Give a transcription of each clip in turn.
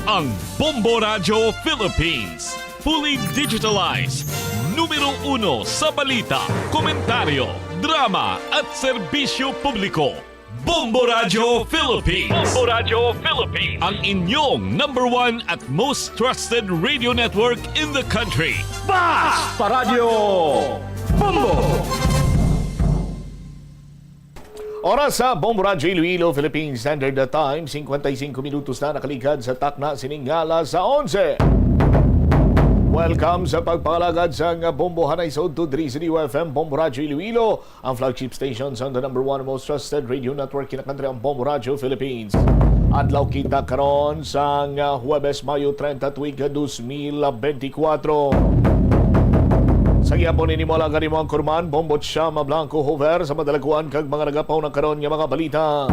ang Bombo Radio Philippines. Fully digitalized. Numero 1 sa balita, komentaryo, drama at serbisyo publiko. Bombo Radio Philippines. Bombo Radio Philippines. Ang inyong number 1 at most trusted radio network in the country. Basta Radio Bombo! Oras sa Bombo Radio Iloilo, Philippine Standard Time, 55 minutos na nakaligad sa takna siningala sa 11. Welcome sa pagpalagad sa Bombo Hanay sa 2-3 FM, Bombo Radio Iloilo, ang flagship stations on the number 1 most trusted radio network in the country, ang Bombo Radio Philippines. Adlaw kita karon sa Huwebes, Mayo 30, tuig 2024. Sa gihapon ni mo lang ganimo ang kurman, Bombot Shama Blanco Hover sa madalaguan kag mga nagapaw na karon nga mga balita.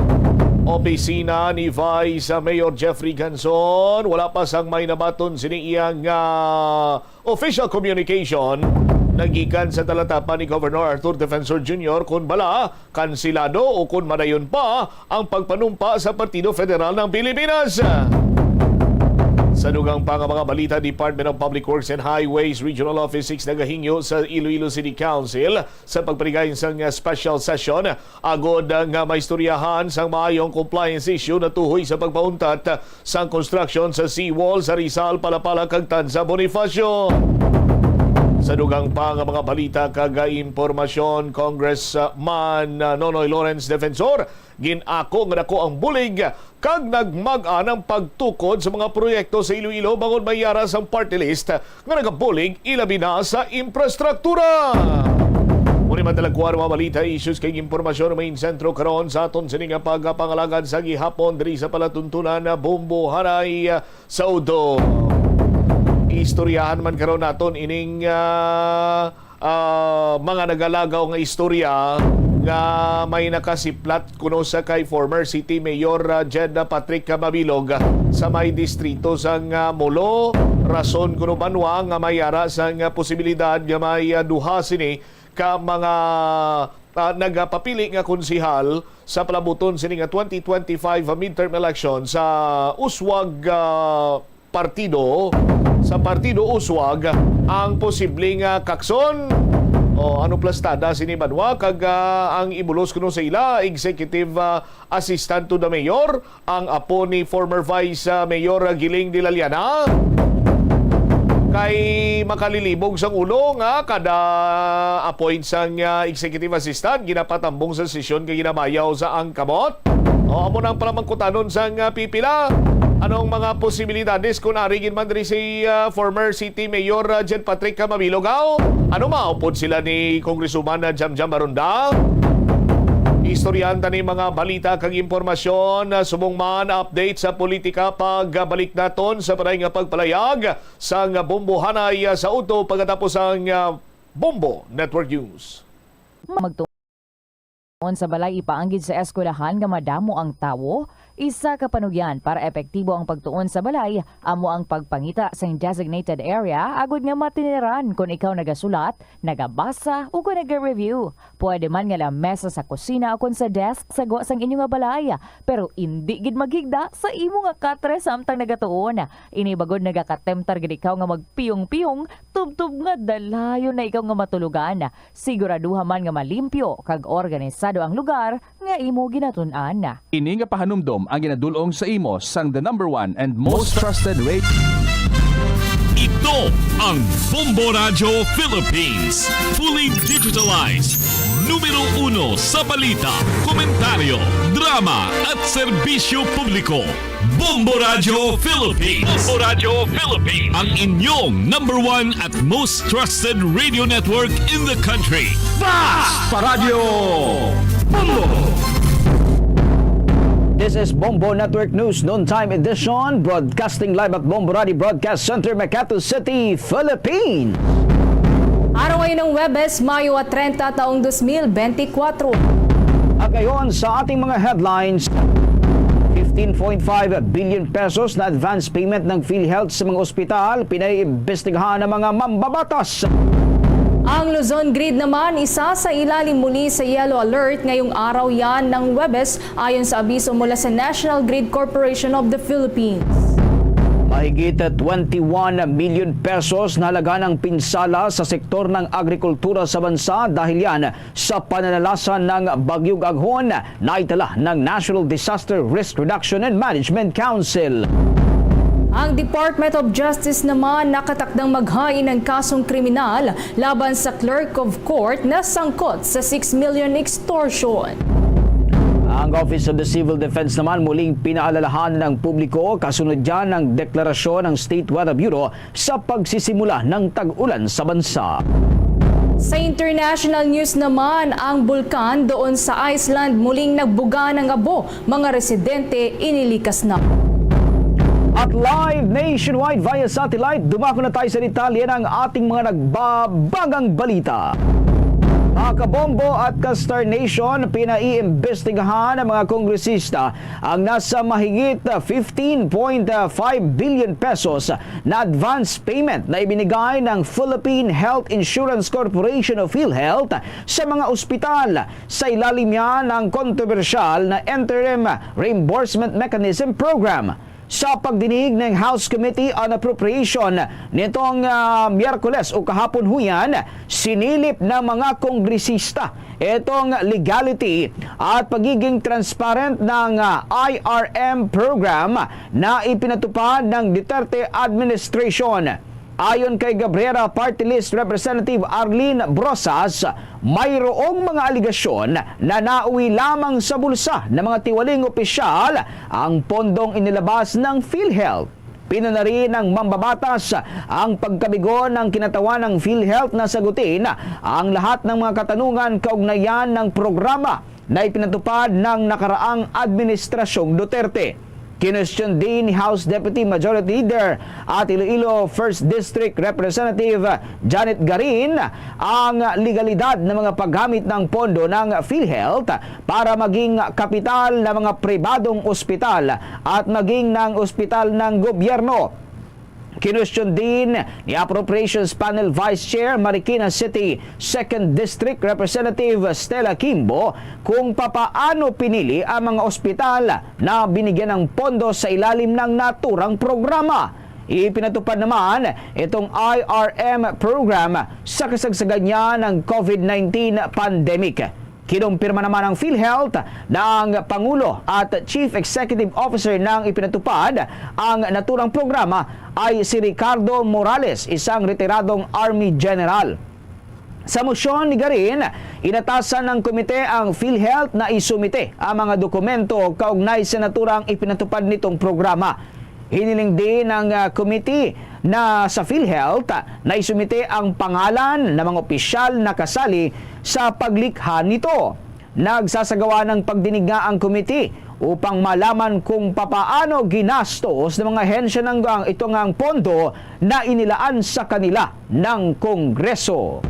Opisina ni Vice Mayor Jeffrey Ganson, wala pa sang may nabaton sini iyang official communication nagikan sa talatapan ni Governor Arthur Defensor Jr. kung bala kansilado o kung madayon pa ang pagpanumpa sa Partido Federal ng Pilipinas. Sa dugang pa nga mga balita, Department of Public Works and Highways Regional Office 6 nagahingyo sa Iloilo City Council sa pagpanigayon sa special session agod nga maistoryahan sa maayong compliance issue na tuhoy sa pagpauntat sa construction sa seawall sa Rizal, Palapala kag Tanza Bonifacio. Sa dugang pa nga mga balita kag impormasyon, Congressman Nonoy Lawrence Defensor ginako nga dako ang bulig kag nagmag-an ang pagtukod sa mga proyekto sa Iloilo bangon mayara sa party list nga nagabulig ilabi na sa infrastruktura. Muli madalagkuan mga balita, issues kay impormasyon main sentro karon sa aton sining pagpangalagad sa gihapon diri sa palatuntunan na Bombo Hanay sa Udo. Istoryahan man karon naton ining mga nagalagaw nga istorya nga may nakasiplat kuno sa kay former City Mayor Jeddah Patrick Mabilog sa may distrito sang Molo. Rason kuno banwa nga mayara sang posibilidad nga may duha sini ka mga nagapapili nga konsihal sa palabuton sini nga 2025 midterm election sa Uswag partido sa Partido Uswag ang posibleng kakson o ano plastada sini Banwa kag ang ibulos kuno sa ila executive assistant to the mayor ang apo ni former vice mayor Giling de la Llana kay makalilibog sang ulo nga kada appoint sang executive assistant ginapatambong sa sesyon kay ginabayaw sa angkamot o amo nang palamangkutanon sang pipila. Anong mga posibilidades kung narigin man rin si former City Mayor Jed Patrick Mabilogaw? Ano maupod sila ni Congresswoman Jamjam Barunda? Istoryan ni mga balita kag impormasyon, subong man update sa politika pagbalik naton sa paray nga pagpalayag sa Bombo Hanay sa Uto pagkatapos ang Bombo Network News. Magtuon sa balay ipaanggid sa eskwelahan nga madamo ang tawo. Isa ka panugyan para epektibo ang pagtuon sa balay, amo ang pagpangita sa designated area agud nga matiniran kung ikaw nagasulat, nagabasa o kung nag-review. Pwede man nga lamesa sa kusina o kung sa desk sa gawa sang inyo nga balay, pero hindi gid maghigda sa imo nga katre samtang nagatuon. Ini bagod nagakatemptar gid ikaw nga magpiyong-piyong, tubtub nga dalayon na ikaw nga matulugan. Siguraduha man nga malimpyo kag organisado ang lugar nga imo ginatun-an. Ini nga pahanumdom ang ginadulong sa imo sang the number 1 and most trusted rate. Ito ang Bombo Radio Philippines. Fully digitalized. Numero 1 sa balita, komentaryo, drama at serbisyo publiko. Bombo Radio Philippines. Bombo Radio Philippines. Ang inyong number 1 at most trusted radio network in the country. Basta Radio Bombo! This is Bombo Network News Noontime Edition, broadcasting live at Bombo Radio Broadcast Center, Makati City, Philippines. Araw ngayon ng Webes, Mayo 30 taong 2024. At ngayon sa ating mga headlines, 15.5 billion pesos na advance payment ng PhilHealth sa mga ospital, pinaiimbestigahan ng mga mambabatas. Ang Luzon Grid naman, isa sa ilalim muli sa yellow alert ngayong araw yan ng Webes ayon sa abiso mula sa National Grid Corporation of the Philippines. Mahigit 21 million pesos na halaga ng pinsala sa sektor ng agrikultura sa bansa dahil yan sa pananalasa ng Bagyong Aghon na itala ng National Disaster Risk Reduction and Management Council. Ang Department of Justice naman nakatakdang maghain ng kasong kriminal laban sa clerk of court na sangkot sa 6 million extortion. Ang Office of the Civil Defense naman muling pinaalalahan ng publiko kasunod dyan ng deklarasyon ng State Weather Bureau sa pagsisimula ng tag-ulan sa bansa. Sa international news naman, ang bulkan doon sa Iceland muling nagbuga ng abo. Mga residente inilikas na. At live nationwide via satellite, dumako na tayo sa detalye ng ating mga nagbabagang balita. Mga kabombo at ka-Star Nation, pinaiimbestigahan ng mga kongresista ang nasa mahigit 15.5 billion pesos na advance payment na ibinigay ng Philippine Health Insurance Corporation o PhilHealth sa mga ospital sa ilalim yan ng kontrobersyal na Interim Reimbursement Mechanism Program. Sa pagdinig ng House Committee on Appropriation nitong Miyerkules o kahapon huyan, sinilip ng mga kongresista itong legality at pagiging transparent ng IRM program na ipinatupad ng Duterte administration. Ayon kay Cabrera Party List Representative Arlene Brosas, mayroong mga aligasyon na nauwi lamang sa bulsa ng mga tiwaling opisyal ang pondong inilabas ng PhilHealth. Pinuna rin ng mambabatas ang pagkabigo ng kinatawan ng PhilHealth na sagutin ang lahat ng mga katanungan kaugnayan ng programa na ipinatupad ng nakaraang administrasyong Duterte. Kinwestiyon din ni House Deputy Majority Leader at Iloilo 1st District Representative Janet Garin ang legalidad ng mga paggamit ng pondo ng PhilHealth para maging kapital ng mga pribadong ospital at maging ng ospital ng gobyerno. Kinwestiyon din ni Appropriations Panel Vice Chair Marikina City 2nd District Representative Stella Kimbo kung papaano pinili ang mga ospital na binigyan ng pondo sa ilalim ng naturang programa. Ipinatupad naman itong IRM program sa kasagsagan niya ng COVID-19 pandemic. Kinumpirma naman ng PhilHealth ng Pangulo at Chief Executive Officer ng ipinatupad ang naturang programa ay si Ricardo Morales, isang retiradong Army General. Sa mosyon ni Garin, inatasan ng komite ang PhilHealth na isumite ang mga dokumento kaugnay sa naturang ipinatupad nitong programa. Hiniling din ng committee na sa PhilHealth na isumite ang pangalan ng mga opisyal na kasali sa paglikha nito. Nagsasagawa ng pagdinig nga ang committee upang malaman kung papaano ginastos ng mga hensya ng itong ang pondo na inilaan sa kanila ng Kongreso.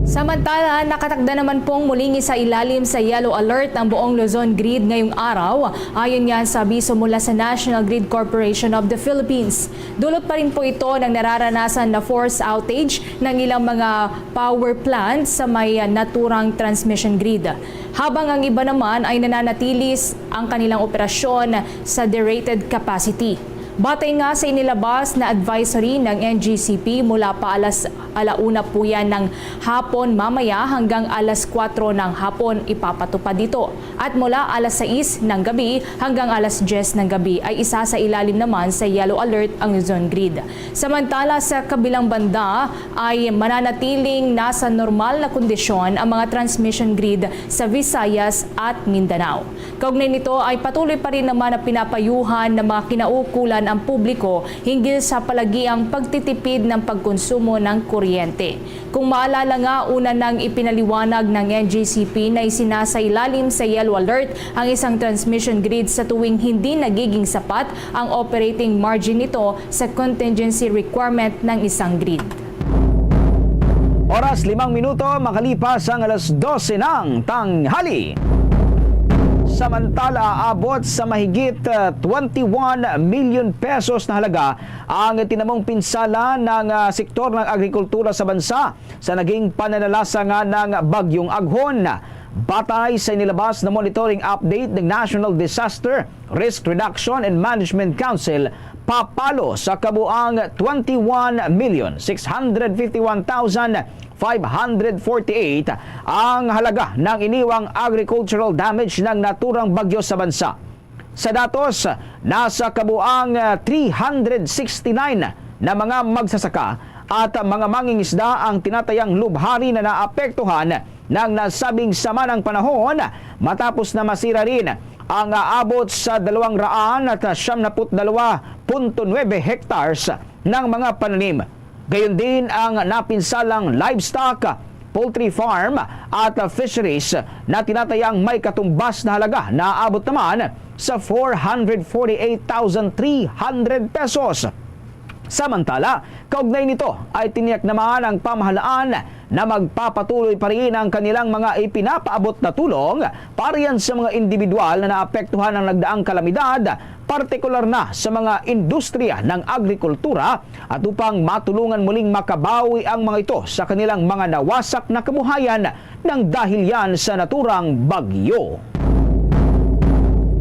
Samantala, nakatakda naman pong muling isa ilalim sa yellow alert ang buong Luzon Grid ngayong araw. Ayon yan sa abiso mula sa National Grid Corporation of the Philippines. Dulot pa rin po ito ng nararanasan na force outage ng ilang mga power plants sa may naturang transmission grid. Habang ang iba naman ay nananatilis ang kanilang operasyon sa derated capacity. Batay nga sa inilabas na advisory ng NGCP mula pa alauna po yan ng hapon mamaya hanggang alas 4 ng hapon ipapatupad dito. At mula alas 6 ng gabi hanggang alas 10 ng gabi ay isa sa ilalim naman sa yellow alert ang Luzon Grid. Samantala sa kabilang banda ay mananatiling nasa normal na kondisyon ang mga transmission grid sa Visayas at Mindanao. Kaugnay nito ay patuloy pa rin naman ang pinapayuhan ng mga kinaukulan ang publiko hinggil sa palagiang pagtitipid ng pagkonsumo ng kuryente. Kung maalala nga, una nang ipinaliwanag ng NGCP na isinasailalim sa yellow alert ang isang transmission grid sa tuwing hindi nagiging sapat ang operating margin nito sa contingency requirement ng isang grid. Oras 5 minuto makalipas ang alas 12 ng tanghali. Samantala, abot sa mahigit 21 million pesos na halaga ang tinamong pinsala ng sektor ng agrikultura sa bansa sa naging pananalasa nga ng Bagyong Aghon. Batay sa inilabas na monitoring update ng National Disaster Risk Reduction and Management Council, papalo sa kabuang 21,651,548 ang halaga ng iniwang agricultural damage ng naturang bagyo sa bansa. Sa datos, nasa kabuang 369 na mga magsasaka at mga mangingisda ang tinatayang lubhari na naapektuhan ng nasabing sama ng panahon matapos na masira rin ang aabot sa 272.9 hectares ng mga pananim. Gayon din ang napinsalang livestock, poultry farm at fisheries na tinatayang may katumbas na halaga na aabot naman sa 448,300 pesos. Samantala, kaugnay nito ay tiniyak naman ang pamahalaan na magpapatuloy pa rin ang kanilang mga ipinapaabot na tulong para yan sa mga individual na naapektuhan ng nagdaang kalamidad, partikular na sa mga industriya ng agrikultura at upang matulungan muling makabawi ang mga ito sa kanilang mga nawasak na kabuhayan ng dahil yan sa naturang bagyo.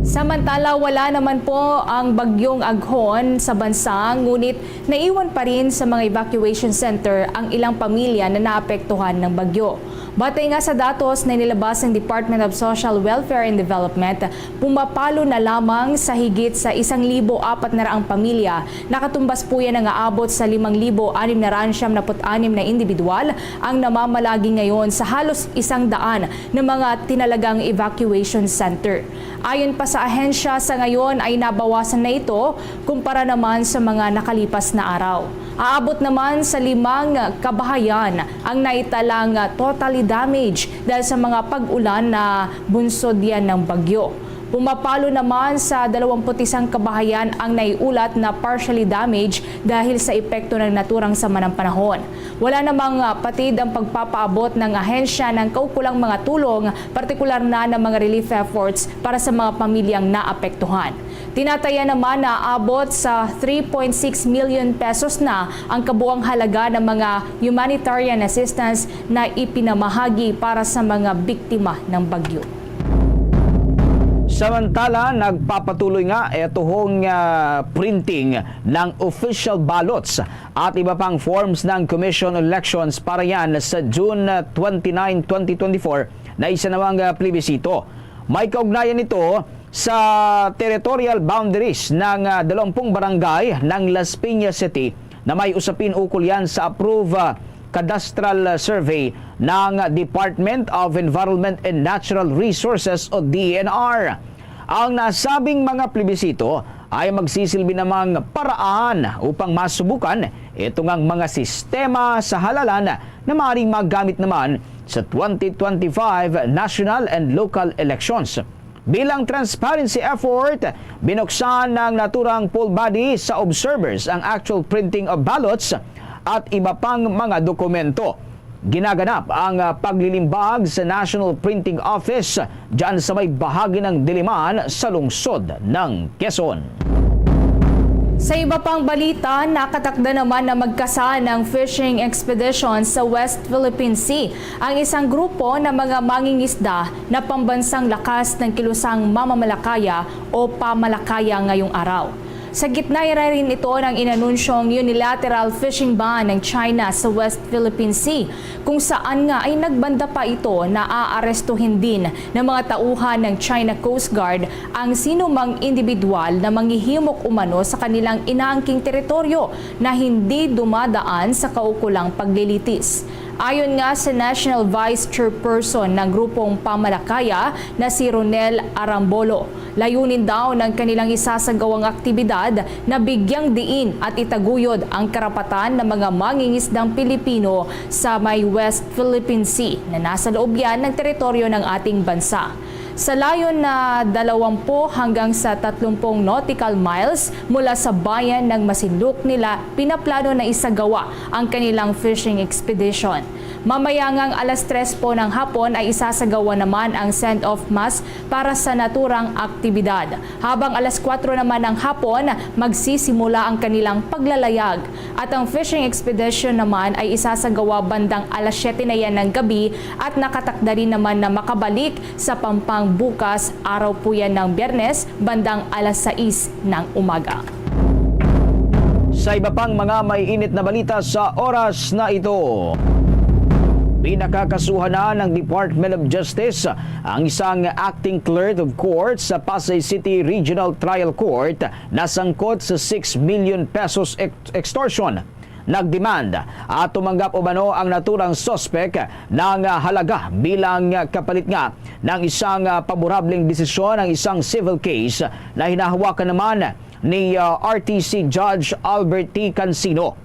Samantala, wala naman po ang bagyong Aghon sa bansa, ngunit naiwan pa rin sa mga evacuation center ang ilang pamilya na naapektuhan ng bagyo. Batay nga sa datos na nilabas ng Department of Social Welfare and Development, pumapalo na lamang sa higit sa 1,400 pamilya. Nakatumbas po yan ang aabot sa 5,676 na individual ang namamalagi ngayon sa halos 100 na mga tinalagang evacuation center. Ayon pa sa ahensya, sa ngayon ay nabawasan na ito kumpara naman sa mga nakalipas na araw. Aabot naman sa 5 kabahayan ang naitalang totally damage dahil sa mga pag-ulan na bunsod yan ng bagyo. Pumapalo naman sa 21 kabahayan ang naiulat na partially damaged dahil sa epekto ng naturang sama ng panahon. Wala namang patid ang pagpapaabot ng ahensya ng kaukulang mga tulong, partikular na ng mga relief efforts para sa mga pamilyang naapektuhan. Tinataya naman na abot sa 3.6 million pesos na ang kabuang halaga ng mga humanitarian assistance na ipinamahagi para sa mga biktima ng bagyo. Samantala, nagpapatuloy nga itong printing ng official ballots at iba pang forms ng Commission on Elections para yan sa June 29, 2024 na isa namang plebisito. May kaugnayan ito sa territorial boundaries ng 20 barangay ng Las Piñas City na may usapin ukol yan sa approve cadastral survey ng Department of Environment and Natural Resources o DENR. Ang nasabing mga plebisito ay magsisilbi namang paraan upang masubukan ito ngang mga sistema sa halalan na maaaring magamit naman sa 2025 national and local elections. Bilang transparency effort, binuksan ng naturang poll body sa observers ang actual printing of ballots at iba pang mga dokumento. Ginaganap ang paglilimbag sa National Printing Office dyan sa may bahagi ng Diliman sa lungsod ng Quezon. Sa iba pang balita, nakatakda naman na magkasa ng fishing expedition sa West Philippine Sea ang isang grupo ng mga mangingisda na pambansang lakas ng kilusang mamamalakaya o pamalakaya ngayong araw. Sa gitna rin ito ng inanunsyong unilateral fishing ban ng China sa West Philippine Sea, kung saan nga ay nagbanda pa ito na aarestuhin din ng mga tauhan ng China Coast Guard ang sinumang individual na manghihimok umano sa kanilang inaangking teritoryo na hindi dumadaan sa kaukulang paglilitis. Ayon nga sa National Vice Chairperson ng grupong pamalakaya na si Ronel Arambolo, layunin daw ng kanilang isasagawang aktibidad na bigyang diin at itaguyod ang karapatan ng mga mangingisdang Pilipino sa may West Philippine Sea na nasa loob yan ng teritoryo ng ating bansa. Sa layon na 20 hanggang sa 30 nautical miles mula sa bayan ng Masinloc nila, pinaplano na isagawa ang kanilang fishing expedition. Mamaya ngang alas 3 po ng hapon ay isasagawa naman ang send-off mass para sa naturang aktibidad. Habang alas 4 naman ng hapon, magsisimula ang kanilang paglalayag. At ang fishing expedition naman ay isasagawa bandang alas 7 na yan ng gabi at nakatakda rin naman na makabalik sa Pampang bukas, araw po yan ng Biyernes, bandang alas 6 ng umaga. Sa iba pang mga may init na balita sa oras na ito, pinakakasuhan na ng Department of Justice ang isang acting clerk of court sa Pasay City Regional Trial Court na sangkot sa 6 million pesos extortion. Nagdemand at tumanggap umano ang naturang sospek ng halaga bilang kapalit nga ng isang paborableng desisyon ng isang civil case na hinahawakan naman ni RTC Judge Albert T. Cansino.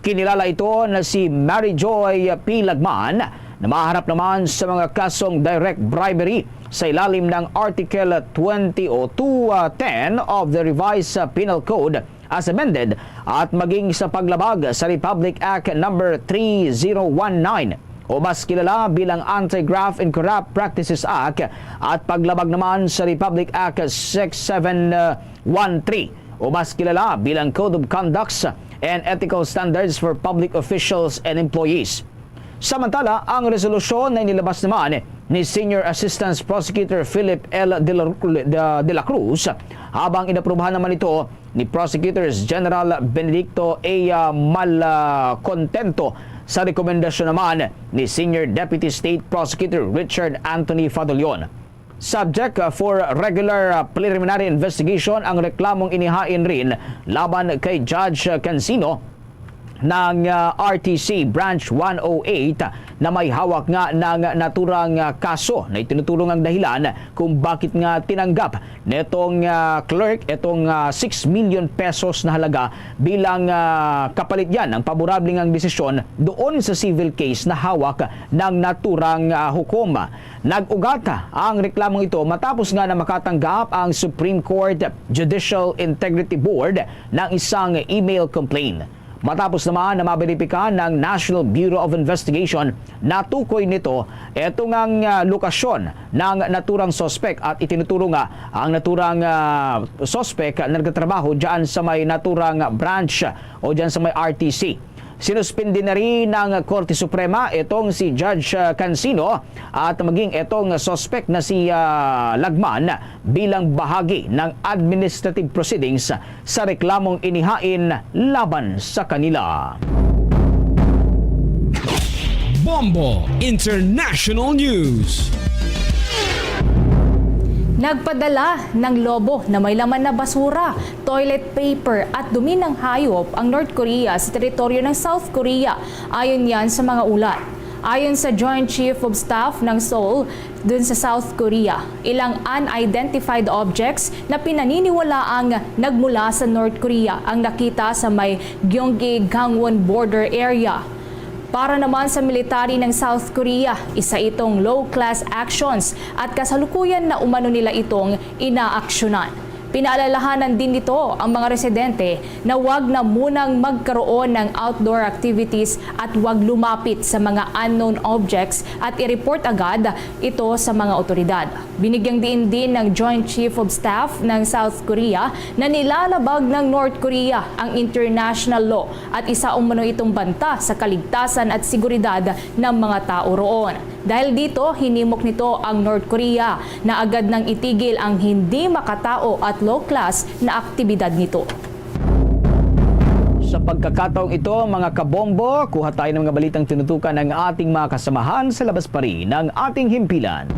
Kinilala ito na si Mary Joy P. Lagman na maharap naman sa mga kasong direct bribery sa ilalim ng Article 20 o 210 of the Revised Penal Code as amended at maging sa paglabag sa Republic Act No. 3019 o mas kilala bilang Anti-Graft and Corrupt Practices Act at paglabag naman sa Republic Act 6713 o mas kilala bilang Code of Conducts and Ethical Standards for Public Officials and Employees. Samantala, ang resolusyon na inilabas naman ni Senior Assistant Prosecutor Philip L. de la Cruz habang inaprubahan naman ito ni Prosecutors General Benedicto A. Malcontento sa rekomendasyon naman ni Senior Deputy State Prosecutor Richard Anthony Fadolion. Subject for regular preliminary investigation ang reklamong inihain rin laban kay Judge Cansino ng RTC Branch 108 na may hawak nga ng naturang kaso na itinuturong ang dahilan kung bakit nga tinanggap netong clerk itong 6 million pesos na halaga bilang kapalit yan ng paborableng ang desisyon doon sa civil case na hawak ng naturang hukom. Nag-ugat ang reklamong ito matapos nga na makatanggap ang Supreme Court Judicial Integrity Board ng isang email complaint. Matapos naman na maberipika ng National Bureau of Investigation, natukoy nito itong ang lokasyon ng naturang sospek at itinuturo nga ang naturang sospek na nagtatrabaho dyan sa may naturang branch o dyan sa may RTC. Sinuspindi na rin ng Korte Suprema itong si Judge Cansino at maging itong sospek na si Lagman bilang bahagi ng administrative proceedings sa reklamong inihain laban sa kanila. Bombo International News. Nagpadala ng lobo na may laman na basura, toilet paper at dumi ng hayop ang North Korea sa teritoryo ng South Korea. Ayon yan sa mga ulat. Ayon sa Joint Chief of Staff ng Seoul dun sa South Korea, ilang unidentified objects na pinaniniwalaang nagmula sa North Korea ang nakita sa may Gyeonggi-Gangwon border area. Para naman sa military ng South Korea, isa itong low-class actions at kasalukuyan na umano nila itong inaaksyonan. Pinaalalahanan din nito ang mga residente na huwag na munang magkaroon ng outdoor activities at huwag lumapit sa mga unknown objects at i-report agad ito sa mga otoridad. Binigyang diin din ng Joint Chief of Staff ng South Korea na nilalabag ng North Korea ang international law at isa umano itong banta sa kaligtasan at seguridad ng mga tao roon. Dahil dito, hinimok nito ang North Korea na agad nang itigil ang hindi makatao at low-class na aktibidad nito. Sa pagkakataong ito, mga kabombo, kuha tayo ng mga balitang tinutukan ng ating mga kasamahan sa labas pa rin ng ating himpilan.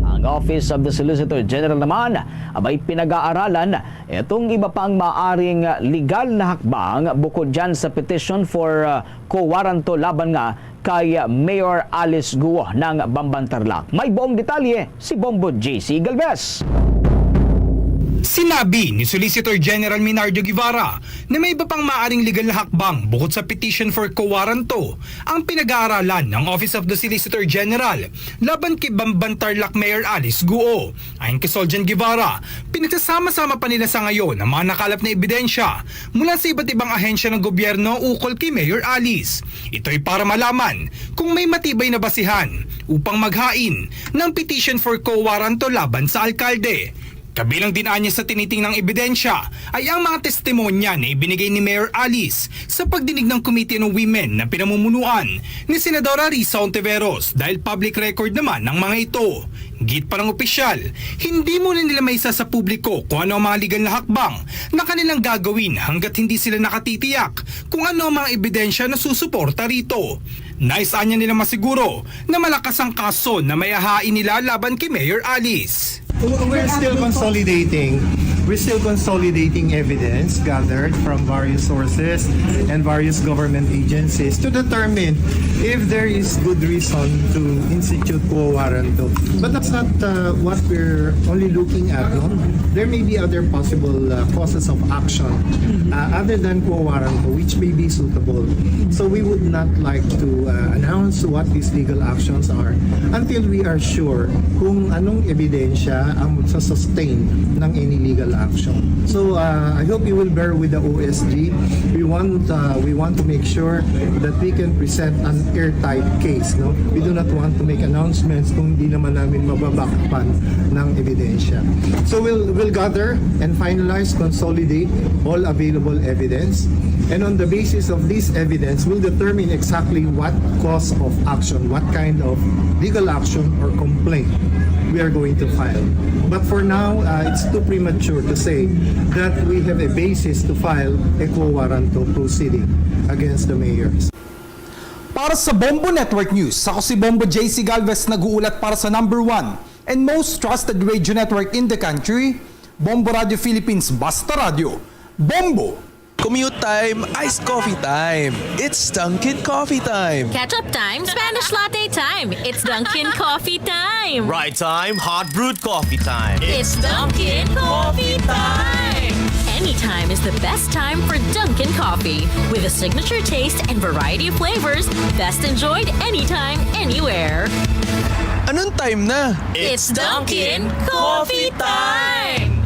Ang Office of the Solicitor General naman abay pinag-aaralan itong iba pang maaring legal na hakbang bukod dyan sa petition for co-warranto laban nga kay Mayor Alice Guo ng Bamban Tarlac. May buong detalye si Bombo JC Galvez. Sinabi ni Solicitor General Minardo Guevara na may iba pang maaring legal na hakbang bukod sa petition for quo warranto ang pinag-aaralan ng Office of the Solicitor General laban kay Bamban Tarlac Mayor Alice Guo. Ayon kay Soljan Guevara, pinagsasama-sama pa nila sa ngayon ang mga nakalap na ebidensya mula sa iba't ibang ahensya ng gobyerno ukol kay Mayor Alice. Ito'y para malaman kung may matibay na basihan upang maghain ng petition for quo warranto laban sa alkalde. Kabilang din niya sa tinitingnang ebidensya ay ang mga testimonya na ibinigay ni Mayor Alice sa pagdinig ng Committee on Women na pinamumunuan ni Senadora Risa Ontiveros dahil public record naman ng mga ito. Git pa ng opisyal, hindi muna nila maisa sa publiko kung ano ang mga legal na hakbang na kanilang gagawin hanggat hindi sila nakatitiyak kung ano ang mga ebidensya na susuporta rito. Naisaan niya nila masiguro na malakas ang kaso na may ahain nila laban kay Mayor Alice. We're still consolidating evidence gathered from various sources and various government agencies to determine if there is good reason to institute quo warranto. But that's not what we're only looking at. No? There may be other possible causes of action other than quo warranto which may be suitable. So we would not like to announce what these legal actions are until we are sure kung anong ebidensya ang sustain ng any legal action. So I hope you will bear with the OSG. We want to make sure that we can present an airtight case. No, we do not want to make announcements kung hindi naman namin mababakpan ng ebidensya. So we'll gather and finalize, consolidate all available evidence, and on the basis of this evidence, we'll determine exactly what cause of action, what kind of legal action or complaint we are going to file. But for now, it's too premature to say that we have a basis to file a quo warranto proceeding against the mayors. Para sa Bombo Network News, ako si Bombo JC Galvez nag-uulat para sa #1 and most trusted radio network in the country, Bombo Radio Philippines Basta Radio. Bombo! Commute time, iced coffee time. It's Dunkin' Coffee time. Ketchup time, Spanish latte time. It's Dunkin' Coffee time. Right time, hot brewed coffee time. It's Dunkin' Coffee time. Anytime is the best time for Dunkin' Coffee. With a signature taste and variety of flavors, best enjoyed anytime, anywhere. Anong time na? It's Dunkin' Coffee time.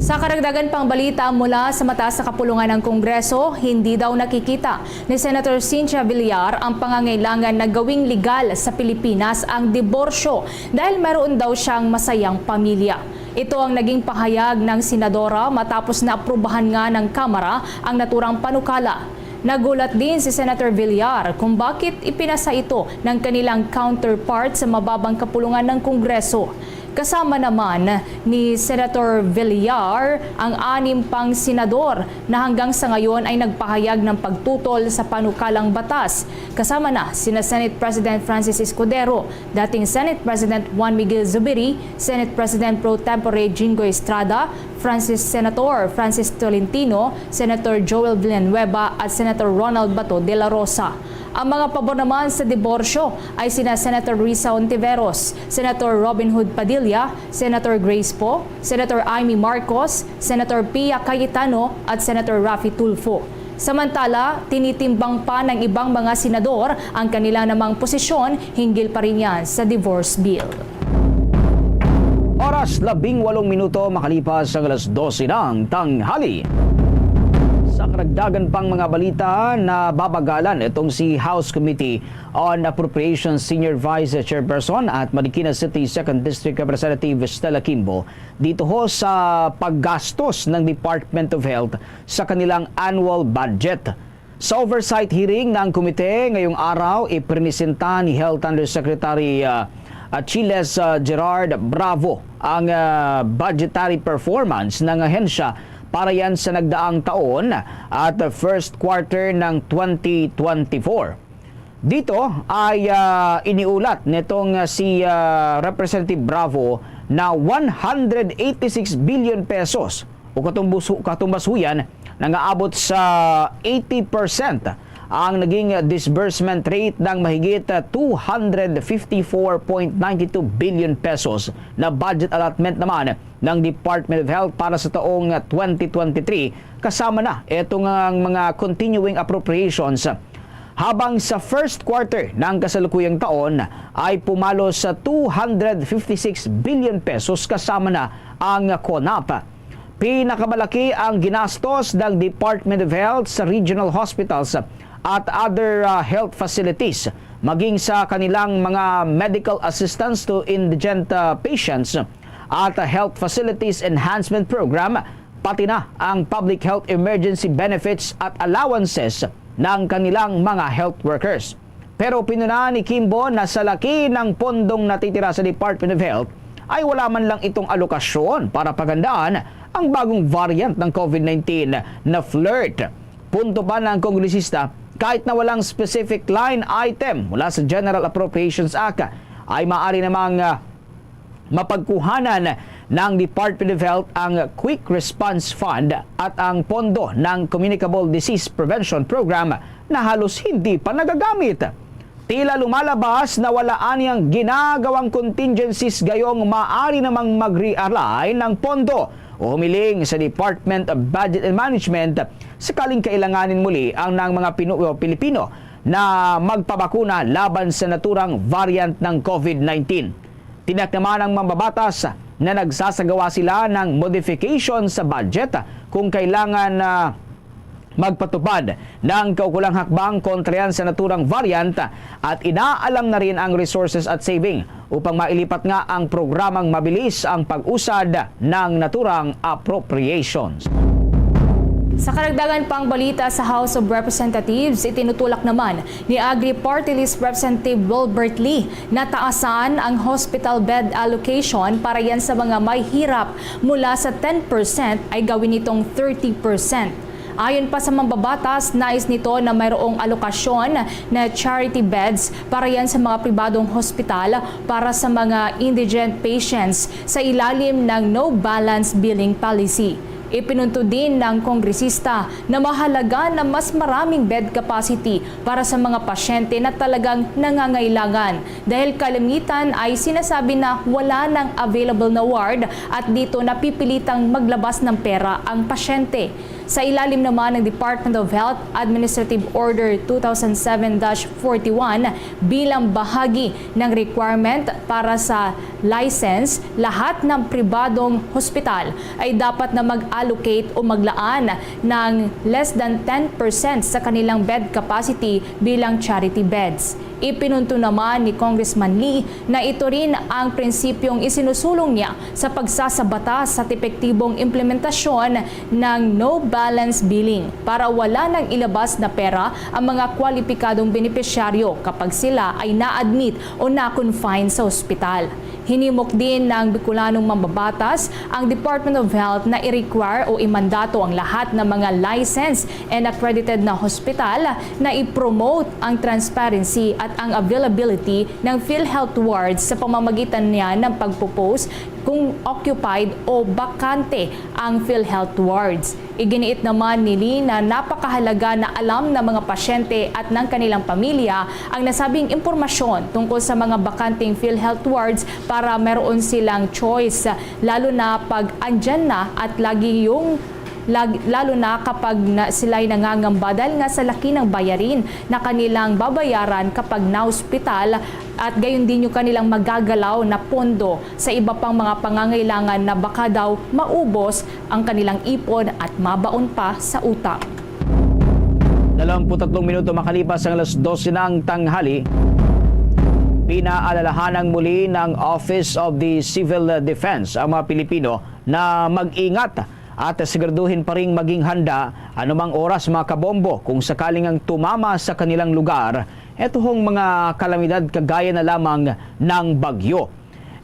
Sa karagdagan pang balita mula sa mataas na kapulungan ng Kongreso, hindi daw nakikita ni Senator Cynthia Villar ang pangangailangan na gawing legal sa Pilipinas ang diborsyo dahil meron daw siyang masayang pamilya. Ito ang naging pahayag ng senadora matapos na aprubahan nga ng Kamara ang naturang panukala. Nagulat din si Senator Villar kung bakit ipinasa ito ng kanilang counterpart sa mababang kapulungan ng Kongreso. Kasama naman ni Senator Villar ang 6 pang senador na hanggang sa ngayon ay nagpahayag ng pagtutol sa panukalang batas. Kasama na sina Senate President Francis Escudero, dating Senate President Juan Miguel Zubiri, Senate President Pro Tempore Jingoy Estrada, Senator Francis Tolentino, Senator Joel Villanueva at Senator Ronald Bato de la Rosa. Ang mga pabor naman sa diborsyo ay sina Senator Risa Ontiveros, Senator Robin Hood Padilla, Senator Grace Poe, Senator Amy Marcos, Senator Pia Cayetano at Senator Raffy Tulfo. Samantala, tinitimbang pa ng ibang mga senador ang kanilang namang posisyon hinggil pa rin yan sa divorce bill. Oras 18 minuto makalipas ang alas 12 ng tanghali. Sa karagdagan pang mga balita na babagalan itong si House Committee on Appropriations Senior Vice Chairperson at Marikina City 2nd District Representative Stella Kimbo dito ho sa paggastos ng Department of Health sa kanilang annual budget. Sa oversight hearing ng komite ngayong araw, ipresenta ni Health Undersecretary Chiles Gerard Bravo ang budgetary performance ng ahensya para yan sa nagdaang taon at first quarter ng 2024. Dito ay iniulat nitong si Representative Bravo na 186 billion pesos o katumbas ho yan nang aabot sa 80% ang naging disbursement rate ng mahigit 254.92 billion pesos na budget allotment naman ng Department of Health para sa taong 2023, kasama na itong mga continuing appropriations. Habang sa first quarter ng kasalukuyang taon ay pumalo sa 256 billion pesos kasama na ang CONAP. Pinakamalaki ang ginastos ng Department of Health sa regional hospitals at other health facilities, maging sa kanilang mga medical assistance to indigent patients at health facilities enhancement program, pati na ang public health emergency benefits at allowances ng kanilang mga health workers. Pero pinuna ni Kimbo na sa laki ng pondong natitira sa Department of Health ay wala man lang itong alokasyon para pagandaan ang bagong variant ng COVID-19 na flirt. Punto pa ng kongresista, kahit na walang specific line item mula sa General Appropriations Act, ay maaari namang mapagkuhanan ng Department of Health ang Quick Response Fund at ang pondo ng Communicable Disease Prevention Program na halos hindi pa nagagamit. Tila lumalabas na walaan niyang ginagawang contingencies gayong maaari namang mag-realign ng pondo o humiling sa Department of Budget and Management sakaling kailanganin muli ang ng mga Pilipino na magpabakuna laban sa naturang variant ng COVID-19. Tinak naman ang mambabatas na nagsasagawa sila ng modification sa budget kung kailangan magpatupad ng kaukulang hakbang kontra yan sa naturang variant at inaalam na rin ang resources at saving upang mailipat nga ang programang mabilis ang pag-usad ng naturang appropriations. Sa karagdagan pang balita sa House of Representatives, itinutulak naman ni Agri-Party List Representative Wilbert Lee na taasan ang hospital bed allocation para yan sa mga may hirap mula sa 10% ay gawin itong 30%. Ayon pa sa mambabatas, nais nito na mayroong alokasyon na charity beds para yan sa mga pribadong hospital para sa mga indigent patients sa ilalim ng no balance billing policy. Ipinunto din ng kongresista na mahalaga na mas maraming bed capacity para sa mga pasyente na talagang nangangailangan dahil kalimitan ay sinasabi na wala ng available na ward at dito napipilitang maglabas ng pera ang pasyente. Sa ilalim naman ng Department of Health Administrative Order 2007-41 bilang bahagi ng requirement para sa license, lahat ng pribadong hospital ay dapat na mag-allocate o maglaan ng less than 10% sa kanilang bed capacity bilang charity beds. Ipinunto naman ni Congressman Lee na ito rin ang prinsipyong isinusulong niya sa pagsasabatas sa epektibong implementasyon ng no balance billing para wala nang ilabas na pera ang mga kwalipikadong benepisyaryo kapag sila ay na-admit o na-confine sa ospital. Hinimok din ng Bicolanong mambabatas ang Department of Health na i-require o imandato ang lahat ng mga licensed and accredited na hospital na i-promote ang transparency at ang availability ng PhilHealth wards sa pamamagitan niya ng pagpo-post kung occupied o bakante ang PhilHealth wards. Iginiit naman ni Lee na napakahalaga na alam ng mga pasyente at ng kanilang pamilya ang nasabing impormasyon tungkol sa mga bakanting PhilHealth wards para meron silang choice, lalo na pag andyan na at lalo na kapag sila'y nangangamba dahil nga sa laki ng bayarin na kanilang babayaran kapag na-hospital at gayon din yung kanilang magagalaw na pondo sa iba pang mga pangangailangan na baka daw maubos ang kanilang ipon at mabaon pa sa utang. 23 minuto makalipas ang alas 12 ng tanghali, pinaalalahanan muli ng Office of the Civil Defense ang mga Pilipino na mag-ingat at siguraduhin pa ring maging handa anumang oras mga kabombo kung sakaling ang tumama sa kanilang lugar ito hong mga kalamidad kagaya na lamang ng bagyo.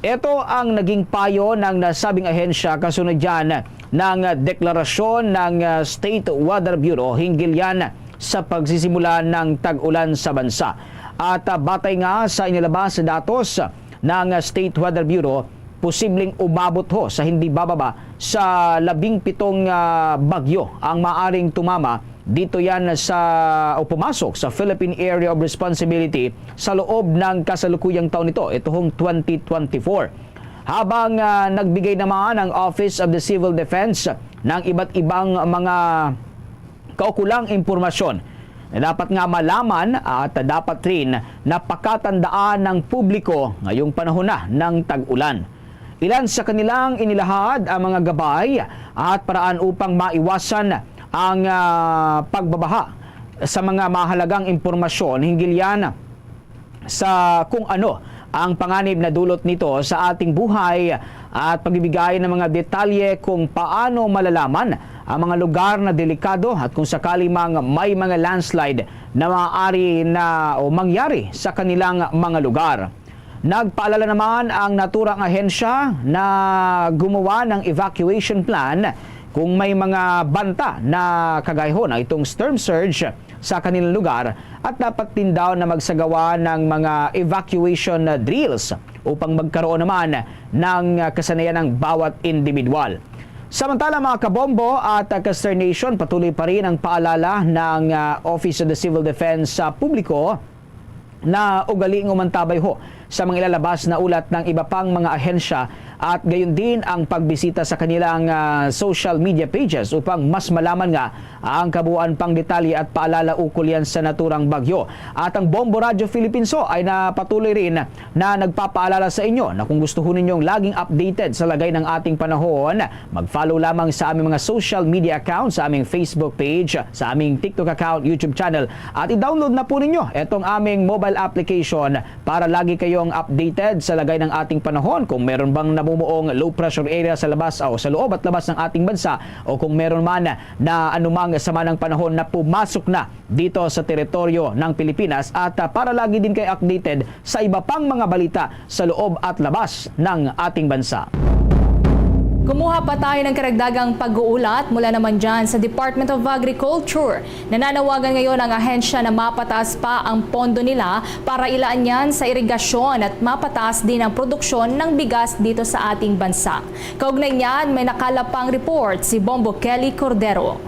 Ito ang naging payo ng nasabing ahensya kasunod dyan ng deklarasyon ng State Weather Bureau hinggil yan sa pagsisimula ng tag-ulan sa bansa. At batay nga sa inilabas na datos ng State Weather Bureau, posibleng umabot ho sa hindi bababa sa 17 bagyo ang maaring tumama dito yan pumasok sa Philippine Area of Responsibility sa loob ng kasalukuyang taon ito, itong 2024. Habang nagbigay naman ang Office of the Civil Defense ng iba't ibang mga kaukulang impormasyon na dapat nga malaman at dapat rin napakatandaan ng publiko ngayong panahon na ng tag-ulan. Ilan sa kanilang inilahad ang mga gabay at paraan upang maiwasan ang pagbabaha sa mga mahalagang impormasyon. Hinggil yan sa kung ano ang panganib na dulot nito sa ating buhay at pagbibigay ng mga detalye kung paano malalaman ang mga lugar na delikado at kung sakali mang may mga landslide na maaari na o mangyari sa kanilang mga lugar. Nagpaalala naman ang naturang ahensya na gumawa ng evacuation plan kung may mga banta na kagaya na itong storm surge sa kanilang lugar at dapat din daw na magsagawa ng mga evacuation drills upang magkaroon naman ng kasanayan ng bawat individual. Samantala mga kabombo at Kastar Nation, patuloy pa rin ang paalala ng Office of the Civil Defense sa publiko na ugaling umantabay sa mga ilalabas na ulat ng iba pang mga ahensya at gayon din ang pagbisita sa kanilang social media pages upang mas malaman nga ang kabuuan pang detalye at paalala ukol yan sa naturang bagyo. At ang Bombo Radio Philippines ay napatuloy rin na nagpapaalala sa inyo na kung gusto ninyong laging updated sa lagay ng ating panahon, mag-follow lamang sa aming mga social media accounts, sa aming Facebook page, sa aming TikTok account, YouTube channel at i-download na po ninyo itong aming mobile application para lagi kayong updated sa lagay ng ating panahon kung meron bang namumuong low pressure area sa labas o sa loob at labas ng ating bansa o kung meron man na anumang sama ng panahon na pumasok na dito sa teritoryo ng Pilipinas at para lagi din kayo updated sa iba pang mga balita sa loob at labas ng ating bansa. Kumuha pa tayo ng karagdagang pag-uulat mula naman dyan sa Department of Agriculture. Nananawagan ngayon ang ahensya na mapataas pa ang pondo nila para ilaan yan sa irigasyon at mapataas din ang produksyon ng bigas dito sa ating bansa. Kaugnay niyan, may nakalapang report si Bombo Kelly Cordero.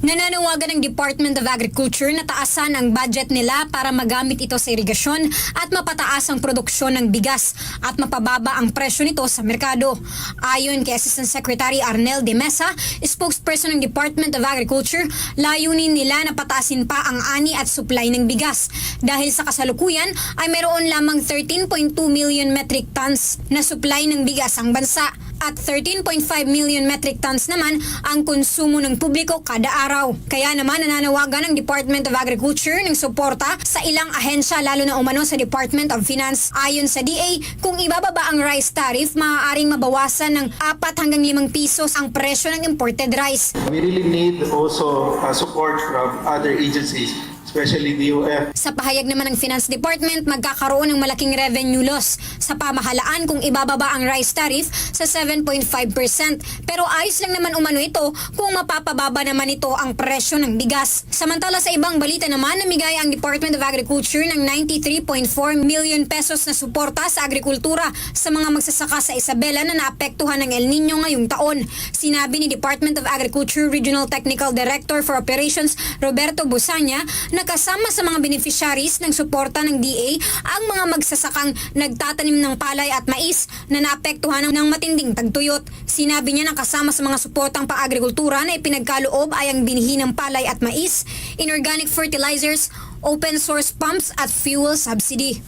Nananawagan ng Department of Agriculture na taasan ang budget nila para magamit ito sa irigasyon at mapataas ang produksyon ng bigas at mapababa ang presyo nito sa merkado. Ayon kay Assistant Secretary Arnel de Mesa, spokesperson ng Department of Agriculture, layunin nila na pataasin pa ang ani at supply ng bigas. Dahil sa kasalukuyan ay mayroon lamang 13.2 million metric tons na supply ng bigas ang bansa at 13.5 million metric tons naman ang konsumo ng publiko kada araw. Kaya naman nananawagan ng Department of Agriculture ng suporta sa ilang ahensya lalo na umano sa Department of Finance. Ayon sa DA, kung ibababa ang rice tariff, maaaring mabawasan ng 4 hanggang 5 pesos ang presyo ng imported rice. We really need also support from other agencies, especially DOF. Sa pahayag naman ng Finance Department, magkakaroon ng malaking revenue loss sa pamahalaan kung ibababa ang rice tariff sa 7.5%. Pero ayos lang naman umano ito kung mapapababa naman ito ang presyo ng bigas. Samantala sa ibang balita naman, namigay ang Department of Agriculture ng 93.4 million pesos na suporta sa agrikultura sa mga magsasaka sa Isabela na naapektuhan ng El Nino ngayong taon. Sinabi ni Department of Agriculture Regional Technical Director for Operations Roberto Busanya na kasama sa mga beneficiaries ng suporta ng DA ang mga magsasakang nagtatanim ng palay at mais na naapektuhan ng matinding tagtuyot. Sinabi niya na kasama sa mga suportang pang-agrikultura na ipinagkaloob ay ang binhi ng palay at mais, inorganic fertilizers, open source pumps at fuel subsidy.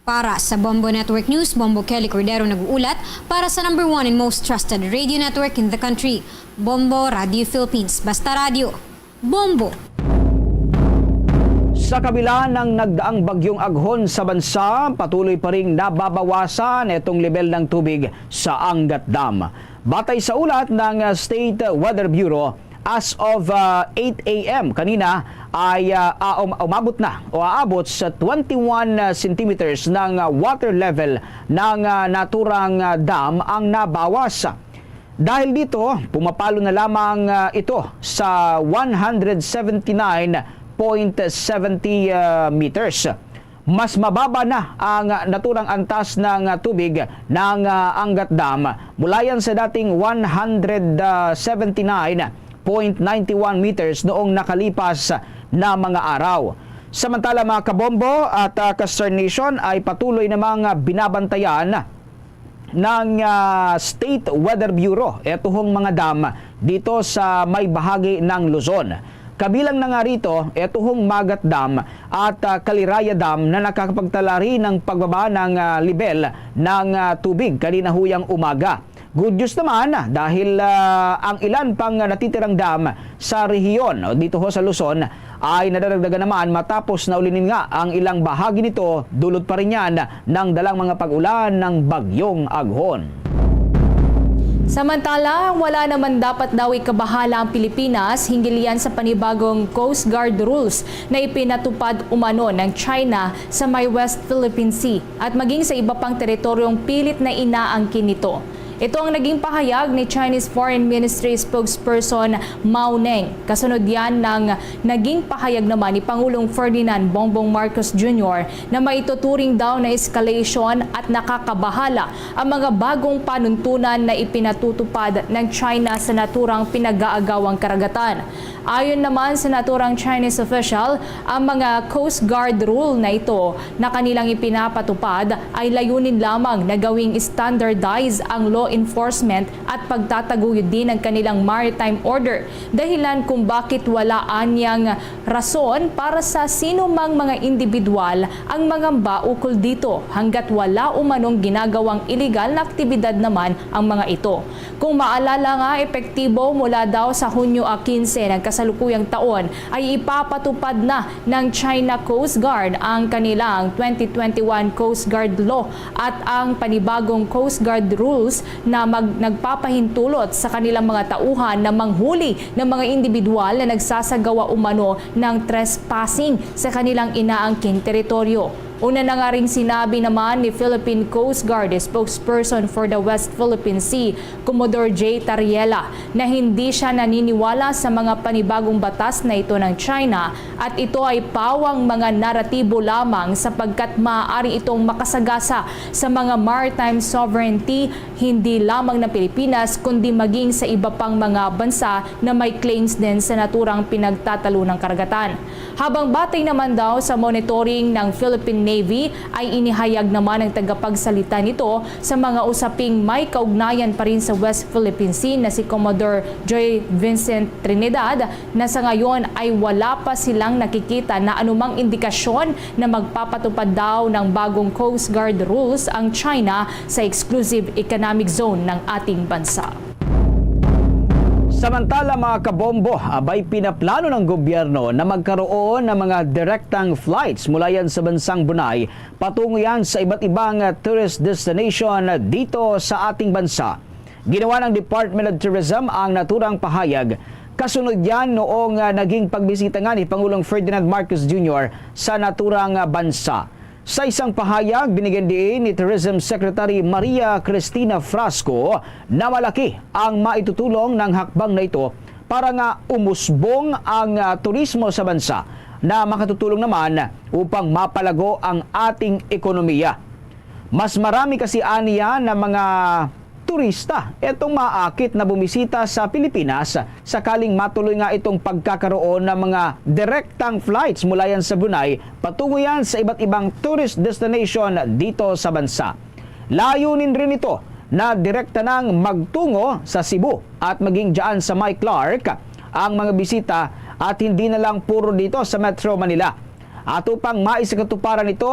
Para sa Bombo Network News, Bombo Kelly Cordero nag-uulat para sa number 1 and most trusted radio network in the country, Bombo Radio Philippines. Basta Radio, Bombo! Sa kabila ng nagdaang bagyong Aghon sa bansa, patuloy pa ring nababawasan itong level ng tubig sa Angat Dam. Batay sa ulat ng State Weather Bureau, as of 8 a.m. kanina ay umabot na o aabot sa 21 centimeters ng water level ng naturang dam ang nabawas. Dahil dito, pumapalo na lamang ito sa 179.70 meters. Mas mababa na ang naturang antas ng tubig ng Angat Dam mula yan sa dating 179.70 0.91 meters noong nakalipas na mga araw. Samantala mga kabombo at Kastar Nation ay patuloy namang binabantayan ng State Weather Bureau etuhong mga dam dito sa may bahagi ng Luzon. Kabilang na nga rito, etuhong Magat Dam at Kaliraya Dam na nakakapagtala rin ng pagbaba ng level ng tubig kanina huyang umaga. Good news naman dahil ang ilan pang natitirang dam sa rehiyon dito ho sa Luzon ay nadadagdagan naman matapos na ulinin nga ang ilang bahagi nito, dulot pa rin yan ng dalang mga pag-ulan ng Bagyong Aghon. Samantala, wala naman dapat daw ikabahala ang Pilipinas hinggil yan sa panibagong Coast Guard rules na ipinatupad umano ng China sa may West Philippine Sea at maging sa iba pang teritoryong pilit na inaangkin nito. Ito ang naging pahayag ni Chinese Foreign Ministry spokesperson Mao Ning. Kasunod yan ng naging pahayag naman ni Pangulong Ferdinand Bongbong Marcos Jr. na maituturing daw na escalation at nakakabahala ang mga bagong panuntunan na ipinatutupad ng China sa naturang pinag-aagawang karagatan. Ayon naman sa naturang Chinese official, ang mga Coast Guard rule na ito na kanilang ipinapatupad ay layunin lamang na gawing standardize ang law enforcement at pagtataguyod din ng kanilang maritime order. Dahilan kung bakit wala anyang rason para sa sino mang mga individual ang mangamba ukol dito hanggat wala umanong ginagawang illegal na aktibidad naman ang mga ito. Kung maalala nga, epektibo mula daw sa Hunyo 15 ng kasalukuyang taon ay ipapatupad na ng China Coast Guard ang kanilang 2021 Coast Guard Law at ang panibagong Coast Guard rules na nagpapahintulot sa kanilang mga tauhan na manghuli ng mga individual na nagsasagawa umano ng trespassing sa kanilang inaangking teritoryo. Una na nga ring sinabi naman ni Philippine Coast Guard spokesperson for the West Philippine Sea, Commodore J. Tariela, na hindi siya naniniwala sa mga panibagong batas na ito ng China at ito ay pawang mga naratibo lamang sapagkat maaari itong makasagasa sa mga maritime sovereignty hindi lamang ng Pilipinas kundi maging sa iba pang mga bansa na may claims din sa naturang pinagtatalo ng karagatan. Habang batay naman daw sa monitoring ng Philippine Navy ay inihayag naman ng tagapagsalita nito sa mga usaping may kaugnayan pa rin sa West Philippine Sea na si Commodore Joy Vincent Trinidad na sa ngayon ay wala pa silang nakikita na anumang indikasyon na magpapatupad daw ng bagong Coast Guard rules ang China sa exclusive economic zone ng ating bansa. Samantala mga kabombo, abay pinaplano ng gobyerno na magkaroon ng mga direktang flights mula yan sa bansang Brunei patungo yan sa iba't ibang tourist destination dito sa ating bansa. Ginawa ng Department of Tourism ang naturang pahayag. Kasunod yan noong naging pagbisita nga ni Pangulong Ferdinand Marcos Jr. sa naturang bansa. Sa isang pahayag, binigyan din ni Tourism Secretary Maria Cristina Frasco na malaki ang maitutulong ng hakbang na ito para nga umusbong ang turismo sa bansa na makatutulong naman upang mapalago ang ating ekonomiya. Mas marami kasi aniya na mga turista itong maakit na bumisita sa Pilipinas sakaling matuloy nga itong pagkakaroon ng mga direktang flights mula yan sa Brunei patungo yan sa iba't ibang tourist destination dito sa bansa. Layunin rin ito na direkta nang magtungo sa Cebu at maging dyan sa May Clark ang mga bisita at hindi na lang puro dito sa Metro Manila. At upang maisakatuparan ito,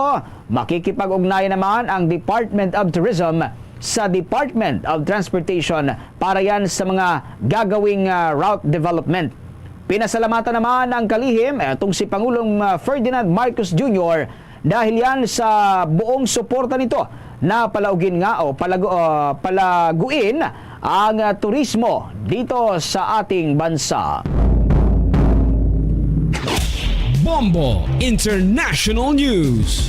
makikipag-ugnayan naman ang Department of Tourism sa Department of Transportation para yan sa mga gagawing route development. Pinasalamatan naman ang kalihim itong si Pangulong Ferdinand Marcos Jr. dahil yan sa buong suporta nito na palaugin nga o palaguin ang turismo dito sa ating bansa. Bombo International News.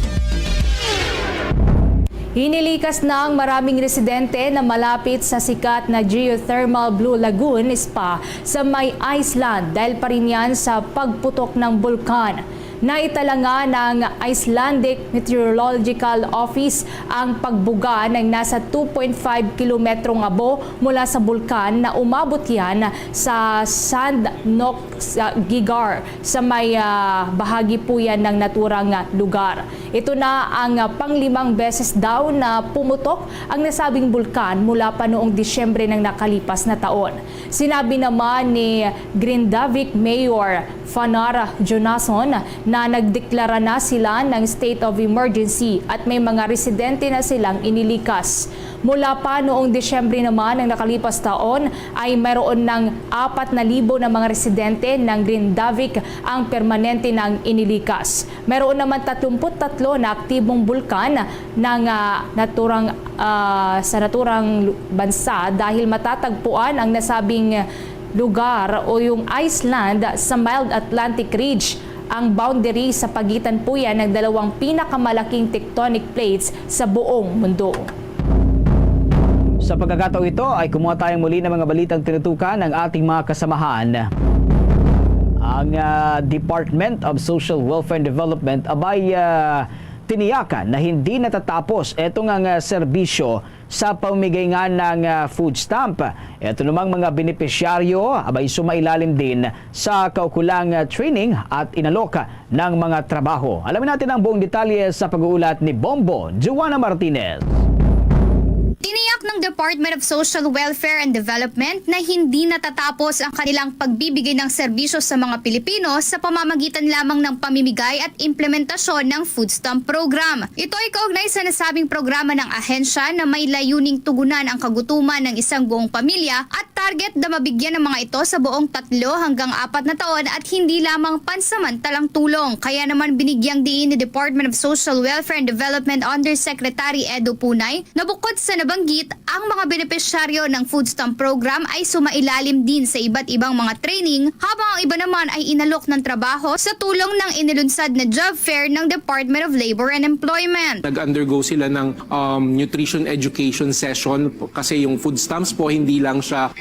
Hinilikas na ang maraming residente na malapit sa sikat na geothermal Blue Lagoon Spa sa may Iceland dahil pa rin yan sa pagputok ng bulkan. Naitala nga ng Icelandic Meteorological Office ang pagbuga ng nasa 2.5 kilometrong abo mula sa bulkan na umabot yan sa Sandnokgigar sa may bahagi po yan ng naturang lugar. Ito na ang panglimang beses daw na pumutok ang nasabing bulkan mula pa noong Disyembre ng nakalipas na taon. Sinabi naman ni Grindavik Mayor Fanara Jonason na nagdeklara na sila ng state of emergency at may mga residente na silang inilikas. Mula pa noong Disyembre naman ng nakalipas taon ay mayroon ng 4,000 na mga residente ng Grindavik ang permanente ng inilikas. Mayroon naman 33 na aktibong bulkan ng sa naturang bansa dahil matatagpuan ang nasabing lugar o yung Iceland sa mild Atlantic Ridge. Ang boundary sa pagitan po yan ng dalawang pinakamalaking tectonic plates sa buong mundo. Sa pagkakataon ito ay kumuha tayong muli ng mga balitang tinutukan ng ating mga kasamahan. Ang Department of Social Welfare and Development abay tiniyakan na hindi natatapos itong ang serbisyo sa pamimigay nga ng food stamp. Ito namang mga benepisyaryo abay sumailalim din sa kaukulang training at inalok ng mga trabaho. Alamin natin ang buong detalye sa pag-uulat ni Bombo Joanna Martinez. Tiniyak ng Department of Social Welfare and Development na hindi natatapos ang kanilang pagbibigay ng serbisyo sa mga Pilipino sa pamamagitan lamang ng pamimigay at implementasyon ng food stamp program. Ito ay kaugnay sa nasabing programa ng ahensya na may layuning tugunan ang kagutuman ng isang buong pamilya at target na mabigyan ng mga ito sa buong 3 hanggang 4 na taon at hindi lamang pansamantalang tulong. Kaya naman binigyang diin ni Department of Social Welfare and Development Undersecretary Edo Punay na bukod sa nabanggit, ang mga benepisyaryo ng food stamp program ay sumailalim din sa iba't ibang mga training habang ang iba naman ay inalok ng trabaho sa tulong ng inilunsad na job fair ng Department of Labor and Employment. Nag-undergo sila ng nutrition education session kasi yung food stamps po hindi lang siya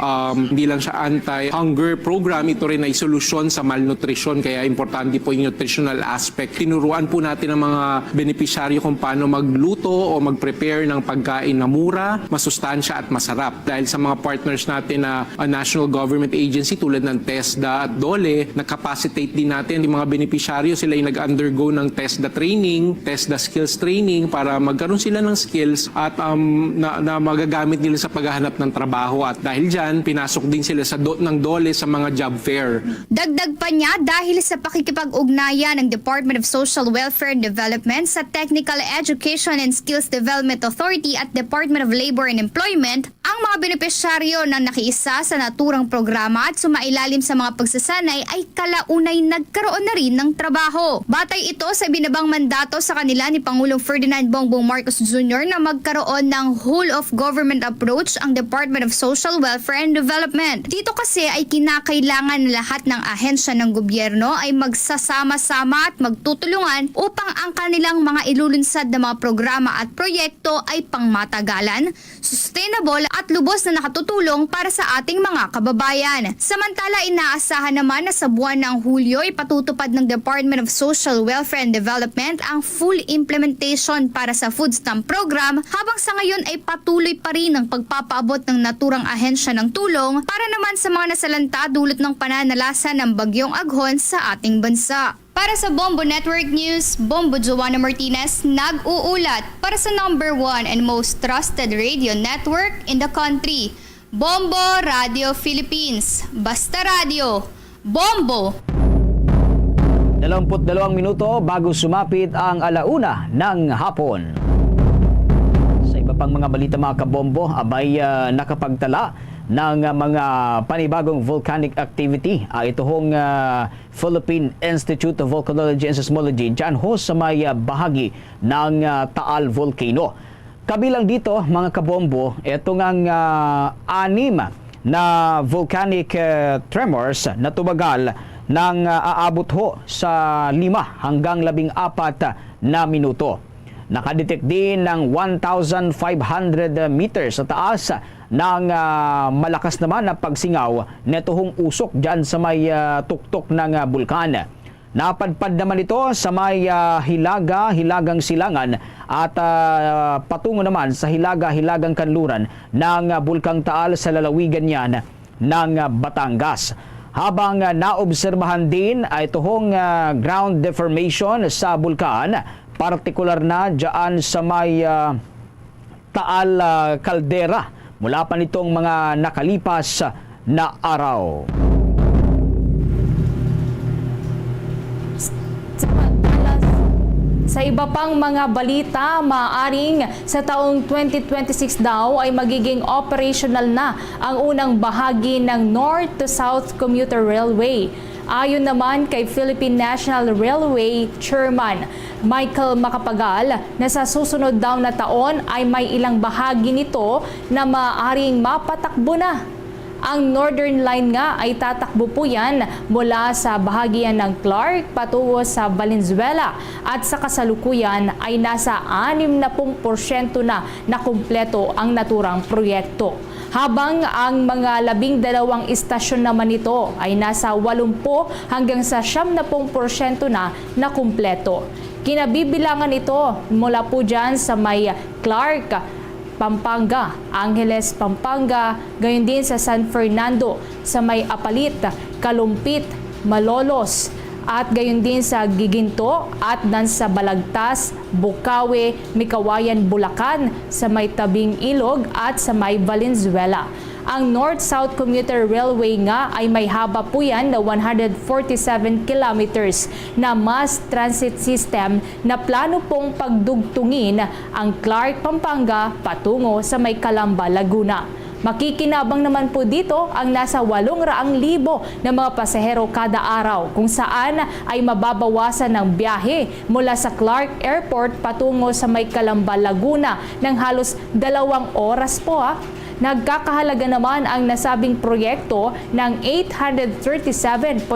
anti-hunger program, ito rin ay solusyon sa malnutrition kaya importante po yung nutritional aspect. Tinuruan po natin ang mga benepisyaryo kung paano magluto o mag-prepare ng pagkain na mura, masustansya at masarap. Dahil sa mga partners natin na national government agency tulad ng TESDA at DOLE, nakapacitate din natin yung mga benepisyaryo, sila yung nag-undergo ng TESDA training, TESDA skills training para magkaroon sila ng skills at na magagamit nila sa paghahanap ng trabaho at dahil dyan, pinasok din sila ng DOLE sa mga job fair. Dagdag pa niya dahil sa pakikipag-ugnayan ng Department of Social Welfare and Development sa Technical Education and Skills Development Authority at Department of Labor and Employment, ang mga benepisyaryo na nakiisa sa naturang programa at sumailalim sa mga pagsasanay ay kalaunay nagkaroon na rin ng trabaho. Batay ito sa binabang mandato sa kanila ni Pangulong Ferdinand Bongbong Marcos Jr. na magkaroon ng whole of government approach ang Department of Social Welfare and Development. Dito kasi ay kinakailangan na lahat ng ahensya ng gobyerno ay magsasama-sama at magtutulungan upang ang kanilang mga ilulunsad na mga programa at proyekto ay pangmatagalan, sustainable at lubos na nakatutulong para sa ating mga kababayan. Samantala, inaasahan naman na sa buwan ng Hulyo ay patutupad ng Department of Social Welfare and Development ang full implementation para sa food stamp program habang sa ngayon ay patuloy pa rin ang pagpapaabot ng naturang ahensya ng tulong para naman sa mga nasalanta dulot ng pananalasa ng bagyong Aghon sa ating bansa. Para sa Bombo Network News, Bombo Joanna Martinez nag-uulat para sa number 1 and most trusted radio network in the country, Bombo Radio Philippines. Basta Radio, Bombo! 22 minuto bago sumapit ang alauna ng hapon. Sa iba pang mga balita mga kabombo, abay nakapagtala ng mga panibagong volcanic activity. Ito hong Philippine Institute of Volcanology and Seismology dyan ho sa may bahagi ng Taal Volcano. Kabilang dito mga kabombo, ito ngang 6 na volcanic tremors na tumagal ng aabot ho sa 5 hanggang 14 na minuto. Nakadetect din ng 1,500 meters sa taas ng malakas naman na pagsingaw netong usok dyan sa may tuktok ng bulkan. Napadpad naman ito sa may Hilagang Silangan at patungo naman sa Hilagang Kanluran ng Bulkang Taal sa lalawigan yan ng Batangas. Habang naobserbahan din ay tuhong ground deformation sa bulkan, partikular na dyan sa may Taal Caldera mula pa nitong mga nakalipas na araw. Sa iba pang mga balita, maaring sa taong 2026 daw ay magiging operational na ang unang bahagi ng North to South Commuter Railway. Ayon naman kay Philippine National Railway Chairman Michael Macapagal na sa susunod daw na taon ay may ilang bahagi nito na maaaring mapatakbo na. Ang Northern Line nga ay tatakbo po yan mula sa bahagian ng Clark patungo sa Valenzuela at sa kasalukuyan ay nasa 60% na kumpleto ang naturang proyekto. Habang ang mga 12 istasyon naman nito ay nasa 80 hanggang sa 70% na kumpleto. Kinabibilangan ito mula po dyan sa may Clark, Pampanga, Angeles, Pampanga, gayon din sa San Fernando, sa may Apalit, Kalumpit, Malolos, at gayon din sa Giginto at sa Balagtas, Bukawi, Mikawayan, Bulacan, sa may Tabing Ilog at sa may Valenzuela. Ang North-South Commuter Railway nga ay may haba po yan na 147 kilometers na mass transit system na plano pong pagdugtungin ang Clark, Pampanga patungo sa may Calamba, Laguna. Makikinabang naman po dito ang nasa 800,000 na mga pasahero kada araw kung saan ay mababawasan ng biyahe mula sa Clark Airport patungo sa may Calamba, Laguna ng halos 2 oras po. Nagkakahalaga naman ang nasabing proyekto ng 837.67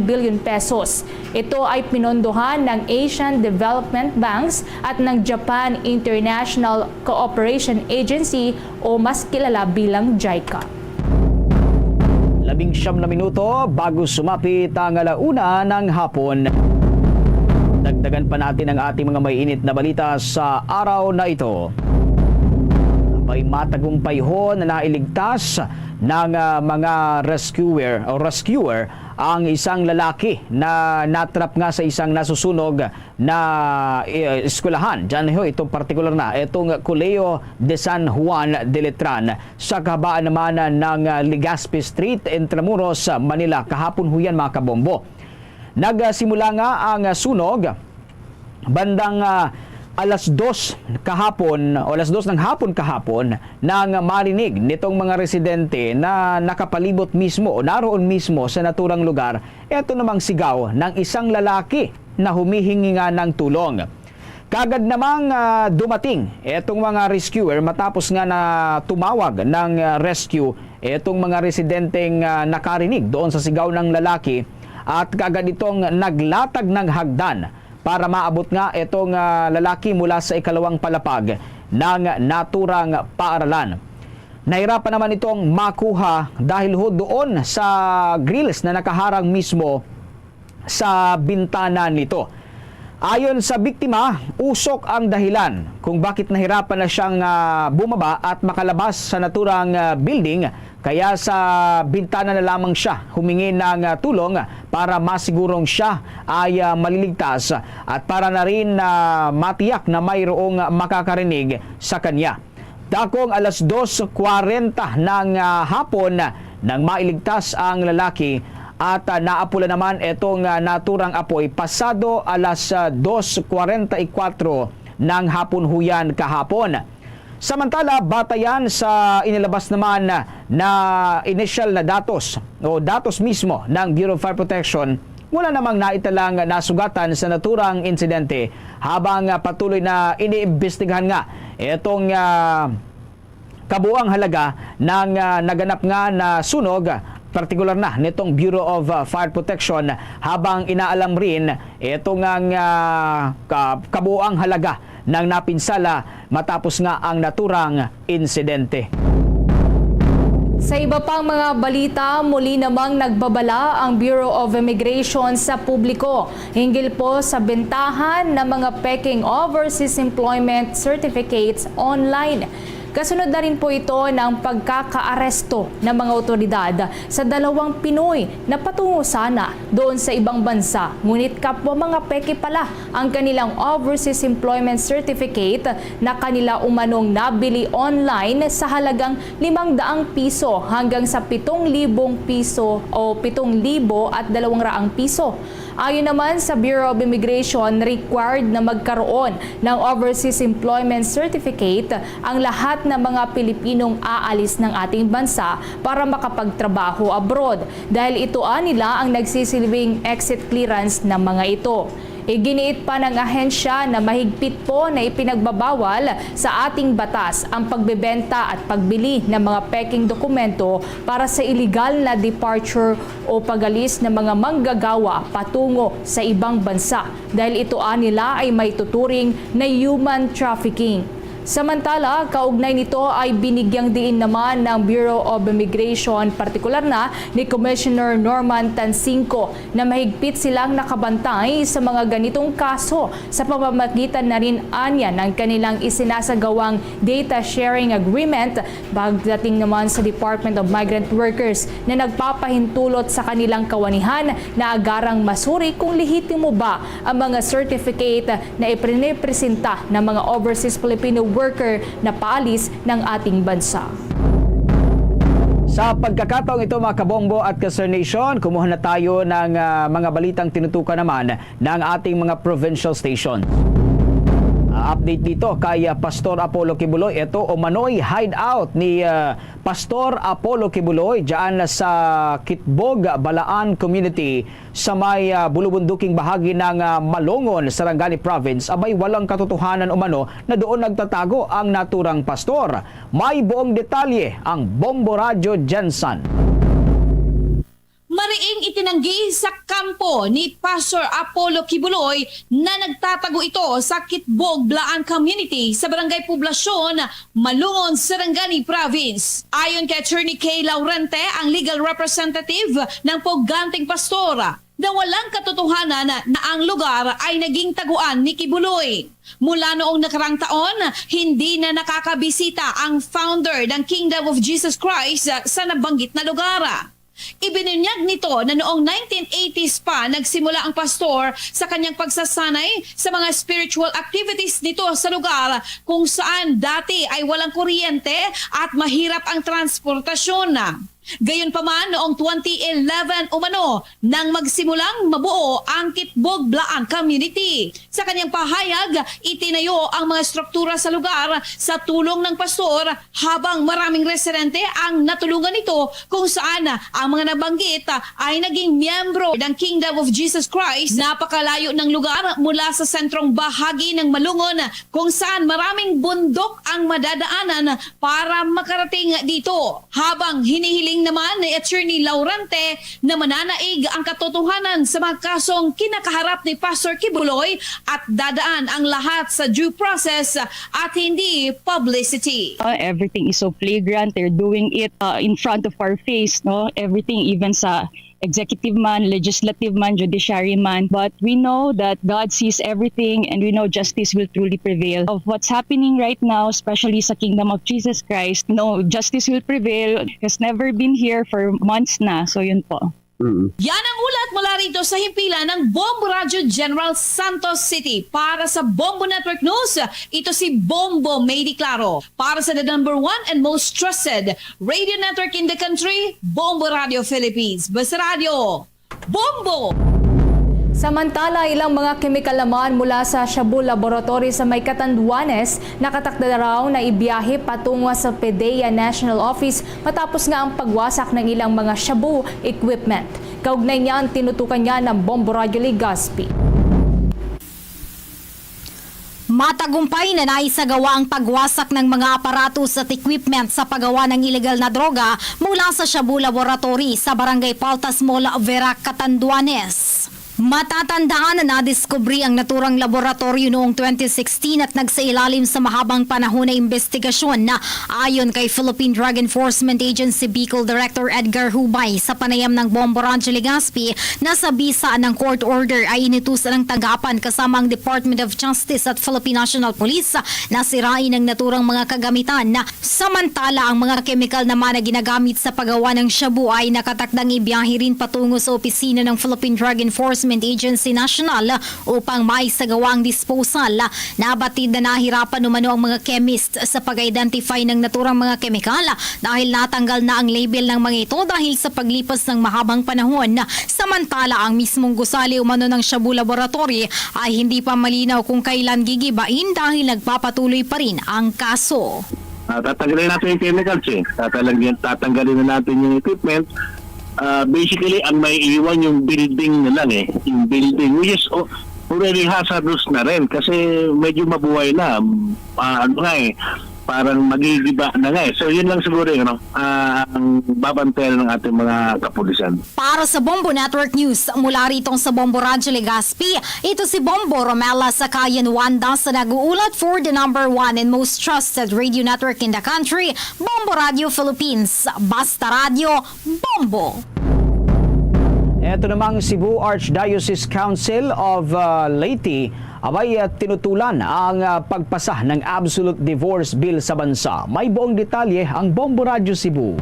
billion pesos. Ito ay pinondohan ng Asian Development Banks at ng Japan International Cooperation Agency o mas kilala bilang JICA. 19 na minuto bago sumapit ang 1:00 ng hapon. Dagdagan pa natin ang ating mga may init na balita sa araw na ito. May matagumpay ho na nailigtas ng mga rescuer ang isang lalaki na natrap nga sa isang nasusunog na eskwelahan. Diyan ho, itong partikular na, itong Colegio de San Juan de Letran sa kahabaan naman ng Legazpi Street, Intramuros, Manila. Kahapon ho yan, mga kabombo. Nagsimula nga ang sunog bandang alas 2 ng hapon kahapon nang marinig nitong mga residente na nakapalibot mismo o naroon mismo sa naturang lugar, eto namang sigaw ng isang lalaki na humihingi nga ng tulong. Kagad namang dumating etong mga rescuer matapos nga na tumawag ng rescue etong mga residenteng nakarinig doon sa sigaw ng lalaki at kagad itong naglatag ng hagdan para maabot nga itong lalaki mula sa ikalawang palapag ng naturang paaralan. Nahirapan naman itong makuha dahil ho doon sa grills na nakaharang mismo sa bintana nito. Ayon sa biktima, usok ang dahilan kung bakit nahirapan na siyang bumaba at makalabas sa naturang building, kaya sa bintana na lamang siya humingi ng tulong para masigurong siya ay maliligtas at para na rin matiyak na mayroong makakarinig sa kanya. Dakong alas 2:40 ng hapon nang mailigtas ang lalaki at naapula naman itong naturang apoy pasado alas 2:44 ng hapon huyan kahapon. Samantala, batayan sa inilabas naman na initial na datos o datos mismo ng Bureau of Fire Protection, wala namang naitalang nasugatan sa naturang insidente habang patuloy na iniimbestigahan nga itong kabuang halaga ng naganap nga na sunog, partikular na nitong Bureau of Fire Protection, habang inaalam rin itong kabuang halaga ng napinsala matapos nga ang naturang insidente. Sa iba pang mga balita, muli namang nagbabala ang Bureau of Immigration sa publiko hinggil po sa bentahan ng mga peking overseas employment certificates online. Kasunod na rin po ito ng pagkakaaresto ng mga otoridad sa 2 Pinoy na patungo sana doon sa ibang bansa. Ngunit kapwa mga peke pala ang kanilang overseas employment certificate na kanila umanong nabili online sa halagang 500 piso hanggang sa 7,000 piso o 7,200 piso. Ayon naman sa Bureau of Immigration, required na magkaroon ng overseas employment certificate ang lahat ng mga Pilipinong aalis ng ating bansa para makapagtrabaho abroad dahil ito nila ang nagsisilbing exit clearance ng mga ito. Iginiit pa ng ahensya na mahigpit po na ipinagbabawal sa ating batas ang pagbebenta at pagbili ng mga peking dokumento para sa illegal na departure o pagalis ng mga manggagawa patungo sa ibang bansa dahil ito nila ay may tuturing na human trafficking. Samantala, kaugnay nito ay binigyang diin naman ng Bureau of Immigration, partikular na ni Commissioner Norman Tansinco, na mahigpit silang nakabantay sa mga ganitong kaso sa pamamagitan na rin anya ng kanilang isinasagawang data sharing agreement pagdating naman sa Department of Migrant Workers na nagpapahintulot sa kanilang kawanihan na agarang masuri kung lehitimo ba ang mga certificate na ipinepresenta ng mga overseas Filipino worker na paalis ng ating bansa. Sa pagkakataong ito mga kabombo at ka-Sir Nation, kumuha na tayo ng mga balitang tinutukan naman ng ating mga provincial station. Update dito kay Pastor Apollo Kibuloy. Ito o Manoy hideout ni Pastor Apollo Kibuloy diyan sa Kitbog, Balaan Community sa may bulubunduking bahagi ng Malongon, Sarangani Province. Abay walang katotohanan umano na doon nagtatago ang naturang pastor. May buong detalye ang Bombo Radio Jensen. Mariing itinanggi sa kampo ni Pastor Apollo Kibuloy na nagtatago ito sa Kitbog, Balaan Community sa Barangay Poblasyon, Malungon, Sarangani Province. Ayon kay Attorney Kay Laurente, ang legal representative ng poganting pastora, na walang katotohanan na ang lugar ay naging taguan ni Kibuloy. Mula noong nakarang taon, hindi na nakakabisita ang founder ng Kingdom of Jesus Christ sa nabanggit na lugar. Ibinunyag nito na noong 1980s pa nagsimula ang pastor sa kanyang pagsasanay sa mga spiritual activities nito sa lugar kung saan dati ay walang kuryente at mahirap ang transportasyon. Gayunpaman, noong 2011 umano nang magsimulang mabuo ang Kitbog, Balaan Community. Sa kanyang pahayag, itinayo ang mga struktura sa lugar sa tulong ng pastor habang maraming residente ang natulungan nito kung saan ang mga nabanggit ay naging miyembro ng Kingdom of Jesus Christ. Napakalayo ng lugar mula sa sentrong bahagi ng Malungon kung saan maraming bundok ang madadaanan para makarating dito. Habang hinihiling naman ni Attorney Laurente na mananaig ang katotohanan sa mga kasong kinakaharap ni Pastor Kibuloy at dadaan ang lahat sa due process at hindi publicity. Everything is so flagrant. They're doing it in front of our face, no? Everything, even sa executive man, legislative man, judiciary man. But we know that God sees everything and we know justice will truly prevail. Of what's happening right now, especially sa Kingdom of Jesus Christ, no, justice will prevail. Has never been here for months na. So yun po. Yan ang ulat mula rito sa himpilan ng Bombo Radio General Santos City. Para sa Bombo Network News, ito si Bombo May Claro. Para sa the number 1 and most trusted radio network in the country, Bombo Radio Philippines. Basta Radio, Bombo! Samantala, ilang mga kemikal naman mula sa Shabu Laboratory sa may Catanduanes nakatakda raw na ibiyahe patungo sa PDEA National Office matapos nga ang pagwasak ng ilang mga Shabu equipment. Kaugnay niya ang tinutukan niya ng Bombo Radio Legazpi. Matagumpay na naisagawa ang pagwasak ng mga aparatos at equipment sa paggawa ng ilegal na droga mula sa Shabu Laboratory sa Barangay Paltas Mall, Verac, Catanduanes. Matatandaan na nadiskubri ang naturang laboratorio noong 2016 at nagsailalim sa mahabang panahon na investigasyon na ayon kay Philippine Drug Enforcement Agency Bicol Director Edgar Hubay sa panayam ng Bombo Rancho Legazpi na sa bisa ng court order ay inutusan ng tanggapan kasama ang Department of Justice at Philippine National Police na sirain ang naturang mga kagamitan na samantala ang mga chemical naman na ginagamit sa paggawa ng shabu ay nakatakdang ibiyahe rin patungo sa opisina ng Philippine Drug Enforcement Agency National upang maisagawa ang disposal. Nabatid na nahirapan umano ang mga chemist sa pag-identify ng naturang mga kemikal dahil natanggal na ang label ng mga ito dahil sa paglipas ng mahabang panahon. Samantala ang mismong gusali umano ng Shabu Laboratory ay hindi pa malinaw kung kailan gigibain dahil nagpapatuloy pa rin ang kaso. Tatanggalin natin yung chemicals tatanggalin na natin yung equipment. Basically, ang may iwan yung building na lang yung building, which is already hazardous na rin kasi medyo mabuhay na. Parang magigiba na nga So yun lang siguro ang babantayan ng ating mga kapulisan. Para sa Bombo Network News, mula rito sa Bombo Rancho Legazpi, ito si Bombo Romela Sakayan Wanda sa nag-uulat for the number 1 and most trusted radio network in the country, Bombo Radio Philippines. Basta Radio, Bombo! Ito namang Cebu Archdiocese Council of Leyte abay tinutulan ang pagpasa ng Absolute Divorce Bill sa bansa. May buong detalye ang Bombo Radio Cebu.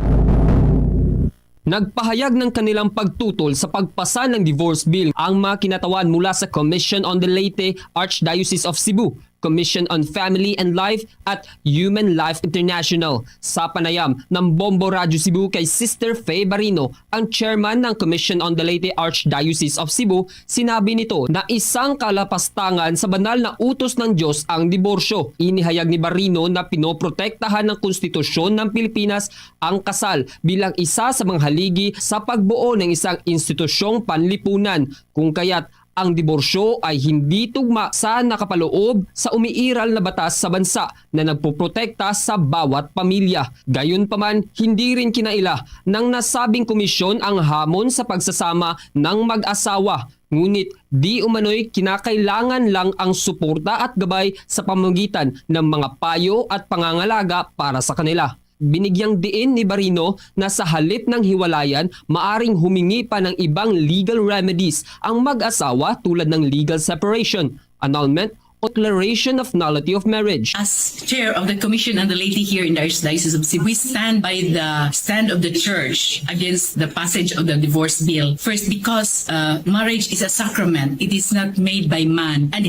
Nagpahayag ng kanilang pagtutol sa pagpasa ng divorce bill ang mga kinatawan mula sa Commission on the Leyte Archdiocese of Cebu, Commission on Family and Life at Human Life International. Sa panayam ng Bombo Radio Cebu kay Sister Faye Barino, ang chairman ng Commission on the Leyte Archdiocese of Cebu, sinabi nito na isang kalapastangan sa banal na utos ng Diyos ang diborsyo. Inihayag ni Barino na pinoprotektahan ng konstitusyon ng Pilipinas ang kasal bilang isa sa mga haligi sa pagbuo ng isang institusyong panlipunan, kung kaya't ang diborsyo ay hindi tugma sa nakapaloob sa umiiral na batas sa bansa na nagpoprotekta sa bawat pamilya. Gayunpaman, hindi rin kinaila ng nasabing komisyon ang hamon sa pagsasama ng mag-asawa. Ngunit di umano'y kinakailangan lang ang suporta at gabay sa pamamagitan ng mga payo at pangangalaga para sa kanila. Binigyang diin ni Barino na sa halip ng hiwalayan, maaring humingi pa ng ibang legal remedies ang mag-asawa tulad ng legal separation, annulment, o declaration of nullity of marriage. As chair of the Commission on the Leyte here in the Archdiocese of Cebu, we stand by the stand of the Church against the passage of the divorce bill. First, because marriage is a sacrament; it is not made by man, and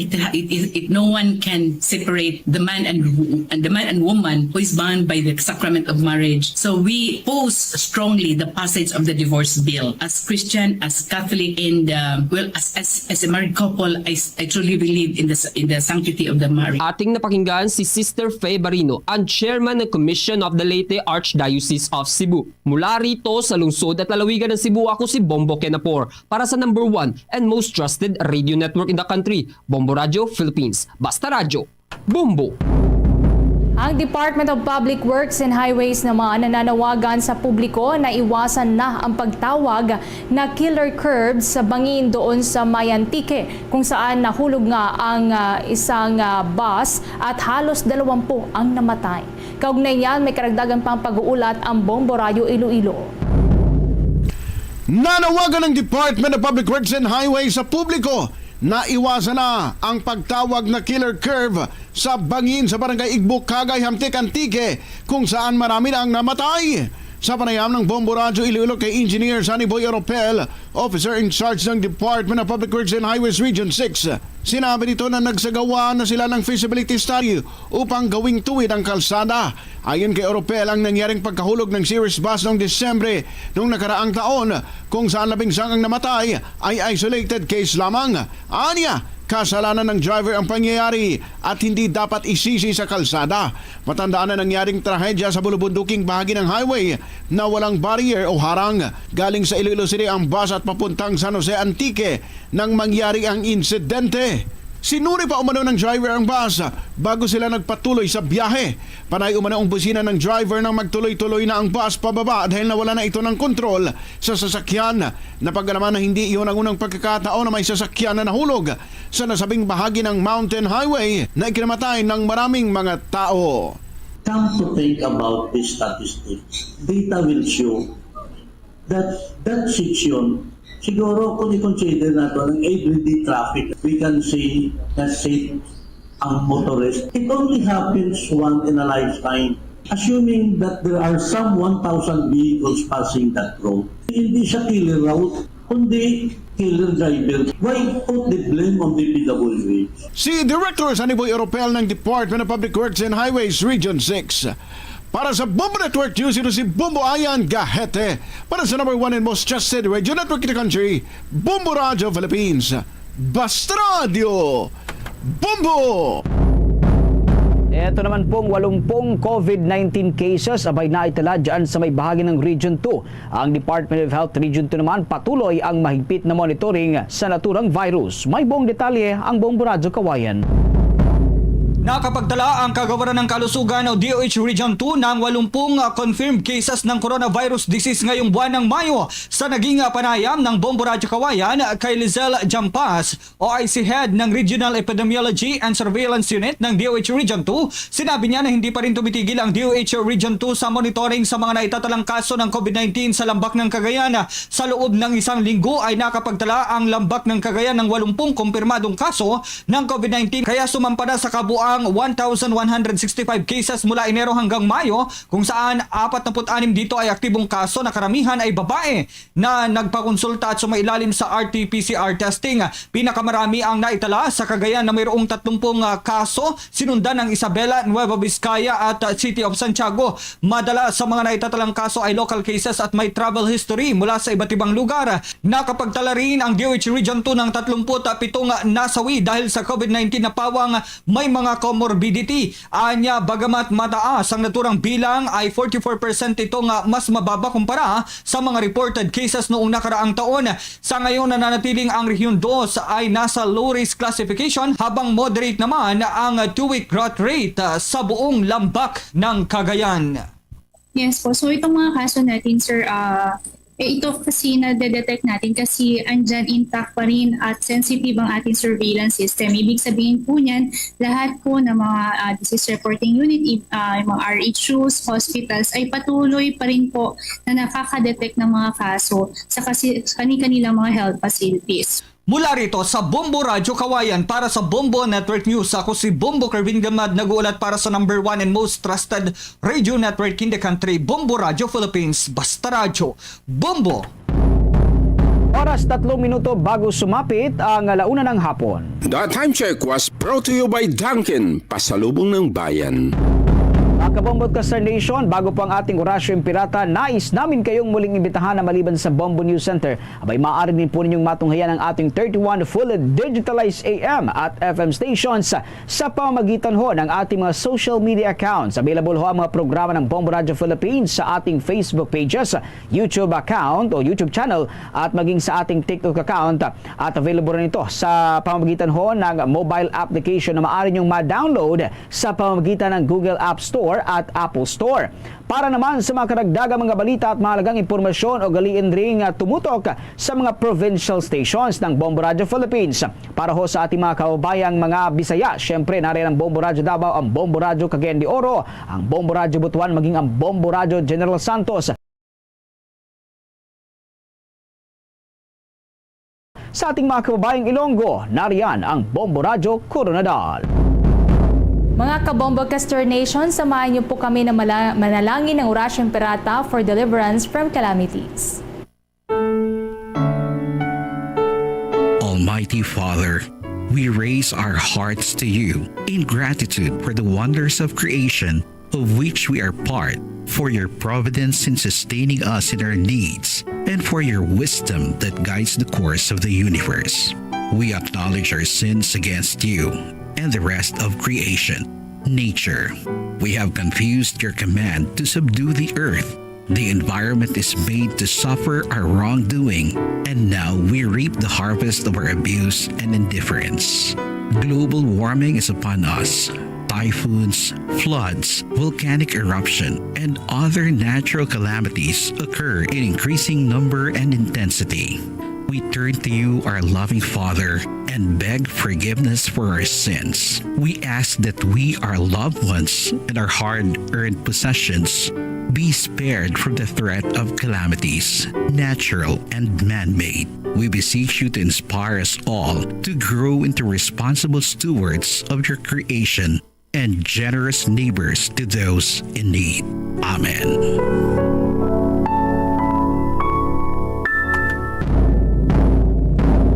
no one can separate the man and woman who is bound by the sacrament of marriage. So we oppose strongly the passage of the divorce bill. As Christian, as Catholic, and as a married couple, I truly believe in the sanctity of the marriage. Ating napakinggan si Sister Faye Barino, ang chairman ng Commission of the Leyte Archdiocese of Cebu. Mula rito sa lungsod at lalawigan ng Cebu, ako si Bombo Kenapor para sa number 1 and most trusted radio network in the country, Bombo Radio Philippines. Basta Radio, Bombo! Ang Department of Public Works and Highways naman nananawagan sa publiko na iwasan na ang pagtawag na killer curbs sa bangin doon sa Mayantike, kung saan nahulog nga ang isang bus at halos 20 ang namatay. Kaugnay niyan, may karagdagan pang pag-uulat ang Bombo Radio Iloilo. Nanawagan ng Department of Public Works and Highways sa publiko na iwasan na ang pagtawag na killer curve sa bangin sa barangay Igbok, Cagay, Hamtik, Antique, kung saan marami na ang namatay. Sa panayam ng Bombo Radio Iloilo kay Engineer Sunny Boy Oropel, Officer in Charge ng Department of Public Works and Highways Region 6, sinabi nito na nagsagawa na sila ng feasibility study upang gawing tuwid ang kalsada. Ayon kay Oropel, ang nangyaring pagkahulog ng series bus noong Disyembre noong nakaraang taon, kung saan 11 ang namatay, ay isolated case lamang. Anya, kasalanan ng driver ang pangyayari at hindi dapat isisi sa kalsada. Matandaan na nangyaring trahedya sa bulubunduking bahagi ng highway na walang barrier o harang. Galing sa Iloilo City ang bus at papuntang San Jose Antique nang mangyari ang insidente. Sinuri pa umano ng driver ang bus bago sila nagpatuloy sa biyahe. Panay umano ang busina ng driver nang magtuloy-tuloy na ang bus pababa dahil nawala na ito ng kontrol sa sasakyan. Napagalaman na hindi iyon ang unang pagkakataon na may sasakyan na nahulog sa nasabing bahagi ng mountain highway na ikinamatay ng maraming mga tao. Come to think about these statistics, data will show that section, siguro kung i-consider natin ang everyday traffic, we can say na safe ang motorist. It only happens once in a lifetime. Assuming that there are some 1,000 vehicles passing that road, hindi siya killer route, kundi killer driver. Why put the blame on the DPWH? Si Director Saniboy Europel ng Department of Public Works and Highways Region 6. Para sa Bombo Network News, ito si Bombo Ayan Gahete. Para sa number 1 and most trusted radio network in the country, Bombo Radio Philippines. Basta Radio! Bombo! Ito naman pong 80 COVID-19 cases abay naitala dyan sa may bahagi ng Region 2. Ang Department of Health Region 2 naman patuloy ang mahigpit na monitoring sa naturang virus. May buong detalye ang Bombo Radio Kawayan. Nakapagtala ang Kagawaran ng Kalusugan o DOH Region 2 ng 80 confirmed cases ng coronavirus disease ngayong buwan ng Mayo. Sa naging panayam ng Bombo Radio Kawayan kay Lizelle Jampas, OIC Head ng Regional Epidemiology and Surveillance Unit ng DOH Region 2, sinabi niya na hindi pa rin tumitigil ang DOH Region 2 sa monitoring sa mga naitatalang kaso ng COVID-19 sa Lambak ng Cagayan. Sa loob ng isang linggo ay nakapagtala ang Lambak ng Cagayan ng 80 kumpirmadong kaso ng COVID-19, kaya sumampa na sa kabuang 1,165 cases mula Enero hanggang Mayo, kung saan 46 dito ay aktibong kaso na karamihan ay babae na nagpakonsulta at sumailalim sa RT-PCR testing. Pinakamarami ang naitala sa Cagayan na mayroong 30 kaso, sinundan ng Isabela, Nueva Vizcaya at City of Santiago. Madala sa mga naitatalang kaso ay local cases at may travel history mula sa iba't ibang lugar. Nakapagtala rin ang DOH Region 2 ng 37 nasawi dahil sa COVID-19 na pawang may mga comorbidity. Anya, bagamat mataas ang naturang bilang ay 44% itong mas mababa kumpara sa mga reported cases noong nakaraang taon. Sa ngayon nananatiling ang Region 2 ay nasa low risk classification, habang moderate naman ang 2-week growth rate sa buong Lambak ng Cagayan. Yes po. So itong mga kaso natin, sir, ito kasi na-detect natin kasi andyan intact pa rin at sensitive ang ating surveillance system. Ibig sabihin po niyan, lahat po ng mga disease reporting unit, mga RHUs, hospitals ay patuloy pa rin po na nakaka-detect ng mga kaso sa kanilang mga health facilities. Mula rito sa Bombo Radio Kawayan para sa Bombo Network News, ako si Bombo Kervin Gamad, nag-uulat para sa number 1 and most trusted radio network in the country, Bombo Radio Philippines. Basta Radio, Bombo! Oras 3 minuto bago sumapit ang 1:00 ng hapon. The time check was brought to you by Dunkin, pasalubong ng bayan. Mga Kabombo at Star Nation, bago po ang ating Orasyo Pirata, nais namin kayong muling imbitahan na maliban sa Bombo News Center, abay maaari din po ninyong matunghayan ang ating 31 fully digitalized AM at FM stations sa pamamagitan ho ng ating mga social media accounts. Available ho ang mga programa ng Bombo Radio Philippines sa ating Facebook pages, YouTube account o YouTube channel at maging sa ating TikTok account, at available rin ito sa pamamagitan ho ng mobile application na maaari nyong ma-download sa pamamagitan ng Google App Store at Apple Store. Para naman sa mga karagdagang mga balita at mahalagang impormasyon, o galiin ring tumutok sa mga provincial stations ng Bombo Radio Philippines. Para ho sa ating mga kababayang mga Bisaya, syempre nariyan ang Bombo Radio Davao, ang Bombo Radio Cagayan de Oro, ang Bombo Radio Butuan, maging ang Bombo Radio General Santos. Sa ating mga kababayang Ilonggo, nariyan ang Bombo Radio Coronadal. Mga Kabombo Castor Nation, samahan niyo po kami na manalangin ng Orasyong Pirata for deliverance from calamities. Almighty Father, we raise our hearts to you in gratitude for the wonders of creation of which we are part, for your providence in sustaining us in our needs, and for your wisdom that guides the course of the universe. We acknowledge our sins against you and the rest of creation, nature. We have confused your command to subdue the earth The environment is made to suffer our wrongdoing, and now we reap the harvest of our abuse and indifference. Global warming is upon us. Typhoons, floods, volcanic eruption, and other natural calamities occur in increasing number and intensity. We turn to you, our loving Father, and beg forgiveness for our sins. We ask that we, our loved ones, and our hard-earned possessions be spared from the threat of calamities, natural and man-made. We beseech you to inspire us all to grow into responsible stewards of your creation and generous neighbors to those in need. Amen.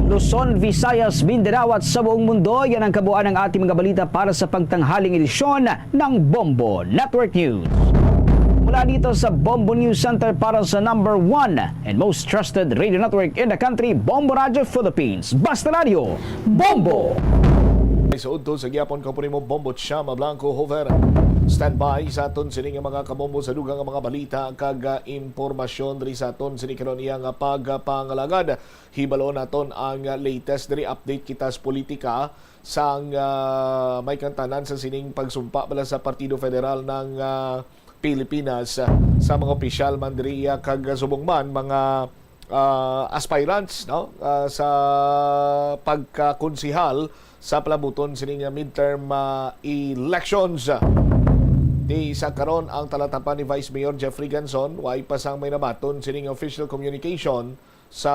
Luzon, Visayas, Mindanao at sa buong mundo, yan ang kabuuan ng ating mga balita para sa pagtanghaling edisyon ng Bombo Network News. Mula dito sa Bombo News Center para sa number 1 and most trusted radio network in the country, Bombo Radio Philippines. Basta Radio, Bombo! Sa udto sa gyapon kapuri mo Bombo Chama Blanco Hover. Standby sa aton sining mga kabombo sa dugang mga balita kag impormasyon diri sa aton sini karon iyang pagpangalagad. Hibalo naton ang latest diri update kita sa politika sang may kantanan sa sining pagsumpa bala sa Partido Federal ng Pilipinas sa mga opisyal man diri kag subong man mga aspirants no sa pagkakonsihal sa palabuton sining midterm elections. Di sa karon ang talatapan ni Vice Mayor Jeffrey Ganson, way pasang may nabaton sining official communication sa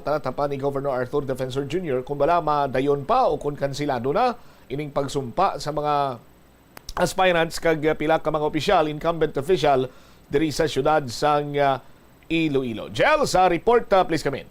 talatapan ni Governor Arthur Defensor Jr. kung bala madayon pa o kung kansilado na ining pagsumpa sa mga aspirants kag pila ka mga opisyal, incumbent official diri sa syudad sang Iloilo. Jel, sa report, please come in.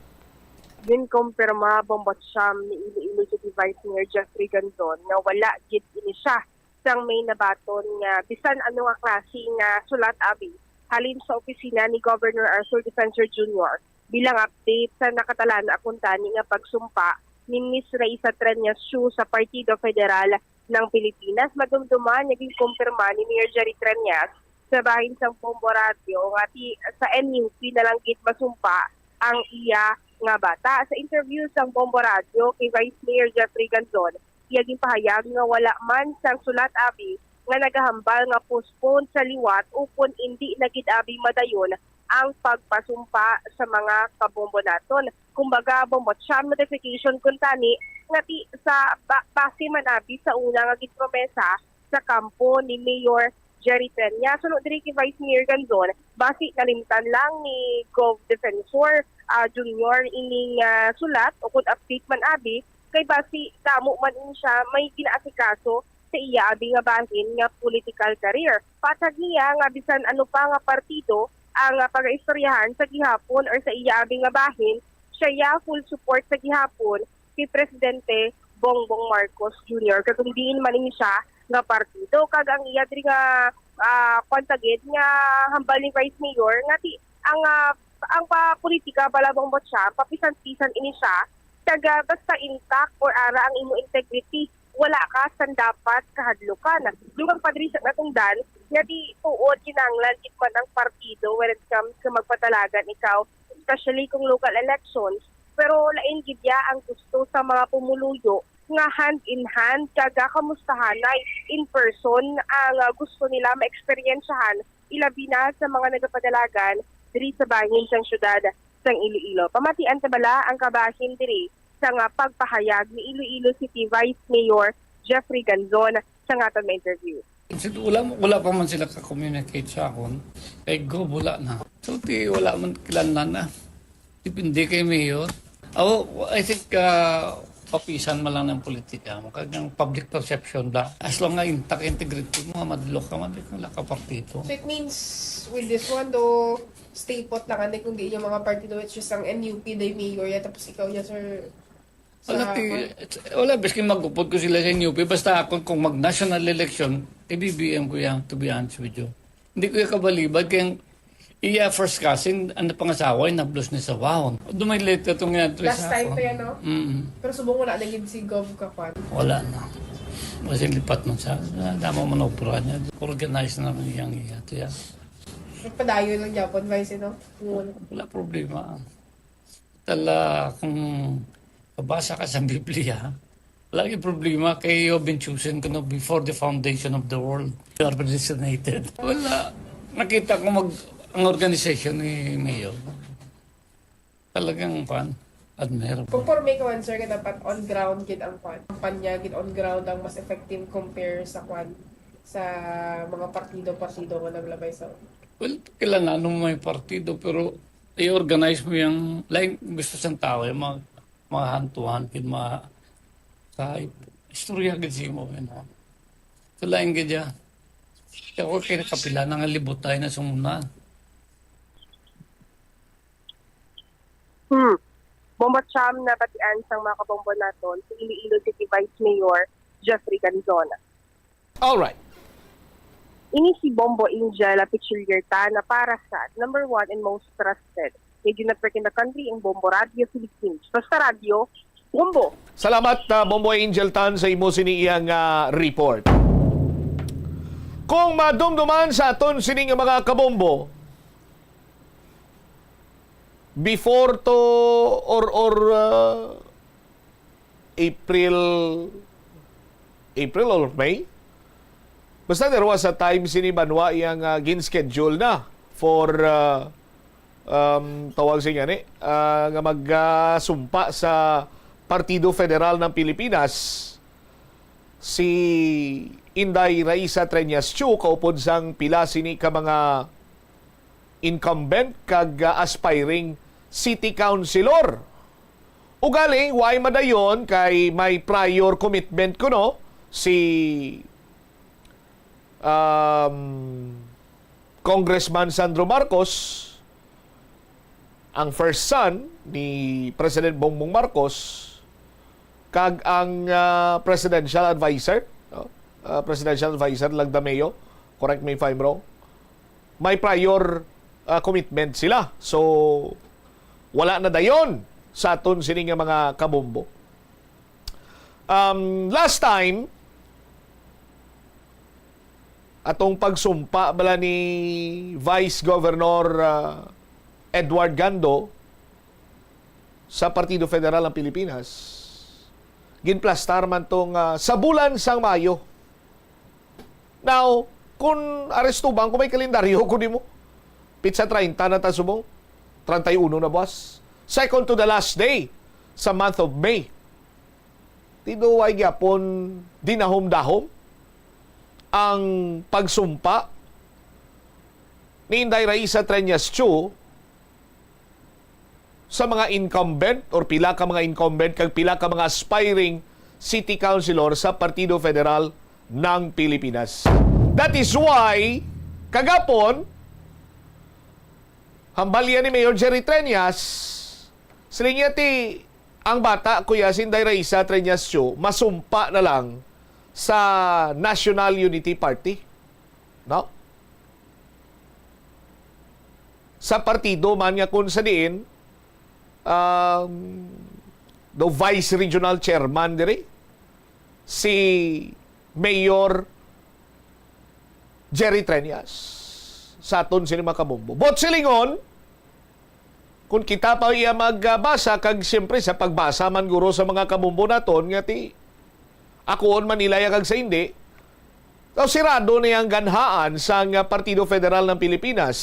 Ginkumpirma Bombotsam ni Iloilo City Vice Mayor Jeffrey Ganson nga wala gid ini siya sang may nabaton nga bisan ano nga klase nga sulat abi halin sa opisina ni Governor Arthur Defensor Jr. bilang update sa nakatalana akuntani nga pagsumpa ni Miss Raisa Treñas sa Partido Federal ng Pilipinas. Madumduman naging kumpirma ni Mayor Jerry Treñas sa bahin sang Bombo Radio nga sa NUP na lang gid masumpa ang iya nga bata. Sa interview sa Bombo Radio kay Vice Mayor Jeffrey Ganson, iyaging pahayag nga wala man sang sulat abi nga nagahambal nga postpone sa liwat upon hindi nagid abi madayon ang pagpasumpa sa mga kabombo naton. Kumbaga, Bombotsam notification kuntani nga sa base man abi sa una nga gipromesa sa kampo ni Mayor Jerry Treñas. Sunod diri kay Vice Mayor Ganson, base nalimtan lang ni Gov Defensor Junior ining sulat o kung update man abi kay basi damo man siya may ginaasikaso sa iya abi nga bahin nga political career. Patag niya nga bisan ano pa nga partido ang pag-istoryahan sa gihapon or sa iya abi nga bahin, siya full support sa gihapon si Presidente Bongbong Marcos Jr. Kung diin man siya nga partido kag ang iya diri nga kwantagid nga hambal ni Vice Mayor nga ang politika balabong siya papisan-pisan ini siya kag basta intact or ara ang imo integrity wala ka san dapat kahadlukan. Dugang padri sa natungdan nga di tuod kinanglan man ang partido when it comes sa magpatalagan ikaw especially kung local elections pero lain gid ang gusto sa mga pumuluyo nga hand in hand kaga kamustahanay in person ang gusto nila ma-experiensyahan ilabi na sa mga nagapadalagan diri sa bahin sang syudad sang Iloilo. Pamatian ta bala ang kabahin diri sa nga pagpahayag ni Iloilo City Vice Mayor Jeffrey Ganson sa aton interview. Wala pa man sila ka-communicate sa akon. Kay go wala na. So wala man kilanlan na. Depende kay Mayor. I think papisan mo lang ng politika mo. Kag ng public perception lang. As long as intact integrity mo, madlok ka man, wala ka partido. So it means with this one, though, stay put lang kanay kung di yung mga partido, it's just ang NUP, day mayor, ya, tapos ikaw ya, sir, wala, basically magupod ko sila sa NUP. Basta ako, kung mag-national election, BBM ko yan, to be honest with you. Hindi ko yung kabalibad, kaya iya first cousin, ano pangasawa, nablos ni sa wahon. Dumilit ito nga. Last time to yan, no? Pero subong wala naging si Gov Kapan. Wala na. Kasi lipat man siya. Dama man opera niya. Organize na naman yung iya. Ito yan. Padayo lang Japon, Vice, no? Wala problema. Tala, kung kabasa ka sa Biblia, wala yung problema kay you've been chosen ko before the foundation of the world. You are predestinated. Wala. Nakita ko ang organization ni Mayor. Talagang admirable. Kung for may kawan, sir, dapat on ground gid ang kampanya, gid on ground ang mas effective compare sa sa mga partido nga naglabay sa. Well, kailangan may partido, pero i-organize mo yung, like, gusto sa tao, yung mga hantuhan, sa istorya gid mo, so lain gid ya. Kaya ako kaya kapila ng libot tayo na sumunan. Bomba Cham na batian sang mga kabombo naton si Iloilo City Vice Mayor Jeffrey Ganzona. Alright. Ini si Bombo Angel Pichilierta na para sa number 1 and most trusted radio network in the country, ang Bombo Radio Philippines. Basta Radio, Bombo. Salamat, Bombo Angel Tan, sa imo siniyang report. Kung madumduman sa aton sining mga kabombo, before to or April or May, basta there was a time sinibanwa iyang gin-schedule na for tawag siya nga nga magsumpa sa Partido Federal ng Pilipinas. Si Inday Raisa Treñas Chiu kaupod sang pila sini ka mga incumbent kag aspiring city councilor. Ugaling why madayon kay may prior commitment kuno si Congressman Sandro Marcos, ang first son ni President Bongbong Marcos, kag ang presidential advisor, Lagdameo, correct me if I'm wrong, may prior commitment sila. So, wala na dayon sa aton sining mga kabombo. Last time, atong pagsumpa bala ni Vice Governor Edward Gando sa Partido Federal ng Pilipinas, ginplastar man tong sa bulan sang Mayo. Now, kung arestubang, kung may kalendaryo, kunin mo, pizza 30 na tasubong, 31 na buwas. Second to the last day sa month of May. Tido ay gyapon dinahom-dahom ang pagsumpa ni Inday Raisa Treñas Chiu sa mga incumbent or pila ka mga incumbent kag pila ka mga aspiring city councilor sa Partido Federal ng Pilipinas. That is why kagapon hambalya ni Mayor Jerry Treñas silingati ang bata kuya si Inday Raisa Treñas Chiu masumpa na lang sa National Unity Party. No? Sa partido man nga kung sa diin the Vice Regional Chairman diri si Mayor Jerry Treñas sa aton sini makabombo. Bot silingon, kung kita pa iya magbasa, kag siyempre sa pagbasa man guro sa mga kabombo naton, nga ti, akoon Manilaya kag sa hindi, so, sirado na yung ganhaan sa Partido Federal ng Pilipinas.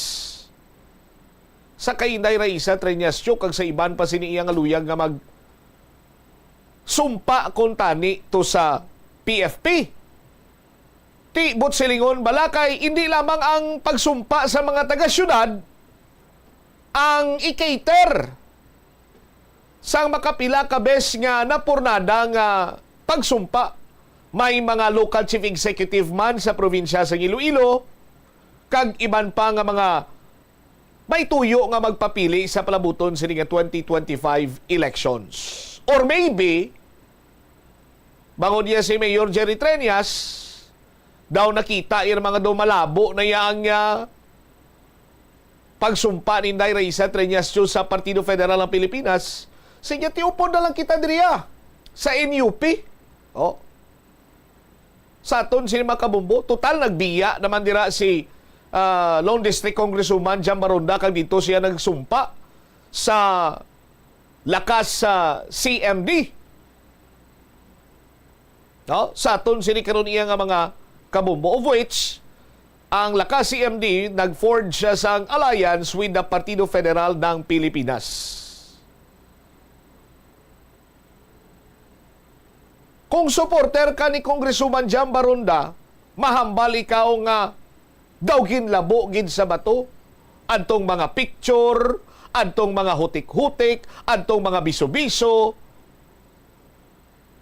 Sa kay Inday Raisa Treñas Chiu, kag sa iban pa siniyang aluyang nga mag sumpa kontani to sa PFP. Ti bot silingon balakay, hindi lamang ang pagsumpa sa mga taga-syudad ang i-cater sang makapila ka bes nga napurnada nga pagsumpa. May mga local chief executive man sa probinsya sa Iloilo, kag iban pa nga mga may tuyo nga magpapili sa palabuton sa 2025 elections. Or maybe, bangon niya si Mayor Jerry Treñas, daw nakita yung mga malabo na yang pagsumpa ni Inday Raisa Treñas Chiu sa Partido Federal ng Pilipinas. Sige, tiupon na lang kita diriya sa NUP. Sa aton sini makabumbo, total nagbiya naman dira si Lone District Congresswoman Jan Maronda kag dito siya nagsumpa sa lakas sa CMD. No? Sa aton sini karon iya nga mga kabombo, of which ang lakas CMD nag-forge siya sa alliance with the Partido Federal ng Pilipinas. Kung supporter ka ni Congresswoman Jan Maronda, mahambal ikaw nga daw ginlabo gid sa bato, adtong mga picture, adtong mga hutik-hutik, adtong mga biso-biso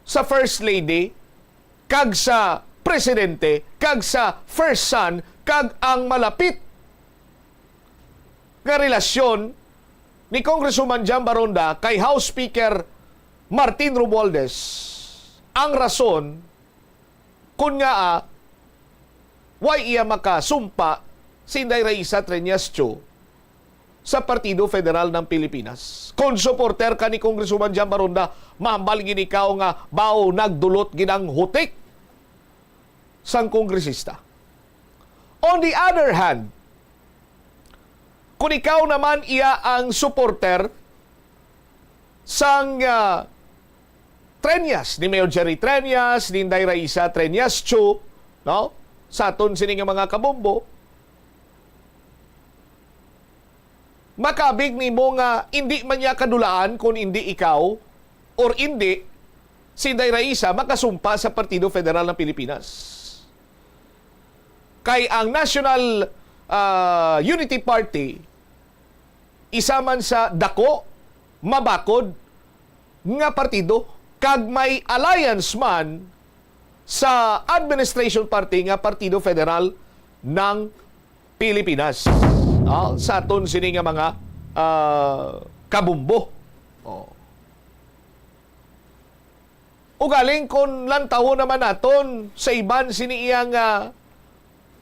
sa First Lady, kag sa Presidente, kag sa First Son, kag ang malapit nga relasyon ni Congresswoman Jan Maronda kay House Speaker Martin Romualdez. Ang rason kung nga why iya makasumpa si Inday Raisa Trias Cho sa Partido Federal ng Pilipinas. Kung supporter ka ni Congresswoman Jan Maronda, mahambal gid ikaw nga bao nagdulot ginang hutik sang kongresista. On the other hand, kung ikaw naman iya ang supporter sang Trias, ni Mayor Jerry Trias, ni Inday Raisa Trias Cho, no? Sa aton sining mga kabombo, makabig ni mo nga hindi man niya kadulaan kung hindi ikaw or hindi si Inday Raisa makasumpa sa Partido Federal ng Pilipinas. Kay ang National Unity Party, isa man sa dako, mabakod nga partido, kag may alliance man sa administration party nga Partido Federal ng Pilipinas. Sa aton sini nga mga kabumbo. Ugaling kung lantaw naman naton sa iban sini iyang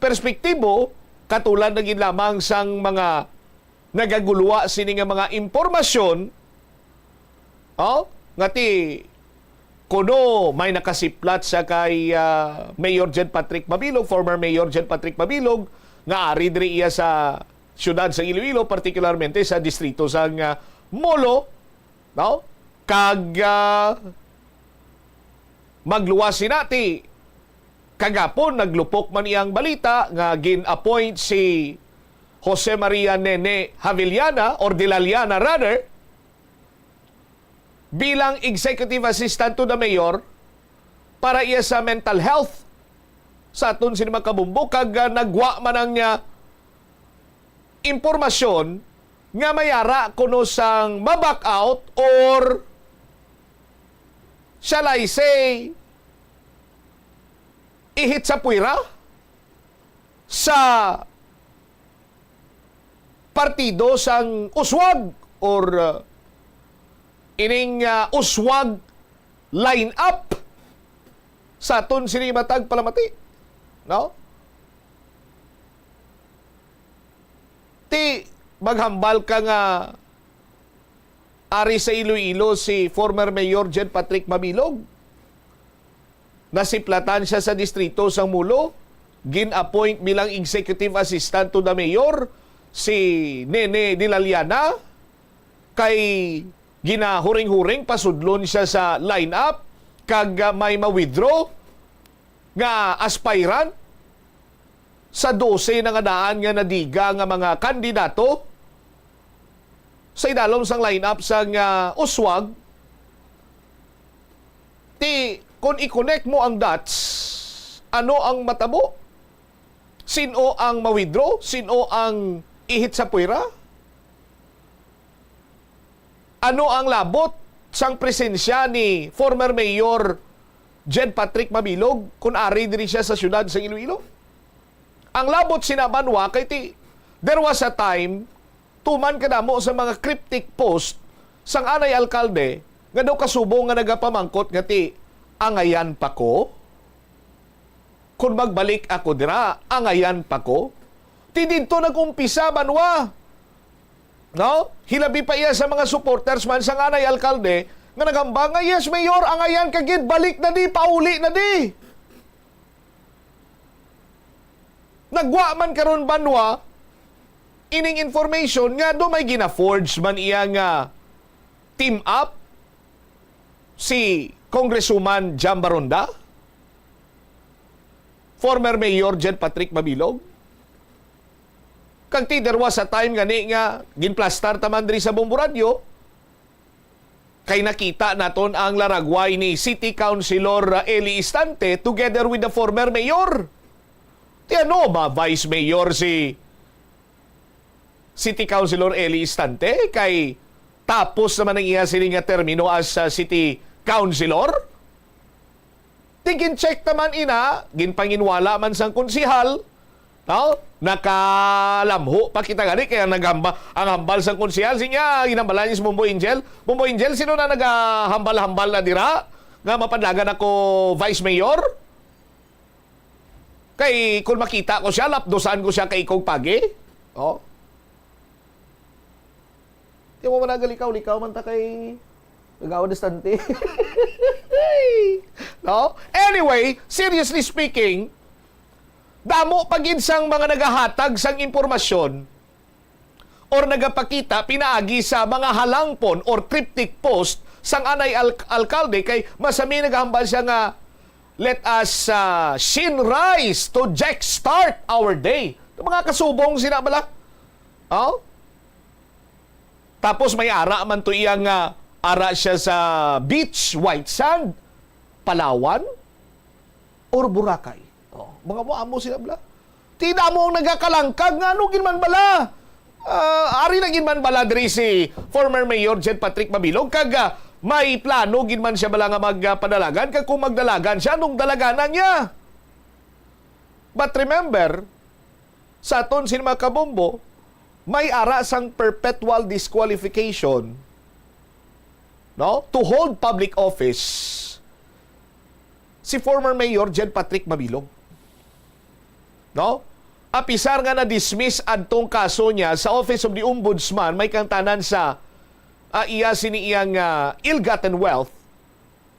perspektibo, katulad na gid lamang sang mga nagagulwa sini nga mga impormasyon, ngati kuno may nakasiplat sa kay Mayor Jen Patrick Mabilog, former Mayor Jen Patrick Mabilog, nga ari diri iya sa siyudad sa Iloilo, partikularmente sa distrito sang Molo, no? Kag magluwas sinati kagapon naglupok man iyang balita nga gin-appoint si Jose Maria Nene Javillana or Dilaliana rather bilang executive assistant to the mayor para iya sa mental health sa aton sinima kabumbo, kag nagwa man ang impormasyon nga mayara kuno sang maback out or shall I say ihit sa puwira sa partido sang uswag or ining uswag line up sa aton sinimatag palamati, no? Ti maghambal ka nga ari sa Iloilo si former Mayor Jen Patrick Mabilog, nasiplatan siya sa distrito sang Mulo, gin-appoint bilang executive assistant to the mayor si Nene Dilaliana, kay ginahuring-huring pasudlon siya sa lineup, kag may ma-withdraw nga aspirant sa 12 na nga daan nga nadiga nga mga kandidato sa idalom sang lineup sang uswag. Ti kung i-connect mo ang dots, ano ang matabo? Sino ang ma-withdraw? Sino ang ihit sa puwira? Ano ang labot sang presensya ni former Mayor Jen Patrick Mabilog kung ari diri siya sa syudad sa Iloilo? Ang labot sinabanwa kay ti there was a time tuman kadamo sa mga cryptic post sang anay alkalde nga daw kasubong nga nagapamangkot nga ti angayan pa ko kung magbalik ako dira, angayan pa ko. Ti dito nag-umpisa banwa, no? Hilabi pa iya sa mga supporters man sang anay alkalde nga nagamba nga, yes mayor, angayan kagid, balik na di, pauli na di. Nagwa man karon banwa ining information nga do may gina-forge man iya nga team up si Congresswoman Jam Baronda, former Mayor Jen Patrick Mabilog. Kag there was a time gani nga ginplastar taman diri sa Bombo Radio kay nakita naton ang laragway ni City Councilor Eli Istante together with the former mayor. Tiano ba Vice Mayor si City Councilor Eli Istante kay tapos naman ang iya sila nga termino as City Councilor? Tingin check naman ina, ginpanginwala man sang konsihal, no? Nakalamho pa kita gani kaya naghamba ang hambal sang konsihal sinya ginambalan ni Bumbo Angel. Bumbo Angel, sino na naghambal-hambal na dira nga mapadagan ako Vice Mayor? Kay kung makita ko siya, lapdosan ko siya kay ikong pagi. Oh. Di mo managalikaw-likaw man ta kay nagawa distante. No? Anyway, seriously speaking, damo pagid sang mga nagahatag sang impormasyon or nagapakita pinaagi sa mga halangpon or cryptic post sang anay alkalde kay masami naghambal siya nga let us rise to jumpstart our day. Mga kasubong sina bala. Oh? Tapos may ara man to iyang ara siya sa beach, white sand, Palawan, or Boracay. Oh, mga mo sila bala. Tida mo ang nagakalangkag nga ano ginman bala. Ari na ginman bala diri si former Mayor Jen Patrick Mabilog kag may plano ginman siya bala nga magpadalagan kag kung magdalagan siya nung dalaganan niya. But remember, sa aton sinima kabombo, may ara sang perpetual disqualification, no, to hold public office si former Mayor Jen Patrick Mabilog. No? Apisar nga na-dismiss adtong kaso niya sa Office of the Ombudsman, may kantanan sa iya siniyang ill-gotten wealth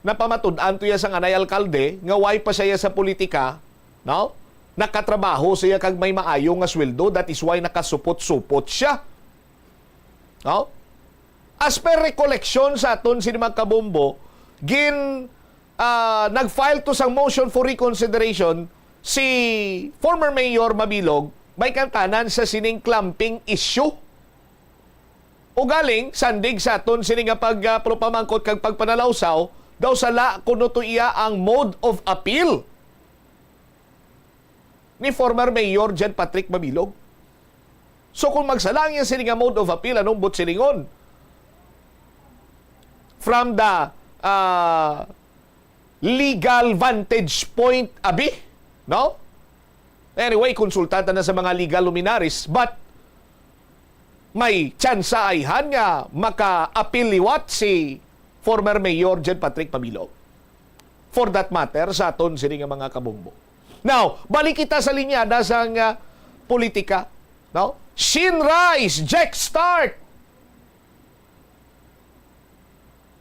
na pamatud-an to iya sang anay alkalde nga way pa siya sa politika, no? Nakatrabaho siya kag may maayo nga sweldo, that is why nakasupot-supot siya. No? As per recollection sa aton sinimang kabombo, nag-file to sang motion for reconsideration si former Mayor Mabilog may kantanan sa sining clamping issue. O galing, sandig sa aton sining pagpropamangkot kag pagpanalawsaw, daw sala kuno to iya ang mode of appeal ni former Mayor Jen Patrick Mabilog. So kung magsalang yan sining mode of appeal, anong but silingon? From the legal vantage point, abi? No? Anyway, konsultanta na sa mga legal luminaries, but may tsansa ayhan nga maka-apiliwat si former Mayor Jen Patrick Mabilog. For that matter, sa aton sini nga mga kabombo. Now, balik kita sa linyada sa politika. No? Shinrise, Jack Start.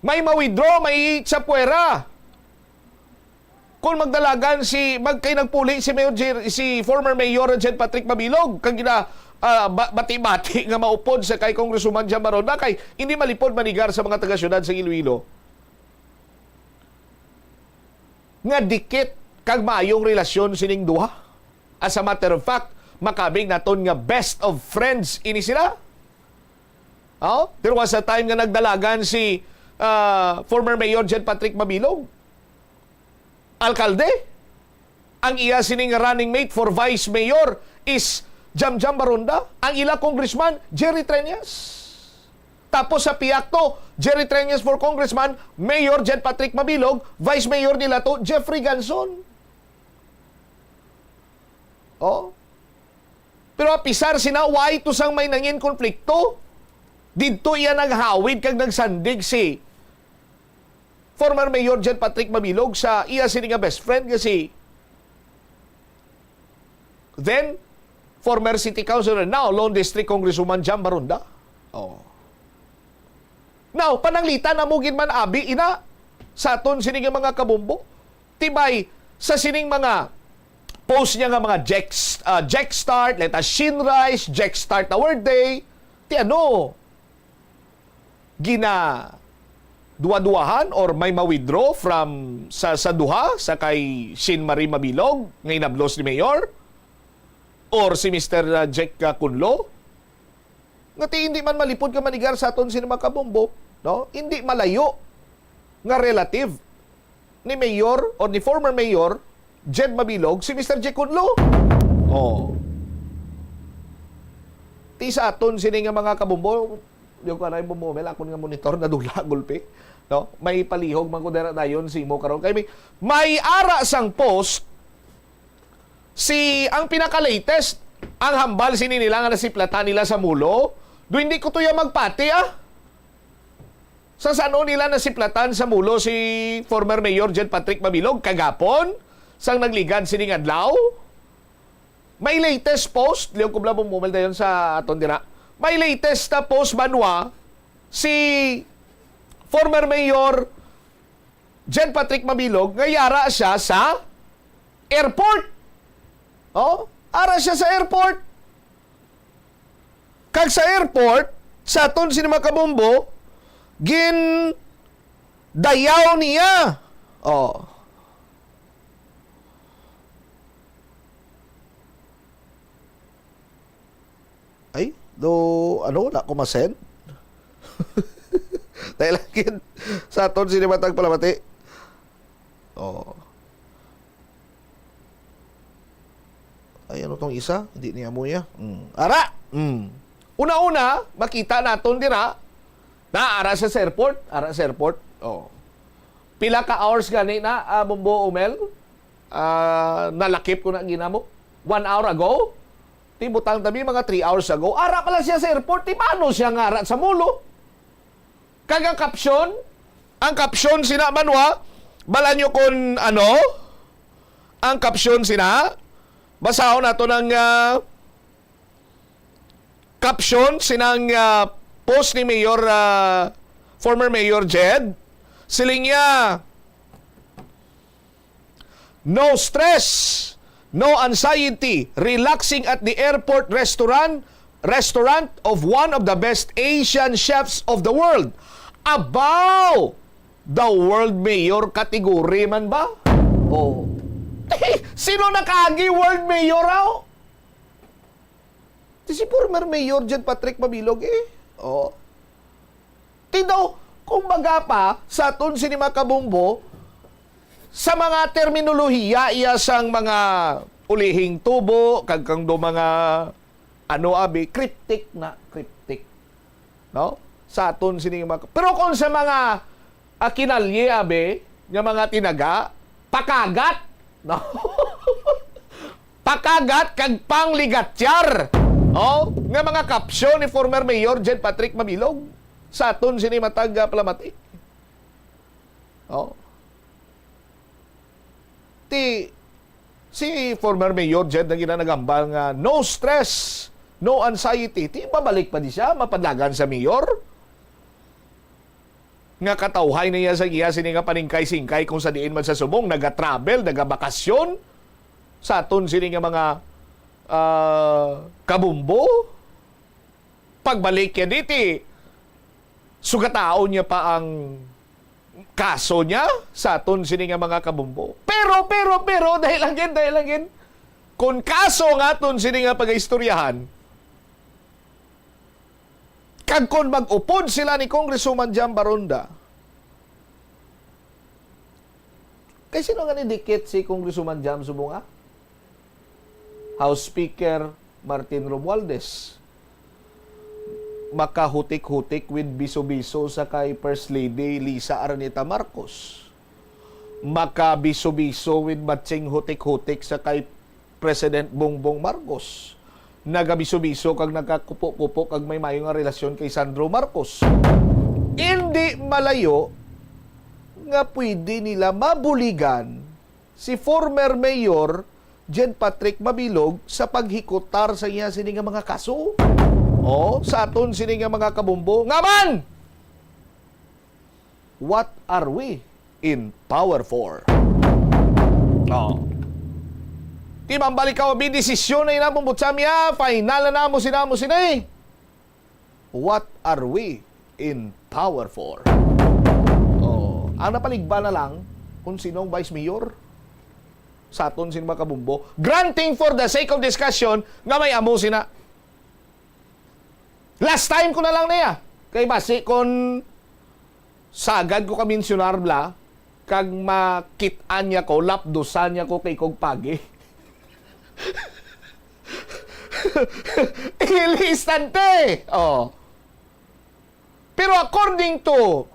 May ma-withdraw, may tsapwera. Kung magdalagan kay nagpuli si former Mayor Jen Patrick Mabilog, kang bati-bati nga maupod sa kay Congresswoman Jam Baronda kay hindi malipod manigar sa mga taga-syudad sa Iloilo. Nga dikit kag maayong relasyon sining duha. As a matter of fact, makabing naton nga best of friends ini sila. Oh, there was a time nga nagdalagan si former Mayor Jen Patrick Mabilog, alkalde. Ang iya sining running mate for vice mayor is Jam Baronda. Ang ila congressman, Jerry Treñas. Tapos sa Piakto, Jerry Treñas for congressman, Mayor Jen Patrick Mabilog, vice mayor nila to, Jeffrey Ganson. Oh. Pero apisar sinaway to sang may nangin konflikto. Dito iya naghawid kag nagsandig si former Mayor Jen Patrick Mabilog sa iya sini nga best friend kasi then former City Councilor now Lone District Congresswoman Jam Baronda. Oh. Now, pananglitan na mo man abi ina sa aton sining mga kabombo. Tibay sa sining mga post niya nga mga Jack Start, let us Shinrise, Jack Start our day. Ti ano? Gina duwa-duwahan or may ma-withdraw from sa duha sa kay Shin Marie Mabilog ngay nablos ni Mayor or si Mr. Jack Kunlo. Ngati hindi man malipod ka manigar sa aton sinima kabombo, no? Hindi malayo nga relative ni Mayor or ni former Mayor Jed Mabilog si Mr. Jack Kunlo. Oh. Ti sa aton sini nga mga kabombo, yung kanay bumumel akon nga monitor na dula gulpi, no? May palihog man ko dera dayon si mo karon kay may ara sang post si ang pinaka-latest ang hambal sini nila nga nasiplatan nila sa mulo. Do hindi ko tuya magpati Sa sano nila nasiplatan sa mulo si former Mayor Jed Patrick Mabilog kagapon sang nagligad sini nga adlaw. May latest post, liyo ko bla bumumel dayon sa aton dira. May latest na post banwa si former Mayor Jen Patrick Mabilog ngayara siya sa airport. Oh, ara siya sa airport. Kag sa airport, sa aton sinima kabombo, gin dayaw niya. Oh. Ay, ano, na kumasend? Dahil lang sa aton sinimatag palamati. Oh. Ay, ano tong isa? Hindi niya mo ya. Ara! Una-una, makita naton dira na ara sa airport. Ara sa airport. Oh. Pila ka hours gani na, Bombo Umel? Nalakip ko na ginamo. 1 hour ago? Tibutang tabi mga 3 hours ago. Ara pala siya sa airport. Paano siya nga ara sa mulo? Kagang ang caption sina manwa, bala nyo kung ano, ang caption sina, basahon nato ng caption sinang post ni Mayor, former Mayor Jed, siling niya, no stress, no anxiety, relaxing at the airport restaurant of one of the best Asian chefs of the world. Abaw! The world mayor category man ba? Oh. Sino nakagi world mayor raw? Si former Mayor Jed Patrick Mabilog Oh. Tidaw, kumbaga pa, sa aton sinima kabombo, sa mga terminolohiya, iya sang mga ulihing tubo, kagkang do mga cryptic. No? Sa aton sinima. Pero kung sa mga kinalye, nga mga tinaga, pakagat. No? Pakagat kag pangligatyar. Oh, nga mga caption ni former Mayor Jed Patrick Mabilog sa aton sinimatag palamati. Oh. Si former Mayor Jed na ginanagambal nga no stress, no anxiety. Babalik pa di siya mapadlagan sa mayor. Nga katawhay niya sa iya sini nga paningkay-singkay kung sa diin man sa subong, naga-travel, naga-bakasyon sa aton sini nga mga kabumbo. Pagbalik niya diti, sugataon niya pa ang kaso niya sa aton sini nga mga kabumbo. Pero, dahil lang kung kaso nga aton sini nga pag-istoryahan, kag kung mag-upod sila ni Congresswoman Jam Baronda, kay sino nga nidikit si Congresswoman Jam Subunga? House Speaker Martin Romualdez. Makahutik-hutik with biso-biso sa kay First Lady Lisa Araneta Marcos. Makabiso-biso with matching hutik-hutik sa kay President Bongbong Marcos. Nagabiso-biso kag nagkakupo-kupo kag may mayo nga relasyon kay Sandro Marcos. Hindi malayo nga pwede nila mabuligan si former Mayor Jed Patrick Mabilog sa paghikutar sa iya sini nga mga kaso. Oh, sa aton sini nga mga kabumbo. Ngaman! What are we in power for? Oh. Di mambalik ka o desisyon na inabong butsamya, final na mo sinay. What are we in power for? Oh, ang napaligba na lang kung sinong vice mayor sa aton sin makabumbo. Granting for the sake of discussion nga may amo sina. Last time ko na lang niya. Kay basi kon sagad ko ka mensionar bla kag makitaan niya ko, lapdosan niya ko kay kog pagi. Ilistante. Oh. Pero according to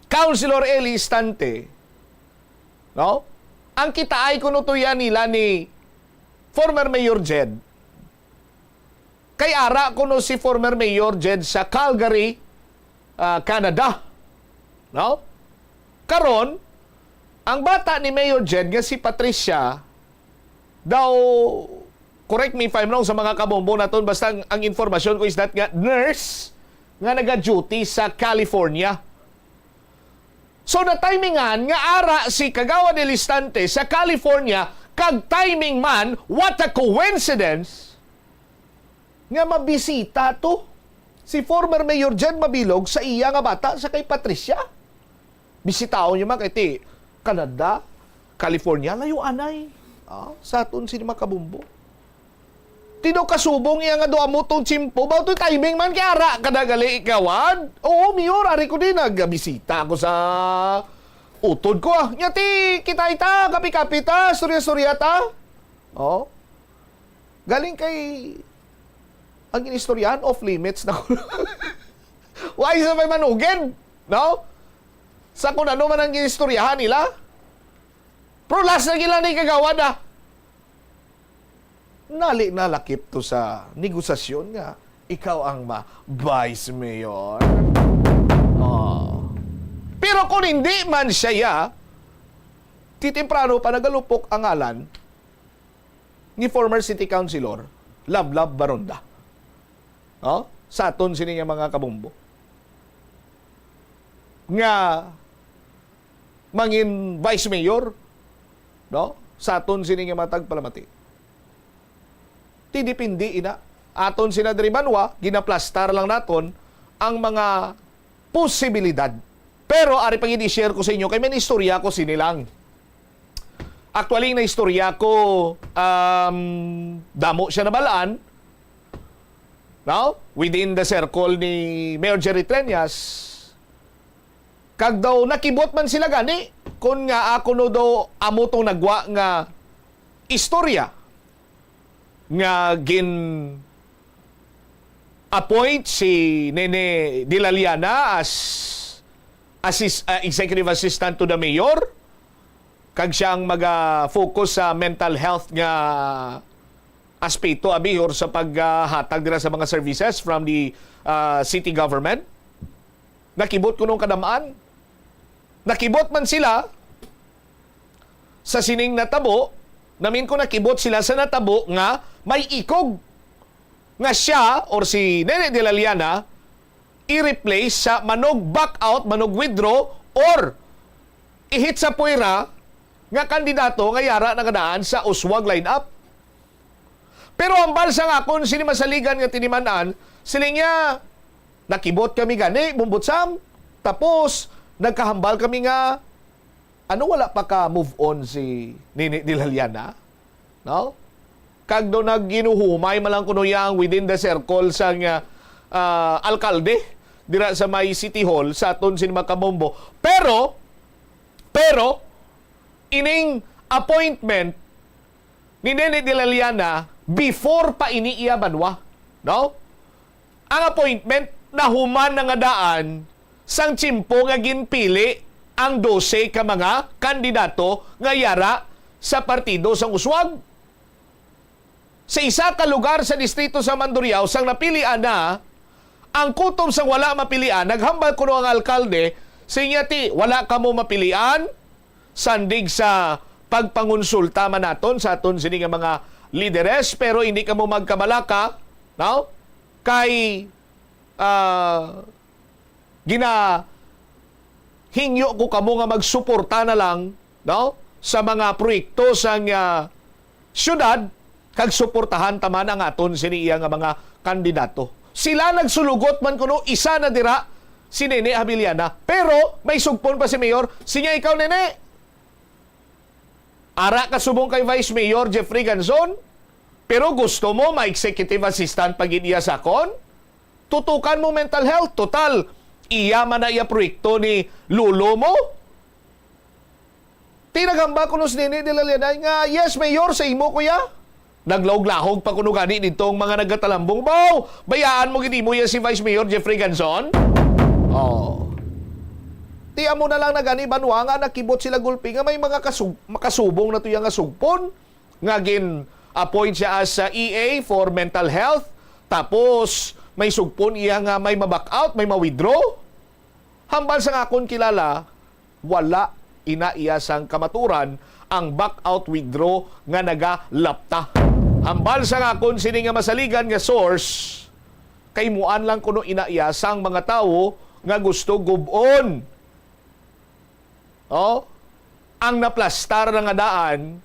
Councilor Eli Istante, no? Ang kitaay kuno to yan nila ni former Mayor Jed. Kay ara kuno si former Mayor Jed sa Calgary, Canada. No? Karon, ang bata ni Mayor Jed nga si Patricia daw, correct me if I'm wrong sa mga kabombo naton, basta ang informasyon ko is that nga nurse nga naga-duty sa California. So na timingan nga ara si Kagawa del Istante sa California, kag timing man, what a coincidence nga mabisita to si former Mayor Jed Mabilog sa iya nga bata sa kay Patricia. Bisitaon niya man kay Canada, California, layo anay. Sa aton sini makabumbo. Tino kasubong iya nga doa mo tong chimpo, ba to timing man kay ara kadagali ikawan. Oo, mayor, ari ko din nagbisita ako sa utod ko. Nya ti kita kapi-kapi ta, storya-storya ta. Oh. Galing kay ang inistoryahan off limits na ko. Why sa may manugin? No? Sa kung ano man ang inistoryahan nila. Pero last na gila ni kagawa na. Nalakip to sa negosasyon nga. Ikaw ang vice mayor. Oh. Pero kung hindi man siya, titimprano pa nagalupok ang ngalan ni former city councilor Lablab Baronda. Oh? Sa aton sini nga mga kabumbo. Nga mangin vice mayor, no? Sa aton sini nga matag palamati. Ti dipindi ina aton sina diri banwa, ginaplastar lang naton ang mga posibilidad. Pero ari pang i-share ko sa inyo kay may istorya ko sinilang. Actually na istorya ko damo siya nabalaan. No? Within the circle ni Mayor Jerry Treñas. Kag daw nakibot man sila gani kun nga ako no daw amo tong nagwa nga istorya nga gin appoint si Nene Dilaliana as executive assistant to the mayor, kag siya ang maga-focus sa mental health nga aspeto abihor sa paghatag dira sa mga services from the city government. Nakibot ko nung kadamaan. Nakibot man sila sa sining natabo, namin ko nakibot sila sa natabo nga may ikog nga siya or si Nene Dilaliana i-replace sa manog back out, manog withdraw or ihit sa puwera nga kandidato nga yara na kadaan sa uswag lineup. Pero ang balsa nga kung sini masaligan nga tinimanan, siling niya nakibot kami gani, bumbutsam, tapos nagkahambal kami nga wala pa ka move on si Nene Dilaliana, no? Kag do nagginuhumay malang kuno yang within the circle sang alkalde dira sa may City Hall sa aton sin Makabombo. Pero ining appointment ni Nene Dilaliana before pa iniiya banwa, no? Ang appointment na human na nga daan sang tsimpo nga ginpili ang 12 ka mga kandidato nga yara sa partido sang uswag. Sa isa ka lugar sa distrito sa Mandurriao sang napilian na ang kutom sang wala mapilian, naghambal kuno ang alkalde sinyati wala ka mo mapilian sandig sa pagpangonsulta man naton sa aton sini nga mga lideres, pero hindi ka mo magkabalaka, no? Kay hingyo ko kamo nga magsuporta na lang, no? Sa mga proyekto sang syudad kag suportahan taman ang aton siniya nga mga kandidato. Sila nagsulugot man kuno isa na dira si Nene Abiliana, pero may sugpon pa si Mayor, sinya ikaw Nene. Ara ka subong kay Vice Mayor Jeffrey Ganzon, pero gusto mo ma-executive assistant pagin iya sakon? Tutukan mo mental health, total iya man na iya proyekto ni lulo mo. Tinagamba ko no si Nene de la Liana nga, yes Mayor, sa imo kuya. Naglawog-lahog pa kuno gani nitong mga nagatalambong. Bow, bayaan mo gini mo yan si Vice Mayor Jeffrey Ganzon? Oh. Tiya mo na lang na gani banwa nga nakibot sila gulpi nga may mga makasubong na tuya nga sugpon. Nga appoint siya as EA for mental health. Tapos may sugpon iya nga may maback out, may ma-withdraw. Hambal sa akon kilala, wala inaiyasang kamaturan ang back out withdraw nga nagalapta. Hambal sa akon sini nga masaligan nga source, kay muan lang kuno inaiyasang mga tao nga gusto gubon. Oh, ang naplastar nga daan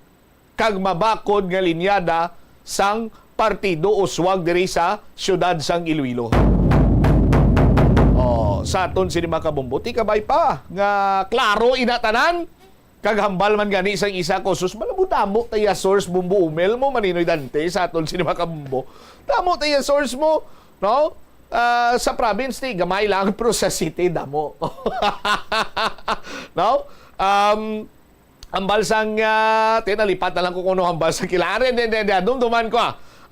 kag mabakod nga linyada sang partido uswag diri sa siyudad sang Iloilo. Oh, sa aton sini makabumbuti kabay pa nga klaro inatanan kag hambal man gani sang isa ko sus malabutamo taya source bumbo umel mo Maninoy Dante sa aton sini makabumbo. Tamo taya source mo, no? Sa province ni gamay lang pero sa city damo. No? Hambal sang tinalipat na lang ko kuno hambal sang kilala. Dumduman ko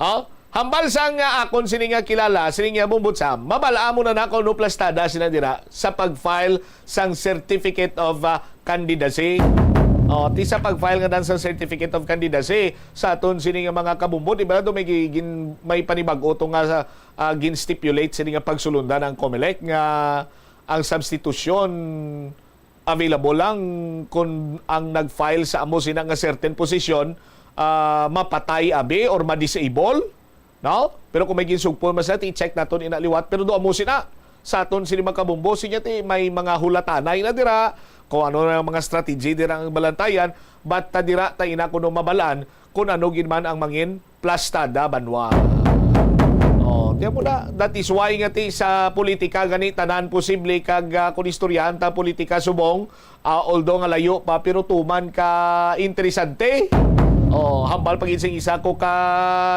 Oh? Hambal sang akon sini nga kilala, sini nga bumbutsa, mabala mo na nako no plastada sinadira sa pag-file sang certificate of candidacy. Ti sa pag-file nga dan sa certificate of candidacy sa aton sini nga mga kabumbot, iba do may panibag-o to nga sa gin-stipulate sini nga pagsulundan ang COMELEC nga ang substitution available lang kung ang nag-file sa amo sina nga certain position mapatay abi or ma-disable. No? Pero kung may ginsugpon mas natin, i-check natin inaliwat. Pero doon mo sina sa aton sini makabumbo sinya ti may mga hulatanay na dira kung ano na mga strategy dira ang balantayan but ta dira ta ina kuno mabalaan kung ano ginman ang mangin plastada banwa. Tiyan mo na, that is why nga ti sa politika gani tanan posible kag kung istoryahan ta politika subong although nga layo pa pero tuman ka interesante. Hambal paginsing isa ko ka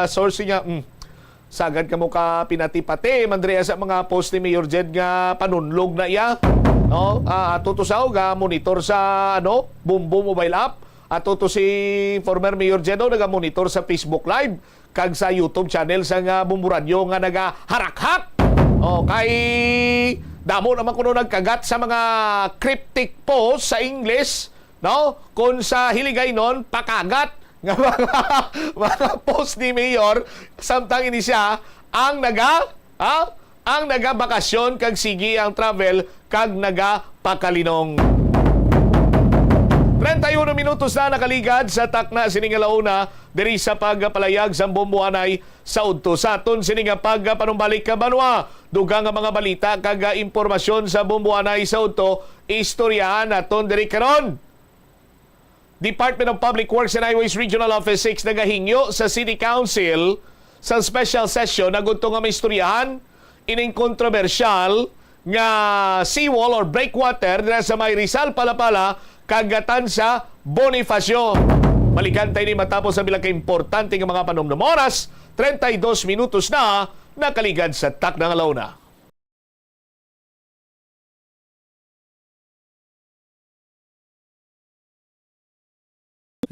source niya sagad ka mo ka pinati-pati Mandrea sa mga post ni Mayor Jed nga panunlog na iya. No? Tutusaw ga monitor sa Bumbo mobile app. Atuto si former Mayor Jed naga-monitor sa Facebook Live kag sa YouTube channel sa nga Bumbo Radio nga naga-harak-hak. Kay damo naman kuno nagkagat sa mga cryptic post sa English, no? Kung sa hiligay nun pakagat nga mga post ni Mayor samtang ini siya ang naga bakasyon kag sige ang travel kag naga pakalinong. 31 minutos na nakaligad sa takna sininga launa diri sa pagpalayag sa Bomboanay sa udto sa aton sininga pagpanumbalik ka banwa dugang nga mga balita kag impormasyon sa Bomboanay sa udto istoryahan naton diri karon. Department of Public Works and Highways Regional Office 6 nagahingyo sa City Council sa special session na gusto nga maistoryahan ining kontrobersyal nga seawall or breakwater na sa may Rizal Palapala kagatan sa Bonifacio. Malikantay ni matapos sa bilang kaimportante nga mga panumdum oras 32 minutos na nakaligad sa takna nga launa.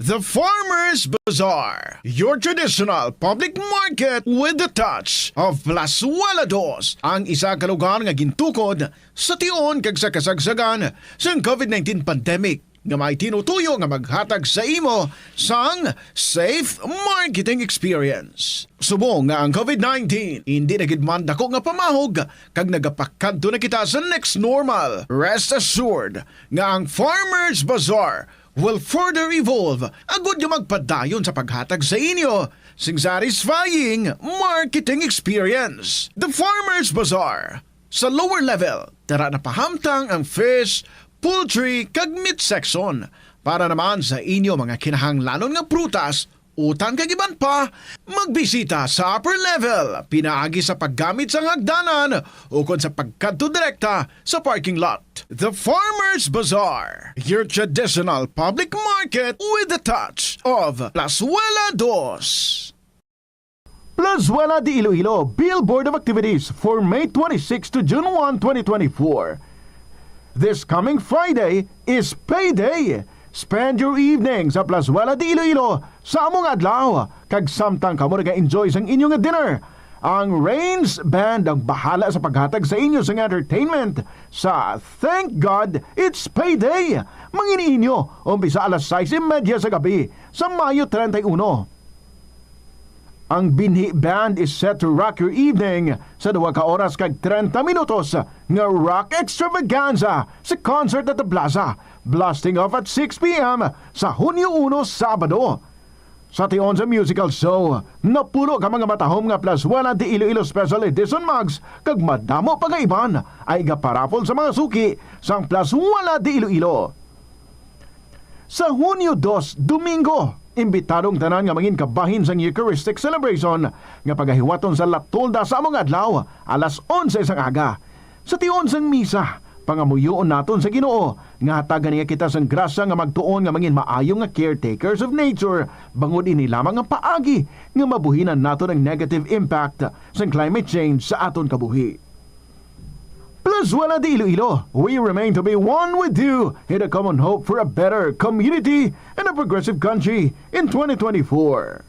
The Farmers Bazaar, your traditional public market with the touch of Plasuelados, ang isa ka lugar nga gintukod sa tion kag sa kasagsagan sa COVID-19 pandemic nga may tinutuyo nga maghatag sa imo sang safe marketing experience. Subong nga ang COVID-19 hindi na gid man dako nga pamahog kag nagapakadto na kita sa next normal. Rest assured nga ang Farmers Bazaar will further evolve agud nga magpadayon sa paghatag sa inyo sing satisfying marketing experience. The Farmers Bazaar. Sa lower level, tara na pahamtang ang fish, poultry, kag meat section para naman sa inyo mga kinahanglanon nga prutas Utan kagiban pa, magbisita sa upper level, pinaagi sa paggamit sa hagdanan o kon sa pagkadto direkta sa parking lot. The Farmers Bazaar, your traditional public market with a touch of Plazuela Dos. Plazuela de Iloilo Billboard of Activities for May 26 to June 1, 2024. This coming Friday is payday. Spend your evening sa Plazuela de Iloilo sa among adlaw kag samtang kamo naga-enjoy sang inyong dinner. Ang Rains Band ang bahala sa paghatag sa inyo sang entertainment sa Thank God It's Payday. Mangini inyo umpisa alas 6:30 sa gabi sa Mayo 31. Ang Binhi Band is set to rock your evening sa 2 ka oras kag 30 minutos nga rock extravaganza sa concert at the Plaza, blasting off at 6 p.m. sa Hunyo 1, Sabado. Sa tion sa musical show, napulo ka mga matahom nga Plazuela de Iloilo Special Edition mugs kag madamo pagaiban ay gaparapol sa mga suki sang Plazuela de Iloilo. Sa Hunyo 2, Domingo, imbitadong tanan nga mangin kabahin sang Eucharistic celebration nga pagahiwaton sa Latolda sa among adlaw alas 11 sang aga. Sa tion sang misa, pangamuyoon naton sa Ginoo nga hatagan niya kita sang grasya nga magtuon nga mangin maayo nga caretakers of nature bangod ini lamang ang paagi nga mabuhinan naton ang negative impact sang climate change sa aton kabuhi. Plazuela de Iloilo, we remain to be one with you in a common hope for a better community and a progressive country in 2024.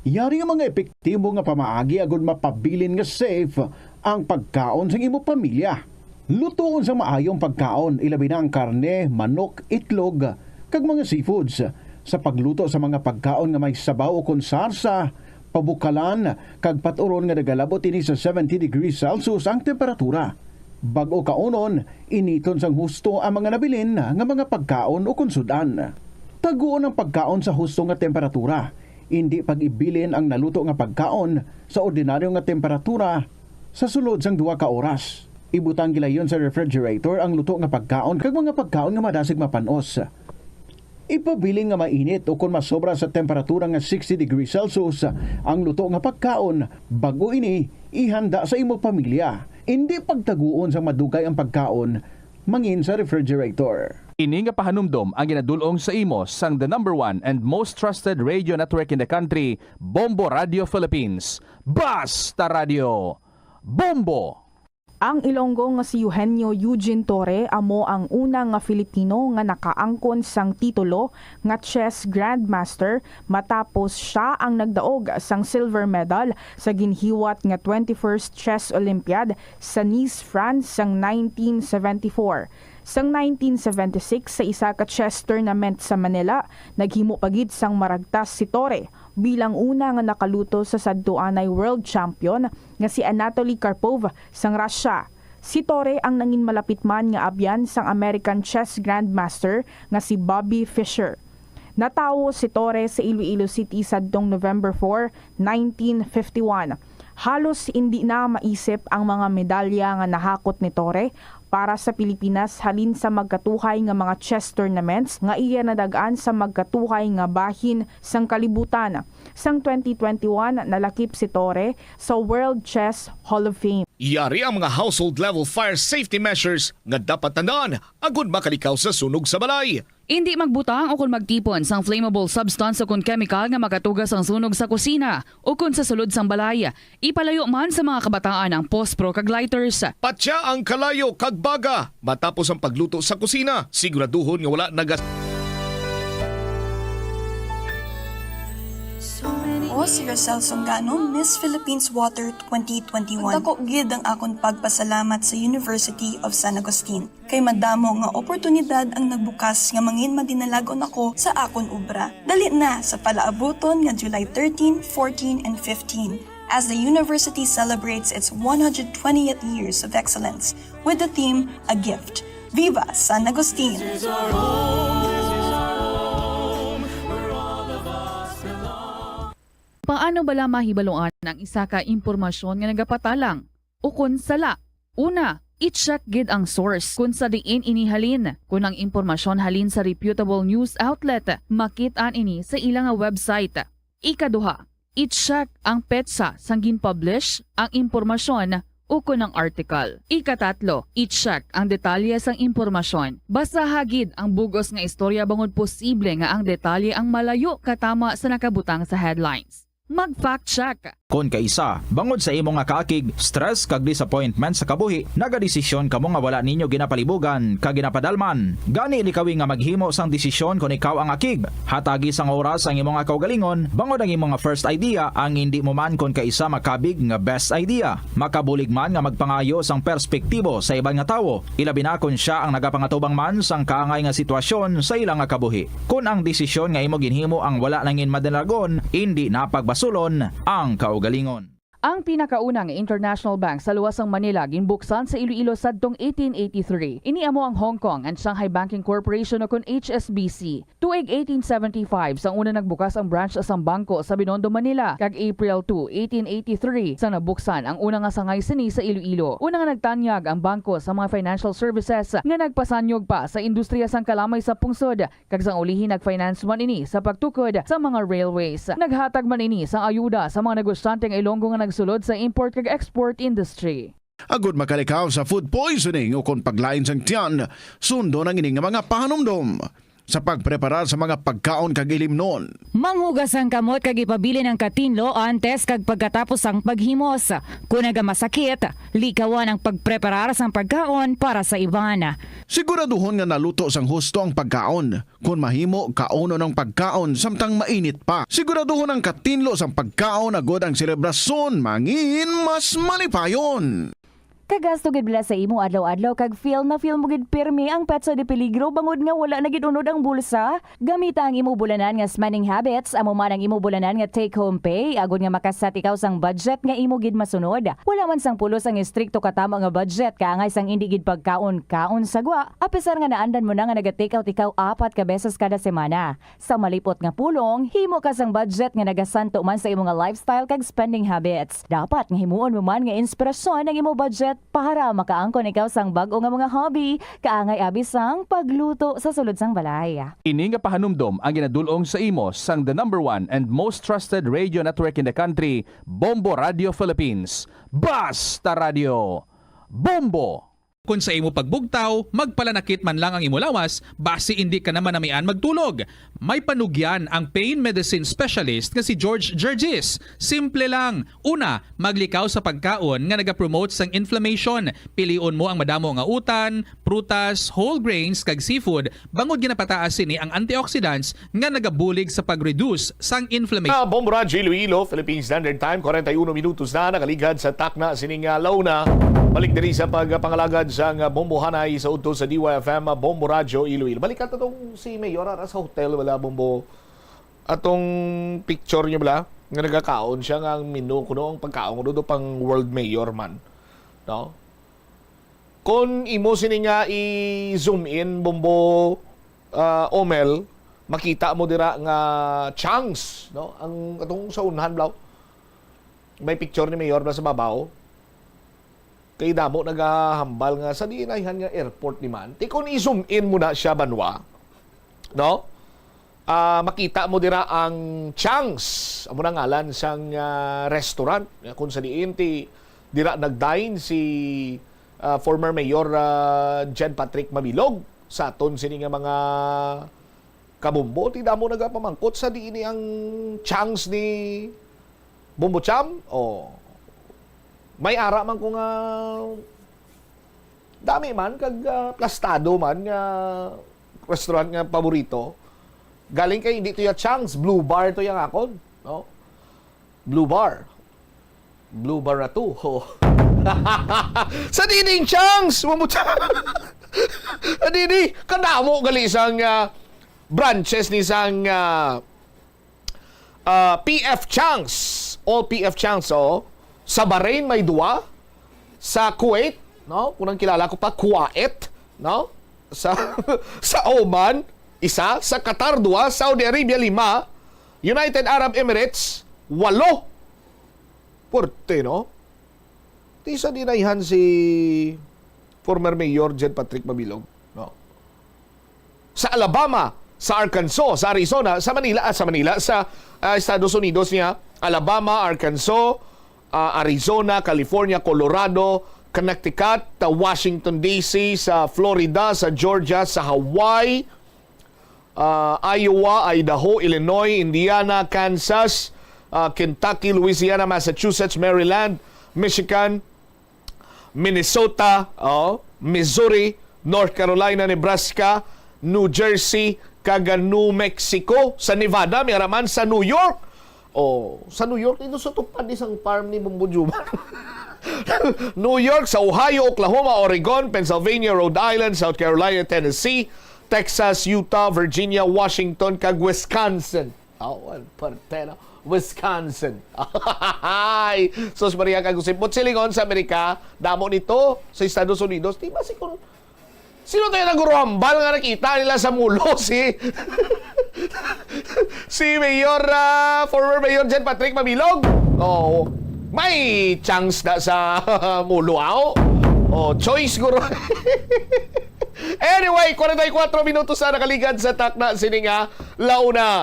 Yari nga mga epektibo nga pamaagi agud mapabilin nga safe ang pagkaon sa imo pamilya. Lutoon sa maayong pagkaon, ilabi na ang karne, manok, itlog, kag mga seafoods. Sa pagluto sa mga pagkaon nga may sabaw o konsarsa, pabukalan, kag paturon nga nagalabot ini sa 70 degrees Celsius ang temperatura. Bago kaunon, initon sang husto ang mga nabilin nga mga pagkaon o konsudan. Taguon ang pagkaon sa husto nga temperatura. Hindi pag-ibilin ang naluto nga pagkaon sa ordinaryo nga temperatura sa sulod sang 2 ka oras. Ibutang gilayon sa refrigerator ang luto nga pagkaon kag mga pagkaon nga madasig mapanos. Ipabiling nga mainit o kung masobra sa temperatura nga 60 degrees Celsius ang luto nga pagkaon bago ini ihanda sa imo pamilya. Hindi pagtaguon sa madugay ang pagkaon mangin sa refrigerator. Ini nga pahanumdom ang ginadulong sa imo sang the #1 and most trusted radio network in the country, Bombo Radio Philippines. Basta Radio! Bombo! Ang Ilonggo nga si Eugenio Eugene Torre amo ang una nga Filipino nga nakaangkon sang titulo nga chess grandmaster matapos siya ang nagdaog sang silver medal sa ginhiwat nga 21st Chess Olympiad sa Nice, France sang 1974. Sang 1976 sa isa ka chess tournament sa Manila, naghimo pagid sang maragtas si Torre bilang una nga nakaluto sa sadtuanay world champion nga si Anatoly Karpov sang Russia. Si Torre ang nangin malapit man nga abyan sang American chess grandmaster nga si Bobby Fischer. Natawo si Torre sa Iloilo City sadtong November 4, 1951. Halos hindi na maisip ang mga medalya nga nahakot ni Torre para sa Pilipinas halin sa magkatuhay nga mga chess tournaments nga iya nadagaan sa magkatuhay nga bahin sang kalibutan. Sang 2021 nalakip si Torre sa World Chess Hall of Fame. Yari ang mga household level fire safety measures nga dapat tandaan agud makalikaw sa sunog sa balay. Hindi magbutang o kung magtipon sang flammable substance o kung chemical nga makatugas ang sunog sa kusina o kung sa sulod sang balay. Ipalayo man sa mga kabataan ang pospro kag lighters. Patya ang kalayo kag baga matapos ang pagluto sa kusina. Siguraduhon nga wala nagas. O si Rosel Songano, Miss Philippines Water 2021. Dako gid ang akong pagpasalamat sa University of San Agustin. Kay madamo nga oportunidad ang nagbukas nga mangin madinalagon ako sa akon obra. Dali na sa palaabuton nga July 13, 14, and 15 as the university celebrates its 120th years of excellence with the theme A Gift. Viva San Agustin! Paano bala mahibaluan ang isa ka impormasyon nga nagapatalang? Ukon sala. Una, I-check gid ang source kung sa diin inihalin. Kung ang impormasyon halin sa reputable news outlet, makit-an ini sa ilang website. Ikaduha, i-check ang petsa sang gin-publish ang impormasyon o kung ang article. Ikatatlo, i-check ang detalye sang impormasyon. Basta hagid ang bugos nga istorya bangod posible nga ang detalye ang malayo katama sa nakabutang sa headlines. Mag-fact check. Kung kaisa, bangod sa imo nga kaakig, stress kag disappointment sa kabuhi, nagadesisyon kamo nga wala ninyo ginapalibugan kag ginapadalman. Gani likawi nga maghimo sang desisyon kung ikaw ang akig. Hatagi sang oras ang imo nga kaugalingon, bangod ang imo nga first idea ang hindi mo man kung kaisa makabig nga best idea. Makabulig man nga magpangayo sang perspektibo sa ibang nga tawo, ilabi na kung siya ang nagapangatubang man sang kaangay nga sitwasyon sa ilang nga kabuhi. Kung ang desisyon nga imo ginhimo ang wala nangin madalagon, hindi napagbasulon ang kaugalingon. Ang pinakaunang international bank sa luwasang Manila ginbuksan sa Iloilo sadtong 1883. Iniamo ang Hong Kong and Shanghai Banking Corporation o kun HSBC. Tuig 1875 sang una nagbukas ang branch sa bangko sa Binondo, Manila. Kag April 2, 1883 sang nabuksan ang una nga sangay sini sa Iloilo. Una nga nagtanyag ang bangko sa mga financial services nga nagpasanyog pa sa industriya sang kalamay sa pungsod. Kag sang ulihin nagfinance man ini sa pagtukod sa mga railways. Naghatag man ini sang ayuda sa mga negosyante ng Ilonggo nga nagsulod sa import kag export industry. Agud makalikaw sa food poisoning o kung paglain sang tiyan, sundo ng ining mga pahanumdom sa pagpreparar sa mga pagkaon kag ilimnon. Manghugas ang kamot kag ipabili ng katinlo antes kag pagkatapos ang paghimos. Kung nagamasakit, likawan ang pagpreparar sang pagkaon para sa iban. Siguraduhon nga naluto sang husto ang pagkaon. Kung mahimo, kauno ng pagkaon samtang mainit pa. Siguraduhon ang katinlo sang pagkaon agod ang selebrasyon mangin mas malipayon. Kagasto gid bila sa imo adlaw-adlaw kag feel mo gid pirmi ang petsa de peligro bangod nga wala na gid unod ang bulsa. Gamita ang imo bulanan nga spending habits, amo man ang imo bulanan nga take home pay agod nga makasat ikaw sang budget nga imo gid masunod. Wala man sang pulos ang istrikto katama nga budget kaangay sang indi gid pagkaon-kaon sagwa. Apisar nga naandan mo na nga naga-take out ikaw 4 ka beses kada semana. Sa malipot nga pulong, himo ka sang budget nga nagasanto man sa imo nga lifestyle kag spending habits. Dapat nga himuon mo man nga inspirasyon ang imo budget para makaangkon ikaw sang bag-o nga mga hobby, kaangay abis sang pagluto sa sulod sang balay. Ini nga pahanumdom ang ginadulong sa imo sang the #1 and most trusted radio network in the country, Bombo Radio Philippines. Basta Radio Bombo! Kung sa imo pagbugtaw, magpalanakit man lang ang imo lawas, base hindi ka naman namian magtulog. May panugyan ang pain medicine specialist nga si George Gergis. Simple lang. Una, maglikaw sa pagkaon nga nagapromote sang inflammation. Piliun mo ang madamo nga utan, prutas, whole grains kag seafood bangod ginapataas sini ang antioxidants nga nagabulig sa pag-reduce sang inflammation. Bombo Radio Iloilo, Philippine Standard Time, 41 minutos na nakaligad sa takna sining launa. Balik diri sa pagpangalagad sa Bombo Hanay sa udto sa DYFM Bombo Radio Iloilo. Balikan itong si Mayor sa hotel wala Bombo. Atong picture niyo bala nga nagakaon siya nga ang menu kuno ang pagkaon do pang world mayor man. No? Kung imo sini nga i-zoom in Bombo Omel, makita mo dira nga chunks, no? Ang atong sa unhan blaw. May picture ni Mayor na sa babaw. Kay damo nagahambal nga sa diinayhan nga airport ni man. Ti kung i-zoom in mo na siya banwa, no? Makita mo dira ang Chang's, amo na ngalan sang restaurant kung sa diin ti dira nagdine si former Mayor Jen Patrick Mabilog sa aton sini nga mga kabumbo. Ti damo nagapamangkot sa diin ang Chang's ni Bombo Cham. May ara man kung dami man kag plastado man nga restaurant nga paborito. Galing kay dito ya Chang's, Blue Bar to yang akon, no? Blue Bar. Blue Bar na to. Sa dining Chang's, mamuta. Adini, kadamo gali sang branches ni sang PF Chang's. All PF Chang's, Sa Bahrain may 2, sa Kuwait, no? Kunang kilala ko pa Kuwait, no? Sa Oman, 1, sa Qatar 2, Saudi Arabia 5, United Arab Emirates 8. Porte, no? Ti sa dinayhan si former Mayor Jen Patrick Mabilog. No? Sa Alabama, sa Arkansas, sa Arizona, sa Estados Unidos niya, Alabama, Arkansas, Arizona, California, Colorado, Connecticut, Washington DC, sa Florida, sa Georgia, sa Hawaii, Iowa, Idaho, Illinois, Indiana, Kansas, Kentucky, Louisiana, Massachusetts, Maryland, Michigan, Minnesota, Missouri, North Carolina, Nebraska, New Jersey, kaga New Mexico, sa Nevada, may araman sa New York. Sa New York, ito sa tupad isang farm ni Bumbo Juma. New York, sa Ohio, Oklahoma, Oregon, Pennsylvania, Rhode Island, South Carolina, Tennessee, Texas, Utah, Virginia, Washington, kag Wisconsin. Wisconsin. Ay, sos Maria kagusip. Silingon sa Amerika, damo nito sa Estados Unidos. Di ba sino tayo nagurambal nga nakita nila sa mulo? Si Mayor, former Mayor Jen Patrick Mabilog. May chance na sa mulo choice guro. Anyway, 44 minutos na nakaligad sa takna sininga launa.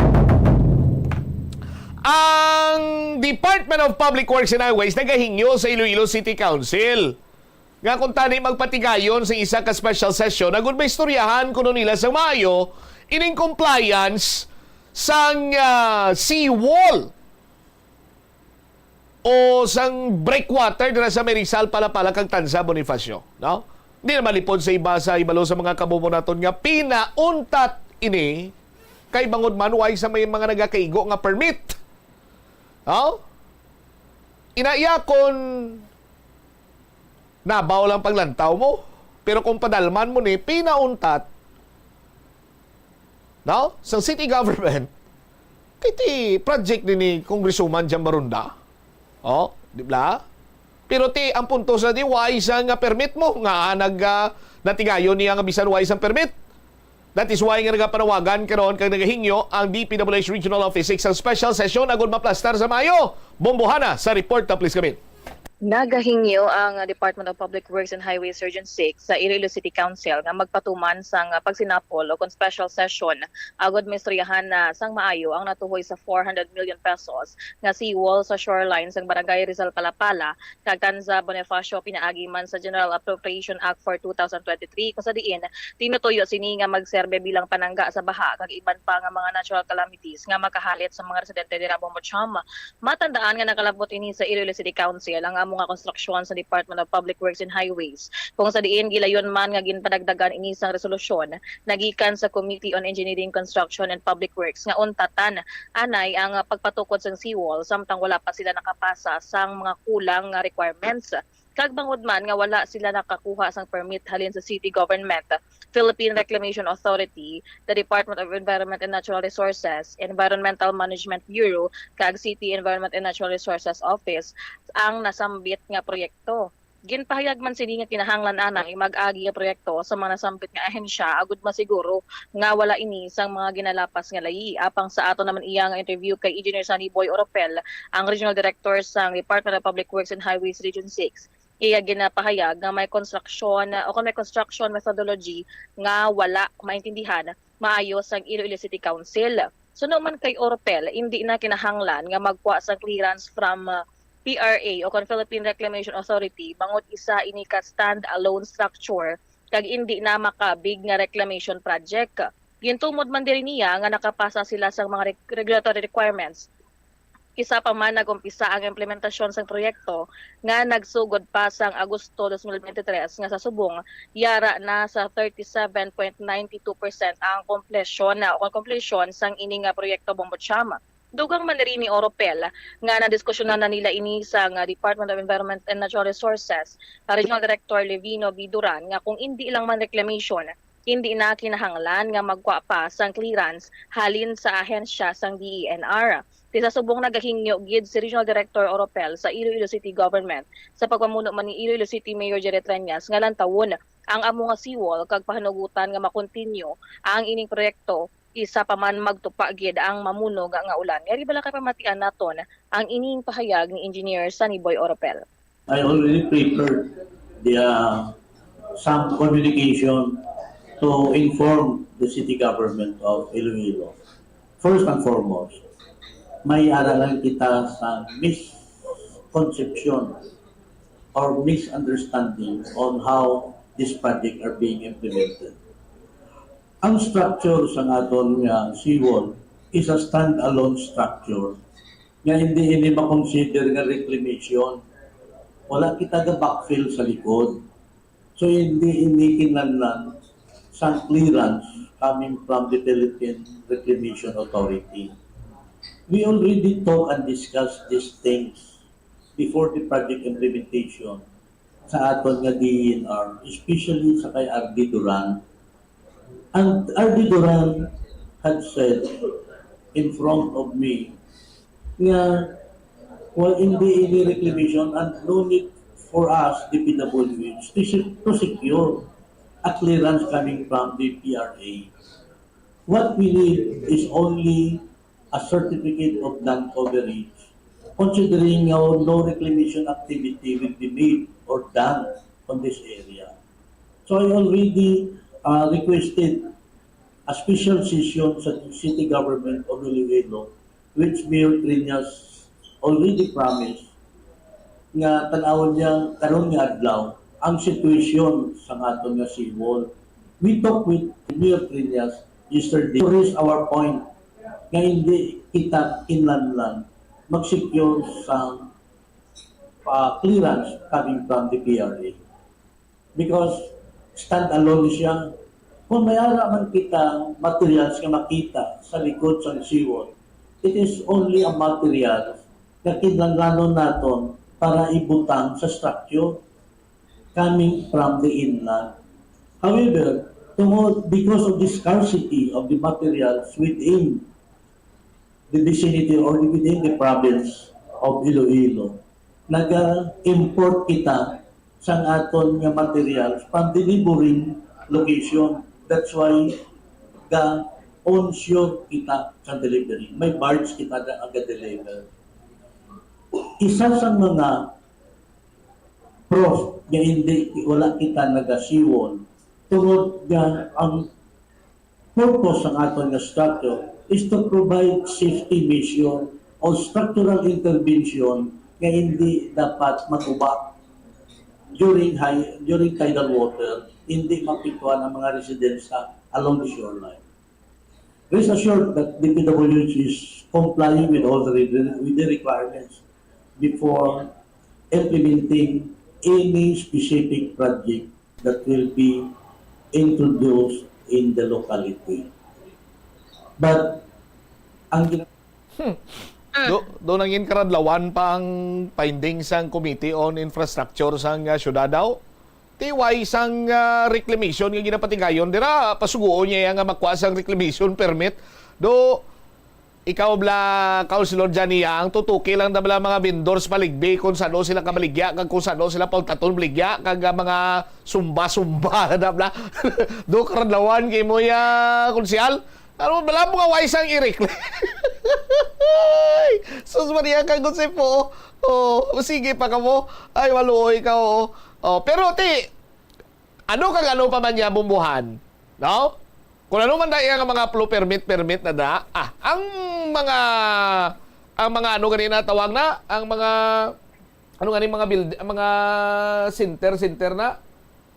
Ang Department of Public Works and Highways nagahingyo sa Iloilo City Council nga kung tani magpatigayon sa isa ka special session na may istoryahan kuno nila sa Mayo ining compliance sang seawall o sang breakwater dira sa Merizal, Palapala kag Tanza, Bonifacio, no? Di na malipod sa ibalo sa mga kabumo naton nga pinauntat ini kay bangod man way sa may mga nagakaigo nga permit. Inaiakon nabaw lang paglantaw mo, pero kung padalman mo ni pinauntat sa city government kiti project ni Congresswoman Jan Barunda. Di ba? Pero ang punto sa di wais nga permit mo nga natigayon niya nga bisan wais ang permit. That is why nga nagapanawagan karon kag nagahingyo ang DPWH Regional Office 6 ang special session agud maplastar sa Mayo. Bombohana sa report na please kami. Nagahingyo ang Department of Public Works and Highways Region 6 sa Iloilo City Council nga magpatuman sang pagsinapol o kung special session agod mistoryahan na sang maayo ang natuhoy sa 400 million pesos nga seawall sa shoreline sang Barangay Rizal, Palapala kag Tanza, Bonifacio pinaagi man sa General Appropriation Act for 2023 kung sa diin tinutuyo sini nga magserbe bilang panangga sa baha kag iban pa nga mga natural calamities nga makahalit sa mga residente dira Bombocham. Matandaan nga nakalabot ini sa Iloilo City Council ang mga konstruksyon sa Department of Public Works and Highways. Kung sa diin gilayon man nga ginpadagdagan ini sang resolusyon nagikan sa Committee on Engineering, Construction and Public Works nga untatan anay ang pagpatukod sang seawall samtang wala pa sila nakapasa sang mga kulang nga requirements. Kag bangod man nga wala sila nakakuha sang permit halin sa city government, Philippine Reclamation Authority, the Department of Environment and Natural Resources, Environmental Management Bureau, kag City Environment and Natural Resources Office ang nasambit nga proyekto. Ginpahayag man sini nga kinahanglan anay mag-agi nga proyekto sa mga nasambit nga ahensya agud masiguro nga wala ini sang mga ginalapas nga layi. Apang sa ato naman iya nga interview kay Engineer Sunny Boy Oropel, ang Regional Director sang Department of Public Works and Highways Region 6. Iya ginapahayag nga may construction methodology nga wala maintindihan maayos ang Iloilo City Council. So naman kay Oropel, hindi na kinahanglan nga magkuha sa clearance from PRA o Philippine Reclamation Authority bangod isa ini ka stand-alone structure kag hindi na makabig nga reclamation project. Gintumod man diri niya nga nakapasa sila sa mga regulatory requirements. Isa pa man nagumpisa ang implementasyon sa proyekto nga nagsugod pa sang Agosto 2023 nga sa subong yara na sa 37.92% ang completion sang ini nga proyekto Bombocham. Dugang man rin ni Oropel nga nadiskusyonan na nila ini sa Department of Environment and Natural Resources, Regional Director Levino B. Duran nga kung hindi lang man reclamation, hindi na kinahanglan nga magkuha pa sang clearance halin sa ahensya sang DENR. Sa subong nagahingyo gid si Regional Director Oropel sa Iloilo City Government sa pagpamuno man ni Iloilo City Mayor Jerry Treñas nga lantawon ang amo nga seawall kag pahanugutan nga makontinue ang ining proyekto isa pa man magtupa gid ang mamuno nga ulan. Ngari bala kay pamatian naton ang ining pahayag ni Engineer Sunny Boy Oropel. I already prepared the some communication to inform the city government of Iloilo. First and foremost, may aralan kita sa misconception or misunderstanding on how this project are being implemented. Ang structure sa aton nga seawall is a stand-alone structure nga hindi makonsider nga reclamation. Wala kita ga backfill sa likod. So hindi kinahanglan sa clearance coming from the Philippine Reclamation Authority. We already talk and discuss these things before the project implementation sa aton nga DENR, especially sa kay RD Duran. And RD Duran had said in front of me nga well, hindi any reclamation and no need for us, the PWH, to secure a clearance coming from the PRA. What we need is only a certificate of non-coverage, considering no reclamation activity will be made or done on this area. So I already requested a special session sa city government of Iloilo, which Mayor Trinas already promised nga tanawon niya karon nga adlaw ang sitwasyon sa aton nga seawall. We talked with Mayor Trinas yesterday to raise our point nga hindi kita kinlanlan mag-secure sa clearance coming from the PRA. Because stand-alone siya. Kung may ara man kita materials nga makita sa likod sa seawall, it is only a material na kinlanganon naton para ibutang sa structure coming from the inland. However, because of the scarcity of the materials within the vicinity or within the province of Iloilo, nag-import kita sa aton nga materials from the neighboring location. That's why onshore kita sa delivery. May barge kita na aga-deliver. Isa sa mga proof na hindi wala kita naga-seawall tungod nga ang purpose ng aton nga structure is to provide safety measure o structural intervention nga hindi dapat mag-uba during tidal water, hindi mapituan ang mga residents along the shoreline. Rest assured that the PWH is complying with all with the requirements before implementing any specific project that will be introduced in the locality. But ang do nangin karadlawan pa ang findings sang Committee on Infrastructure sang syudad daw. Tiway sang reclamation nga ginapatigayon dira pasuguon niya nga makuha sang reclamation permit do ikaw bla Councilor Jania ang tutuki lang na bala mga vendors paligbi kung sano sila kabaligya kag kung sano sila pagtaton baligya kag mga sumba na bla do karadlawan kay mo ya konsyal ano bala mo nga waisang i-reclaim. Sus Maria kag po. Oh, sige pa ka mo. Ay waluoy ka oh. Oh, pero ano pa man niya bumbuhan? No? Kung ano man dahil ang mga flow permit na da, ang mga ano ganina tawag na, ang mga ano ganin mga build, mga center na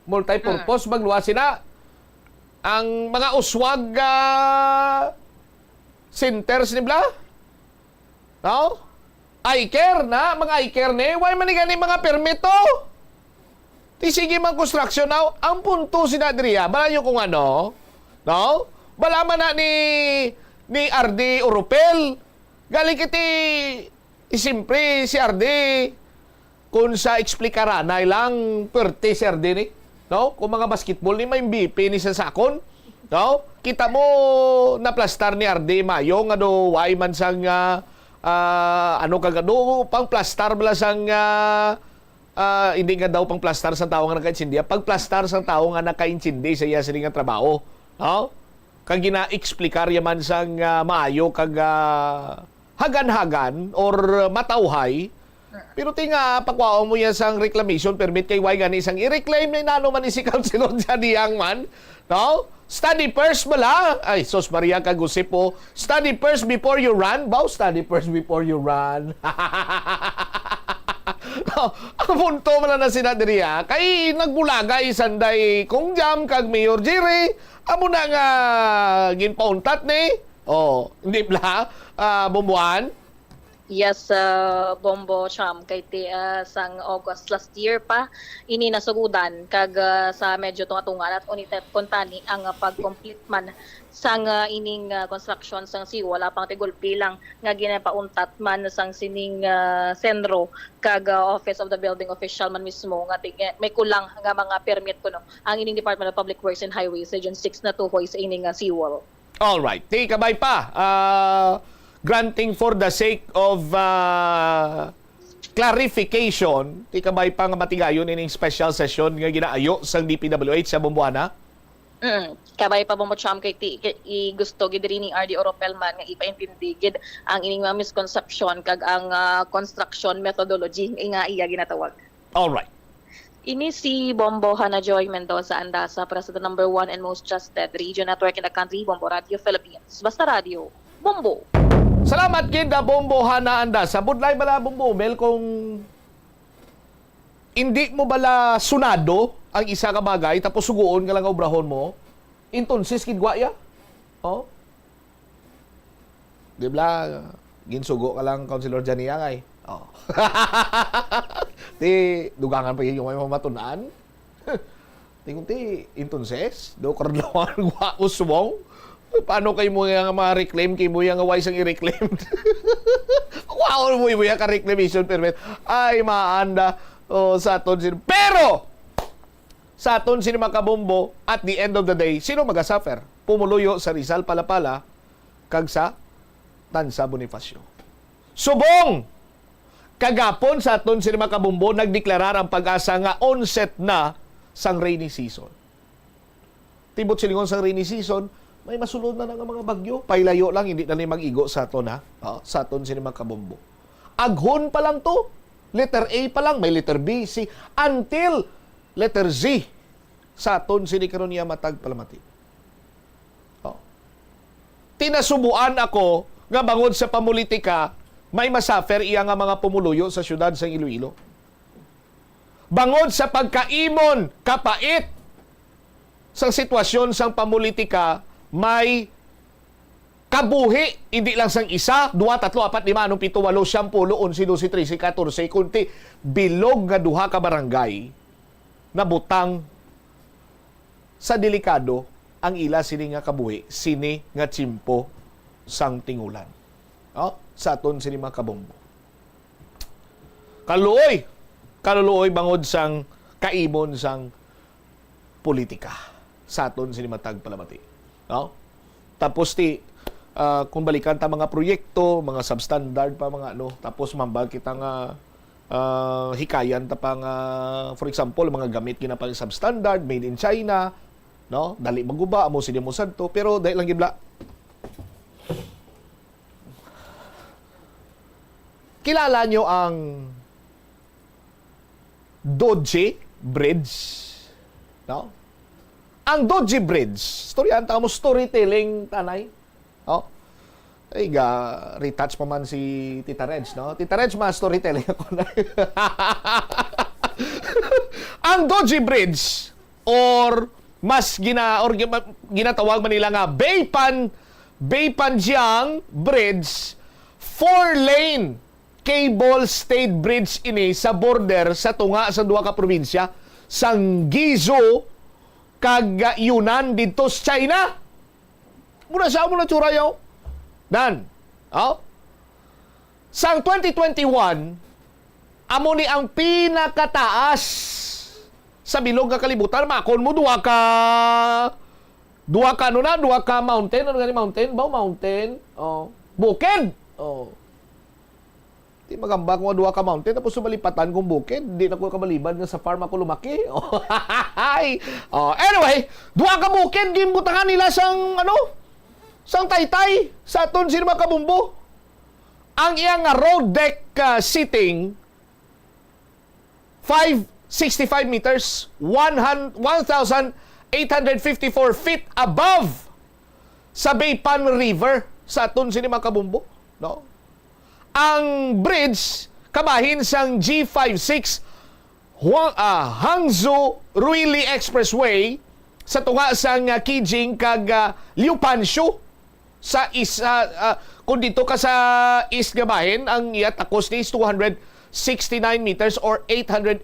multi-purpose magluwasin na. Ang mga uswag centers nibla. No? I-care na, mga I-care ni, why man gani mga permit to? Sige man construction now, ang punto sinadriya, bala nyo kung ano, no? Bala man na ni RD Oropel. Galing kiti simpre si RD kung sa eksplikara na ilang perte si RD ni, no? Kung mga basketball ni may BP ni sa sakon, no? Kita mo na plastar ni RD Mayo nga do why man sang ano kagado pang plastar bala sang hindi nga daw pang plastar sa tao nga nakaintindi. Pag plastar sa tao nga nakaintindi sa iya sining trabaho. No? Kag gina-explikar yaman sang maayo kag hagan-hagan or matawhay Pero tinga pagwaon mo yan sang reclamation permit kay why gani isang i-reclaim na inano man ni si Councilor Jadiang man. No? Study first bala. Ay, sos Maria Kagusipo. Study first before you run. Bao, study first before you run. Ang punto man na sinadriya, kay nagbulagay sanday kung jam kag Mayor Jerry, amo na nga ginpauntat ni. Oh, hindi bla, bumbuan. Yes, Bombo Cham, kay sang August last year pa, ini nasugudan kag sa medyo tunga-tungan at unitet kontani ang pag-complete man sang ining construction sang wala pang tigulpi lang nga ginapauntat man sang sining senro kag Office of the Building Official man mismo nga may kulang nga mga permit kuno ang ining Department of Public Works and Highways Region 6 na tuhoy sa ining seawall. All right, ti kabay pa. Granting for the sake of clarification, ti kabay pa nga matigayon ining special session nga ginaayo sang DPWH sa Bumbuana. Kabay pa mo cham kay gusto gid rin ni RD Oropelman nga ipaintindi gid ang ining mga misconception kag ang construction methodology nga iya ginatawag. All right. Ini si Bombo Hana Joy Mendoza Andasa para sa the number 1 and most trusted radio network in the country, Bombo Radio Philippines. Basta Radio, Bombo. Salamat kid Bombo Hana Andasa. Budlay bala Bombo Mel kung hindi mo bala sunado ang isa ka bagay tapos suguon ka lang obrahon mo, entonces kidwaya. Oh. Di bla ginsugo ka lang Councilor Janiang ay. Oh. Ti dugangan pa yung may mamatunaan. Tingunti entonces do karlawan wa uswong. Paano kay mo nga ma-reclaim kay mo nga way sang i-reclaim? Wow, mo ka reclamation permit. Ay maanda. Oh, sa aton sin pero sa aton sin makabombo at the end of the day sino magasuffer? Pumuluyo sa Rizal Palapala kag sa Tansa Bonifacio. Subong kagapon sa aton sin makabombo nagdeklarar ang pag-asa nga onset na sang rainy season. Tibot silingon sang rainy season, may masulod na nga mga bagyo. Pailayo lang hindi na ni mag-igo sa aton ha. Sa aton sin makabombo. Aghon pa lang to. Letter A pa lang, may letter B, C, until letter Z sa aton sinikaron niya matag palamati. Tinasubuan ako nga bangod sa pamulitika, may masuffer iya nga mga pumuluyo sa syudad sa Iloilo. Bangod sa pagkaimon, kapait sa sitwasyon sang pamulitika, may kabuhi, hindi lang sang isa, 2, 3, 4, 5, 6, 7, 8, 10, 11, 12, 13, 14, kunti, bilog nga duha ka barangay na butang sa delikado ang ila sini nga kabuhi, sini nga tsimpo sang tingulan. Sa aton sini mga kabombo. Kaluoy bangod sang kaimon sang politika. Sa aton sini matag palamati. Tapos kung balikan ta mga proyekto, mga substandard pa mga tapos mambal kita nga hikayan ta pa nga for example mga gamit ginapang substandard made in China, no? Dali maguba amo sila mo sadto pero dahil lang gibla. Kilala nyo ang Doji Bridge, no? Ang Doji Bridge, storyan ta mo storytelling tanay. Ay retouch pa man si Tita Reg, no? Tita Reg, storytelling ako na. Ang Doji Bridge or mas ginatawag man nila nga Baypanjiang Bridge, 4-lane cable stayed bridge ini sa border sa tunga sa duha ka probinsya sang Guizhou kag Yunnan dito sa China. Muna sa muna tsurayaw. Dan. Sang 2021, amo ni ang pinakataas sa bilog nga kalibutan. Makon mo duha ka mountain. Ano gani mountain? Mountain. Bukid. Di magamba ko duha ka mountain tapos sumalipatan kong bukid. Di na ko kamaliban nga sa farm ako lumaki. Anyway, duha ka bukid gimbutangan nila sang sang Taytay sa aton sino makabumbo. Ang iyang road deck sitting 565 meters, 1,854 feet above sa Baypan River sa aton sini Makabumbo, no? Ang bridge kabahin sang G56 Hangzhou Ruili Expressway sa tunga sang Kijing kag Liupanshu sa isa kung dito ka sa east gabahin, ang iya takos ni is 269 meters or 883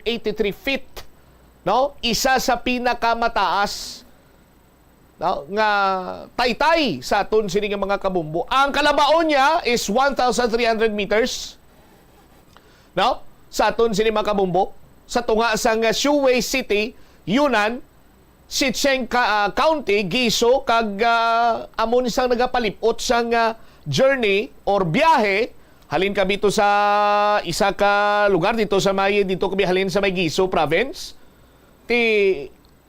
feet, no? Isa sa pinakamataas, no, nga taytay sa aton sini nga mga kabumbo. Ang kalabaon niya is 1,300 meters, no? Sa aton sini mga kabumbo sa tunga sang Shuwei City, Yunnan, Sichuan County, Giso, kag amon isang nagapalipot sang journey or biyahe halin kami dito sa isa ka lugar dito kami halin sa may Giso province.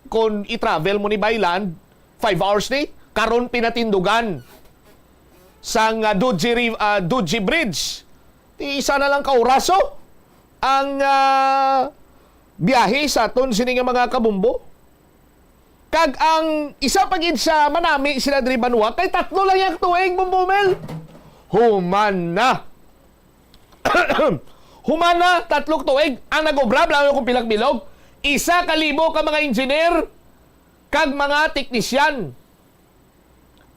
Kung i-travel mo ni Bayland 5 hours ni karon pinatindugan sang Duji Bridge. Isa na lang ka oraso ang biyahe sa aton sini nga mga kabumbo. Kag ang isa pagid sa manami sila diri Banwa kay tatlo lang yang tuig bumbumel. Human na. Human na tatlong tuig ang nagobrab lang kung pilang bilog. 1,000 ka mga engineer kag mga teknisyan.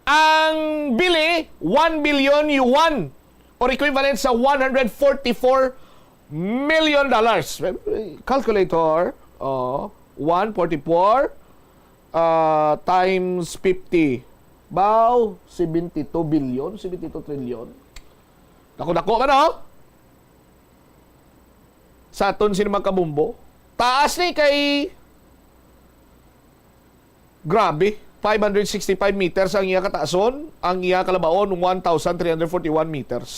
Ang bili 1 billion yuan or equivalent sa 144 $1 million. Calculator, 144 times 50. Bao, 72 billion, 72 trillion. Dako-dako ka no? Sa aton sino Makabumbo. Taas ni kay grabe, 565 meters ang iya kataason, ang iya kalabaon 1,341 meters.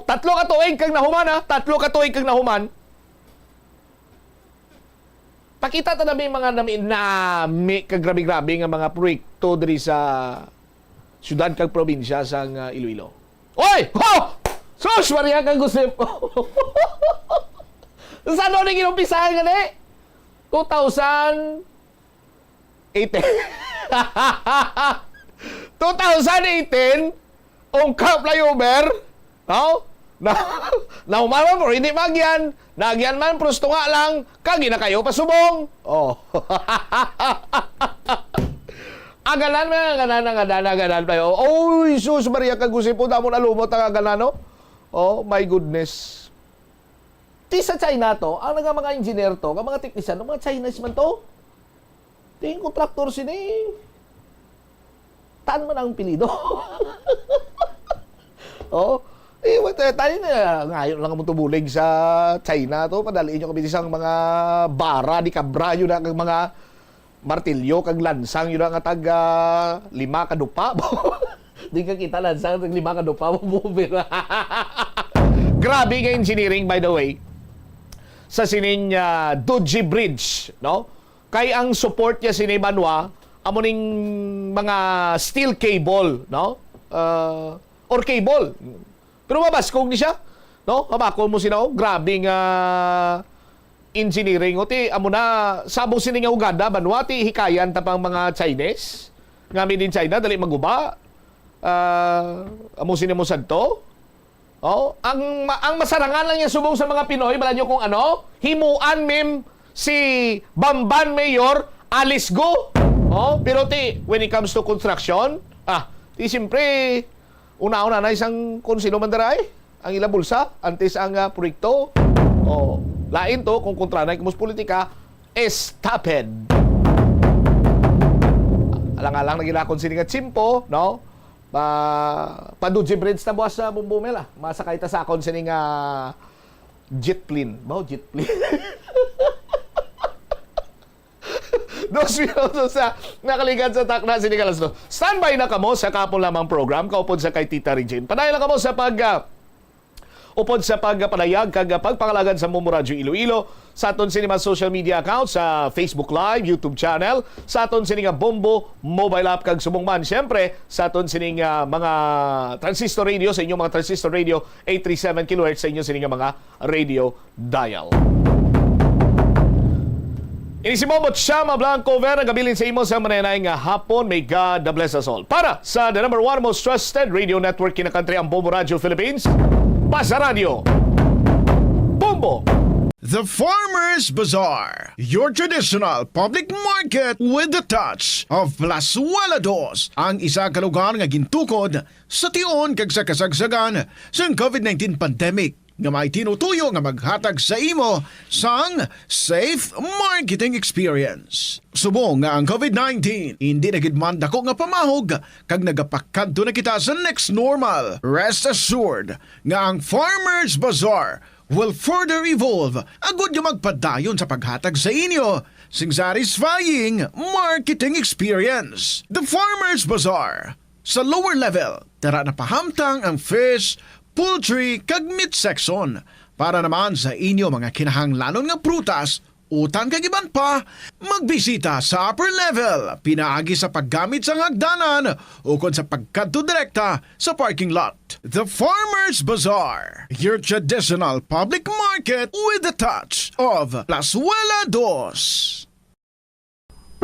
Tatlo ka tuig kang nahuman ha? Tatlo ka tuig kang nahuman. Pakita ta namin mga nami kagrabe-grabe nga mga proyekto diri sa syudad kag probinsya sa Iloilo. Oy! Ho! Sus! Maria kang gusip! Saan na ginumpisahan nga ni? 2018 ungkap flyover, no? Naumaman pero hindi magyan. Nagyan man prosto nga lang kagi na kayo pasubong. Oh. Agalan man aganan tayo. Oy, sus Maria kagusip po damo na lumot ang aganano. Oh, my goodness. Ti sa China to, ang mga engineer to, mga teknisyan, mga Chinese man to. Ting kontraktor sini. Tan man ang pilido. Oh, tayo na ngayon lang mo tubulig sa China to. Padaliin nyo kami isang mga bara, di kabra yun ang mga martilyo, kag lansang yun ang tag 5 kadupa. Di ka kita lansang tag 5 kadupa. Grabe nga engineering, by the way, sa sining Duji Bridge, no? Kay ang support niya sini Banwa, amuning mga steel cable, no? Or cable. Pero mabaskog ni siya, no? Mabakol mo sila, grabe nga engineering. O ti, amo na, sabong sini nga ugada, Banwa, ti hikayan tapang mga Chinese. Nga made in China, dali maguba. Amo sini mo sadto. Oh, ang masarangan lang niya subong sa mga Pinoy, bala nyo kung ano, himuan mem si Bamban Mayor, Alice Go. Oh, pero ti, when it comes to construction, ti siyempre, una-una na isang konsilo mandaray, ang ila bulsa, antes ang proyekto. Oh, lain to, kung kontra na ikumos politika, estaped. Alang-alang na ginakon sini nga Chimpo, no? Paduji Bridge na buwas sa Bumbumela. Masakay ta sa akon sini nga jet plane. Bao jet plane. 2 minutos sa nakaligan sa takna sini kalas no. Standby na kamo sa kapon lamang program kaupod sa kay Tita Regine. Padayon lang kamo sa pag upod sa pagpalayag kag pagpangalagan sa Bombo Radio Iloilo sa aton sinima social media account sa Facebook Live, YouTube channel, sa aton sining Bombo mobile app kag subong man syempre sa aton sining mga transistor radio sa inyong mga transistor radio 837 kHz sa inyong sining mga radio dial. Ini si Bombot Shama Blanco Vera gabilin sa imo sa mananay nga hapon. May God bless us all. Para sa the number one most trusted radio network in the country, ang Bombo Radio Philippines, Basta Radio Bombo. The Farmers Bazaar, your traditional public market with the touch of Plazuela Dos, ang isa ka lugar nga gintukod sa tion kag sa kasagsagan sa COVID-19 pandemic nga may tinutuyo nga maghatag sa imo sang safe marketing experience. Subong nga ang COVID-19 hindi na gid man dako nga pamahog kag nagapakadto na kita sa next normal. Rest assured nga ang Farmers Bazaar will further evolve agud nga magpadayon sa paghatag sa inyo sing satisfying marketing experience. The Farmers Bazaar sa lower level tara na pahamtang ang fish, poultry kag meat section para naman sa inyo mga kinahanglanon nga prutas, utang kag iban pa, magbisita sa upper level pinaagi sa paggamit sa hagdanan ukon sa pagkadto direkta sa parking lot. The Farmers Bazaar, your traditional public market with the touch of Plazuela Dos.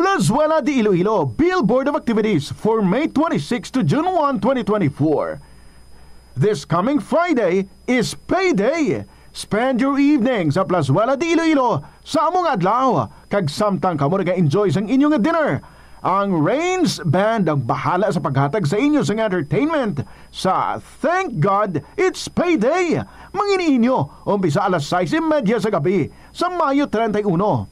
Plazuela de Iloilo Billboard of Activities for May 26 to June 1, 2024. This coming Friday is payday. Spend your evening sa Plazuela de Iloilo sa among adlaw kag samtang kamo nag-enjoy sang inyong dinner. Ang Rains Band ang bahala sa paghatag sa inyo sang entertainment sa Thank God It's Payday. Mangini inyo umpisa alas 6:30 sa gabi sa Mayo 31.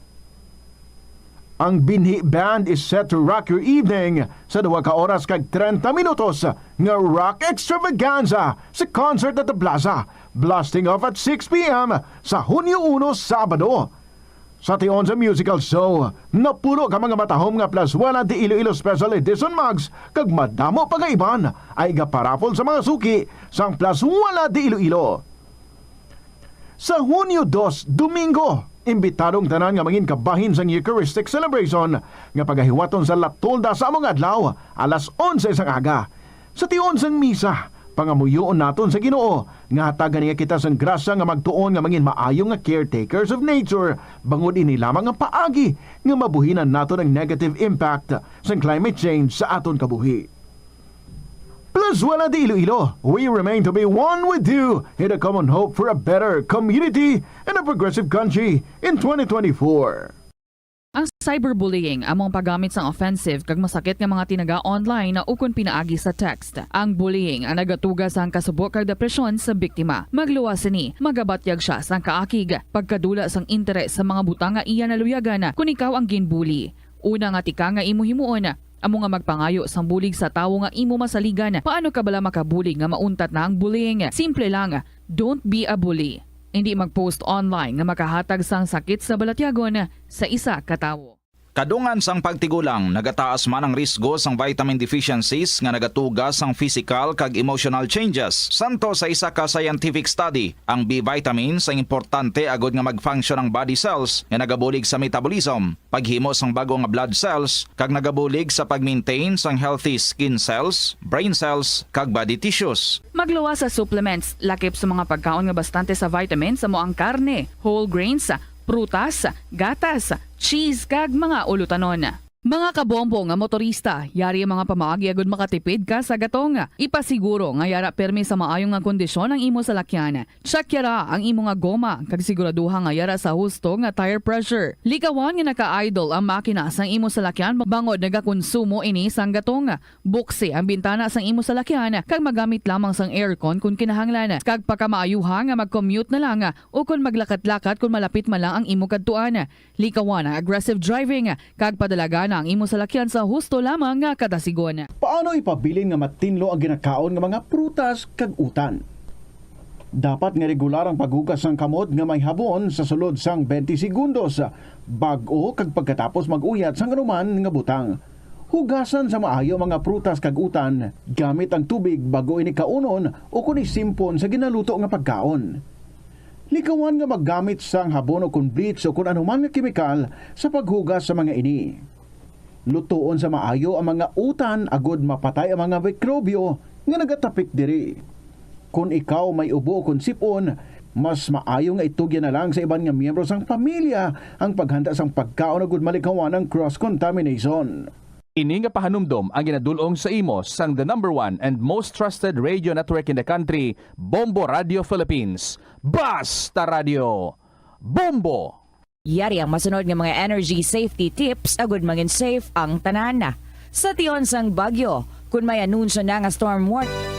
Ang Binhi Band is set to rock your evening sa 2 ka oras kag 30 minutos nga rock extravaganza sa concert at the Plaza, blasting off at 6 p.m. sa Hunyo 1, Sabado. Sa tion sa musical show, napuno ka mga matahom nga Plazuela de Iloilo Special Edition mugs kag madamo pagaiban ay gaparapol sa mga suki sang Plazuela de Iloilo. Sa Hunyo 2, Domingo, imbitadong tanan nga mangin kabahin sang Eucharistic celebration nga pagahiwaton sa Latolda sa among adlaw alas 11 sang aga. Sa tion sang misa, pangamuyoon naton sa Ginoo nga hatagan niya kita sang grasya nga magtuon nga mangin maayo nga caretakers of nature bangod ini lamang ang paagi nga mabuhinan naton ang negative impact sang climate change sa aton kabuhi. Plazuela de Iloilo, we remain to be one with you in a common hope for a better community and a progressive country in 2024. Ang cyberbullying among paggamit sang offensive kag masakit nga mga tinaga online na ukon pinaagi sa text. Ang bullying ang nagatuga sa kasubok kag depresyon sa biktima. Magluwas ni, magabatyag siya sang kaakig, pagkadula sang interes sa mga butang nga iya naluyagan kung ikaw ang ginbully. Una nga tika nga imo himuon, amo nga magpangayo sang bulig sa tawo nga imo masaligan. Paano ka bala makabulig nga mauntat na ang bullying? Simple lang, don't be a bully. Hindi mag-post online nga makahatag sang sakit sa balatyagon sa isa ka tawo. Kadungan sang pagtigulang, nagataas man ang risgo sang vitamin deficiencies nga nagatuga sang physical kag emotional changes. Santo sa isa ka scientific study, ang B vitamins ang importante agod nga mag-function ang body cells nga nagabulig sa metabolism, paghimo sang bago nga blood cells, kag nagabulig sa pag-maintain sang healthy skin cells, brain cells, kag body tissues. Magluwas sa supplements, lakip sa mga pagkaon nga bastante sa vitamins sa ang karne, whole grains, prutas, gatas, cheese kag mga ulutanon. Mga kabombo nga motorista, yari ang mga pamaagi agud makatipid ka sa gatong. Ipasiguro nga yara permi sa maayong nga kondisyon ang imo salakyan. Check yara ang imo nga goma kag siguraduha nga yara sa husto nga tire pressure. Likawan nga naka-idle ang makina sang imo salakyan bangod nagakonsumo ini sang gatong. Buksi ang bintana sang imo salakyan kag magamit lamang sang aircon kung kinahanglan. Kag pakamaayuha nga mag-commute na lang o kung maglakat-lakat kung malapit man lang ang imo kadtuan. Likawan ang aggressive driving kag padalagan ang imo salakyan sa husto lamang nga kadasigon. Paano ipabilin nga matinlo ang ginakaon nga mga prutas kag utan? Dapat nga regular ang paghugas ng kamot nga may habon sa sulod sang 20 segundos bag-o kag pagkatapos mag-uyat sang anuman nga butang. Hugasan sa maayo mga prutas kag utan gamit ang tubig bago ini kaunon o kun isimpon sa ginaluto nga pagkaon. Likawan nga maggamit sang habon o kun bleach o kun anuman nga kemikal sa paghugas sa mga ini. Lutoon sa maayo ang mga utan agod mapatay ang mga mikrobyo nga nagatapik diri. Kung ikaw may ubo o kun sipon, mas maayo nga itugyan na lang sa iban nga miyembro sang pamilya ang paghanda sang pagkaon agud malikawan ng cross-contamination. Ini nga pahanumdom ang ginadulong sa imo sang the number 1 and most trusted radio network in the country, Bombo Radio Philippines. Basta Radio Bombo! Yari ang masunod nga mga energy safety tips agud mangin safe ang tanan. Sa tion sang bagyo, kung may anunsyo na nga storm warning.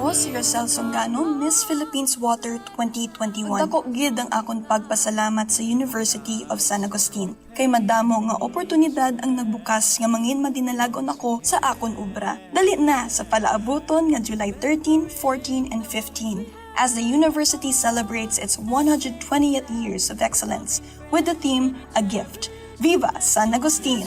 O si Rosel Songano, Miss Philippines Water 2021. Dako gid ang akon pagpasalamat sa University of San Agustin. Kay madamo nga oportunidad ang nagbukas nga mangin madinalagon ako sa akon obra. Dali na sa palaabuton nga July 13, 14, and 15 as the university celebrates its 120th years of excellence with the theme A Gift. Viva San Agustin!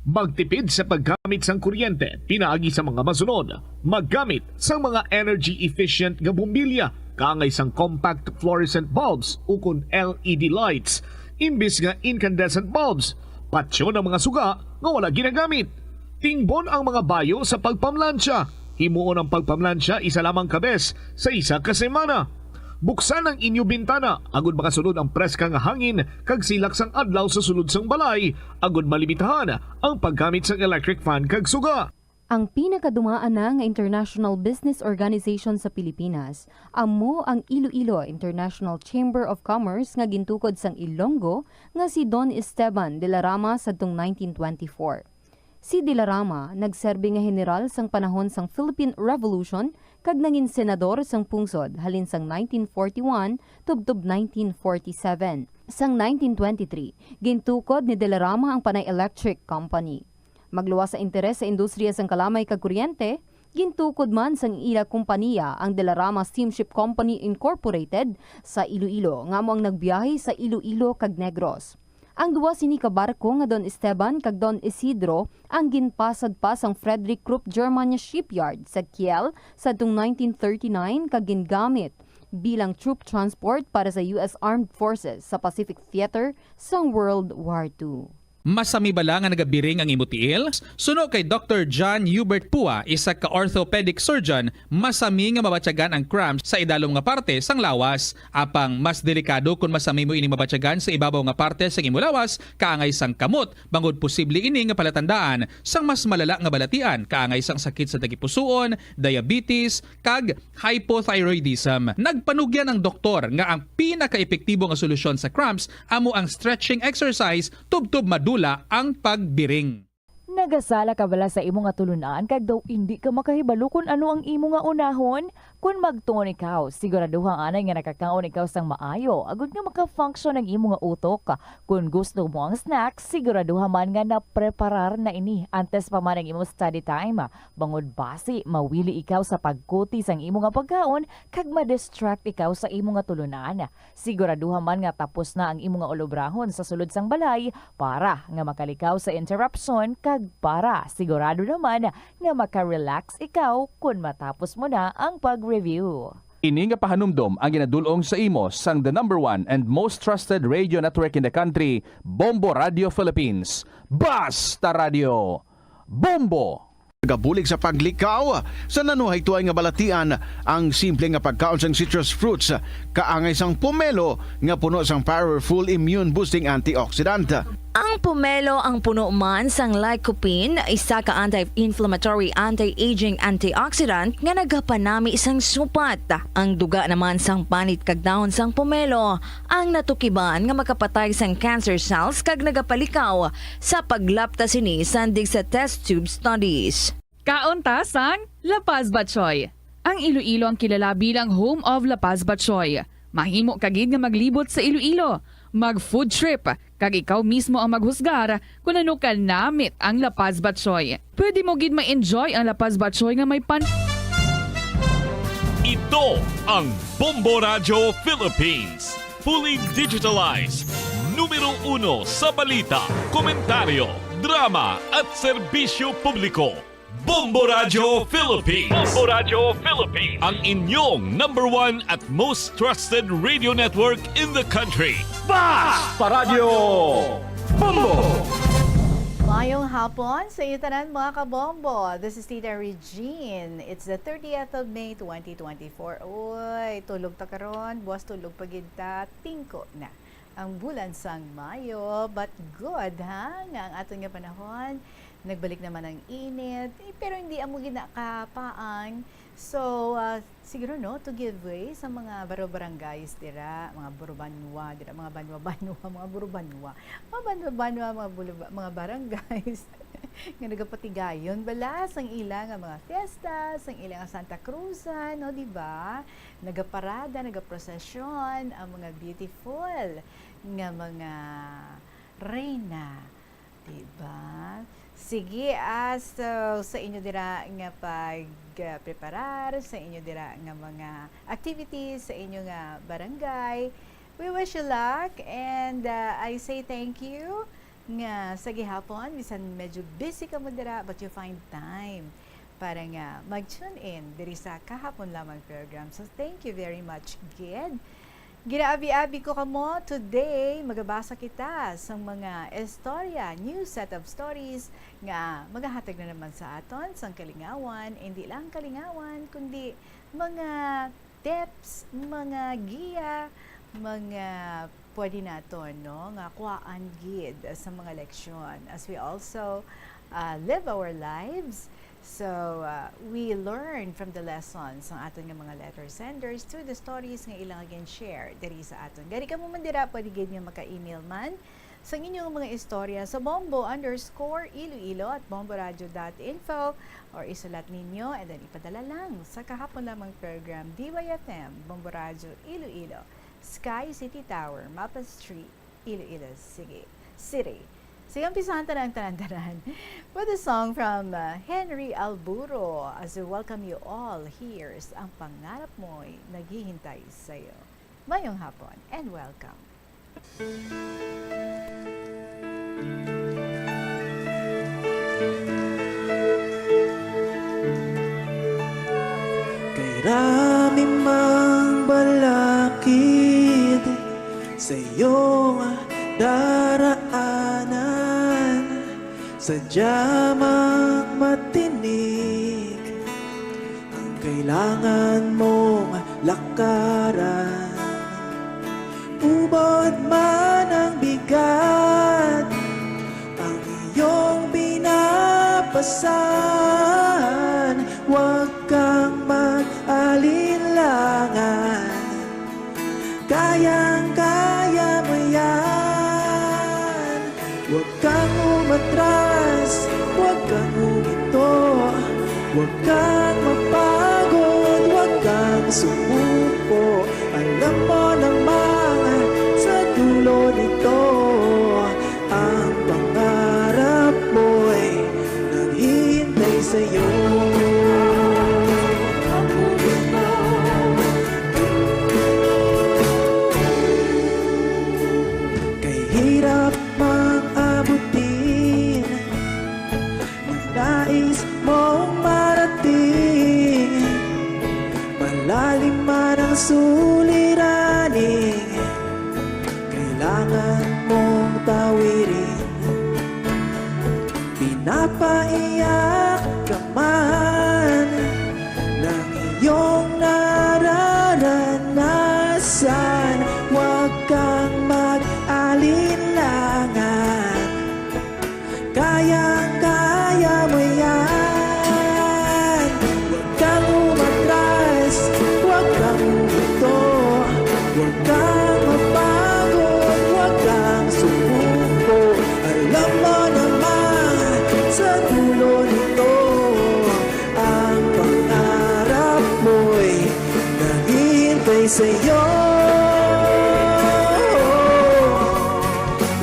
Magtipid sa paggamit sang kuryente, pinaagi sa mga masunod. Maggamit sa mga energy-efficient nga bumbilya, kaangay sang compact fluorescent bulbs ukon LED lights, imbis nga incandescent bulbs. Patsyo ng mga suga nga wala ginagamit. Tingbon ang mga bayo sa pagpamlansya. Himuon ang pagpamlansya isa lamang kabes sa isa ka semana. Buksan ang inyo bintana, agud makasunod ang preska nga hangin kag silak sang adlaw sa sulod sang balay, agud malimitahan ang paggamit sang electric fan kag suga. Ang pinakadumaan na nga international business organization sa Pilipinas, amo ang Iloilo International Chamber of Commerce nga gintukod sang Ilonggo nga si Don Esteban de la Rama sadtong 1924. Si De La Rama nagserbi nga general sang panahon sang Philippine Revolution kag nangin senador sang pungsod halin sang 1941 tubtob 1947. Sang 1923, gintukod ni De La Rama ang Panay Electric Company. Magluwas sa interes sa industriya sang kalamay kag kuryente, gintukod man sang ila kompanya ang De La Rama Steamship Company Incorporated sa Iloilo nga mo ang nagbiyahe sa Iloilo kag Negros. Ang duwa sini ka barko nga Don Esteban kag Don Isidro ang ginpasad pa sang Frederick Krupp Germania Shipyard sa Kiel sadtong 1939 kag gingamit bilang troop transport para sa US Armed Forces sa Pacific Theater sang World War II. Masami bala nga nagabiring ang imutiil? Suno kay Dr. John Hubert Pua, isa ka orthopedic surgeon, masami nga mabatyagan ang cramps sa idalom nga parte sang lawas. Apang mas delikado kung masami mo ini mabatyagan sa ibabaw nga parte sang imo lawas, kaangay sang kamot, bangod posible ini nga palatandaan sang mas malala nga balatian, kaangay sang sakit sa tagipusoon, diabetes, kag hypothyroidism. Nagpanugyan ang doktor nga ang pinaka-epektibo nga solusyon sa cramps amo ang stretching exercise tubtob madula ang pagbiring. Nagasala ka bala sa imo nga tulunan kag daw hindi ka makahibalo kung ano ang imo nga unahon? Kung magtuon ikaw, siguraduhang anay nga nakakaon ikaw sang maayo, agud nga maka-function ang imo nga utok. Kung gusto mo ang snacks, siguraduhan man nga na-preparar na ini antes pa man ang imo study time. Bangod basi, mawili ikaw sa pagkuti sang imo nga pagkaon kag ma-distract ikaw sa imo nga tulunan. Siguraduhan man nga tapos na ang imo nga ulobrahon sa sulod sang balay para nga makalikaw sa interruption kag para sigurado naman nga maka-relax ikaw kung matapos mo na ang pag-review. Ini nga pahanumdom ang ginadulong sa imo sang the number 1 and most trusted radio network in the country, Bombo Radio Philippines. Basta Radio Bombo! Gabulig sa paglikaw sa nanuhay tuay nga balatian ang simple nga pagkaon sang citrus fruits kaangay sang pomelo nga puno sang powerful immune boosting antioxidant. Ang pomelo ang puno man sang lycopene, isa ka anti-inflammatory, anti-aging antioxidant nga nagapanami isang supat. Ang duga naman sang panit kag dahon sang pomelo ang natukiban nga makapatay sang cancer cells kag nagapalikaw sa paglapta sini sandig sa test tube studies. Kauntasan, La Paz Batchoy. Ang Iloilo ang kilala bilang home of La Paz Batchoy. Mahimo kagid nga maglibot sa Iloilo, mag-food trip, kag ikaw mismo ang maghusgar kung ano ka namit ang La Paz Batchoy. Pwede mo gid ma-enjoy ang La Paz Batchoy nga may Ito ang Bombo Radio Philippines. Fully digitalized. Numero 1 sa balita, komentaryo, drama at serbisyo publiko. Bombo Radio Philippines. Bombo Radio Philippines. Ang inyong number 1 at most trusted radio network in the country. Basta Radio Bombo! Mayong hapon sa inyo tanan mga kabombo. This is Tita Regine. It's the 30th of May 2024. Uy, tulog ta karon, buwas tulog paginta, tingko na ang bulan sang Mayo. But good ha, nga ang aton nga panahon. Nagbalik naman ang init, pero hindi amo ginakapaan. So, siguro no, to give way sa mga baro-barangays dira, mga burubanwa dira, mga banwa-banwa, mga burubanwa, mga banwa-banwa, mga barangays. Nga nagapatigayon bala sang ilang nga mga fiesta, sang ilang nga Santa Cruzan, no, di ba? Nagaparada, nagaprosesyon ang mga beautiful nga mga reyna, di ba? Sige, so sa inyo dira nga pag-preparar, sa inyo dira nga mga activities, sa inyo nga barangay. We wish you luck and I say thank you nga sa gihapon, bisan medyo busy ka mo dira, but you find time para nga mag-tune in diri sa kahapon lamang program. So thank you very much, Gid. Ginaabi-abi ko kamo today, magabasa kita sa mga istorya, new set of stories nga magahatag na naman sa aton sang kalingawan, hindi lang kalingawan kundi mga tips, mga giya, mga pwede naton no nga kuhaan gid sa mga leksyon as we also live our lives. So, we learn from the lessons ng aton nga mga letter senders to the stories nga ilang again share diri sa aton. Gari ka mo man dira, pwede gid nga maka-email man sa inyong mga istorya sa bombo_iloilo@bomboradio.info or isulat ninyo and then ipadala lang sa kahapon lamang program DYFM, Bombo Radio Iloilo, Sky City Tower, Mapa Street, Iloilo City. Sigang pisahan ng tanan-tanan with a song from Henry Alburo as we welcome you all. Here's Ang Pangarap Mo'y Naghihintay Sa'yo. Mayong hapon and welcome. Kay rami mang balakid sa iyong daraanan, sadya mang matinig ang kailangan mong lakaran. Ubod man ang bigat ang iyong binapasan, huwag kang mag-alinlangan, kayang-kaya mo yan. Huwag kang umatras, huwag kang humito, huwag kang mapagod, huwag kang sumuko. Alam mo naman sa dulo nito, ang pangarap mo'y naghihintay sa'yo. Kay hirap mang abutin ng nais mong marating, malalim man ang suliraning kailangan mong tawirin. Pinapaiyak ka man ng iyong nararanasan, huwag kang mag-alinlangan, kayang-kaya mo yan. Huwag kang umatras, huwag kang humito, huwag kang mapagod, huwag kang sumuko. Alam mo naman sa dulo nito, ang pangarap mo'y naghihintay sa'yo.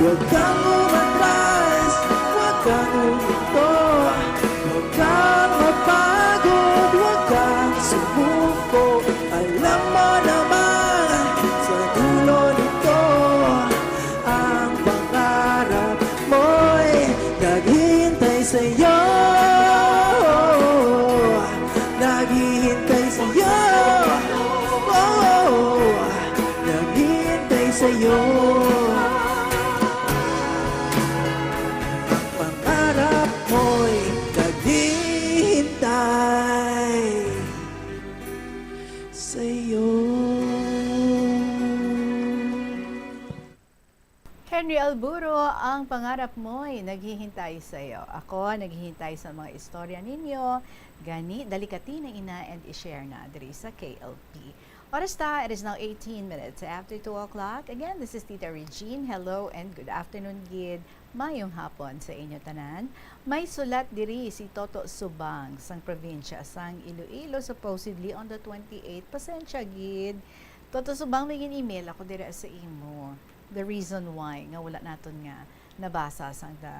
Huwag kang umatras, huwag kang humito, huwag kang mapagod, huwag kang sumuko. sa'yo. Henry Alburo, ang pangarap mo'y naghihintay sa iyo. Ako, naghihintay sa mga istorya ninyo. Gani, dalikati na ina and i-share na diri sa KLP. Oras ta, it is now 18 minutes after 2 o'clock. Again, this is Tita Regine. Hello and good afternoon, Gid. Mayong hapon sa inyo tanan. May sulat diri si Toto Subang sang probinsya sang Iloilo, supposedly on the 28th. Pasensya, Gid. Toto Subang, may email ako diri sa imo. The reason why nga wala naton nga nabasa sang the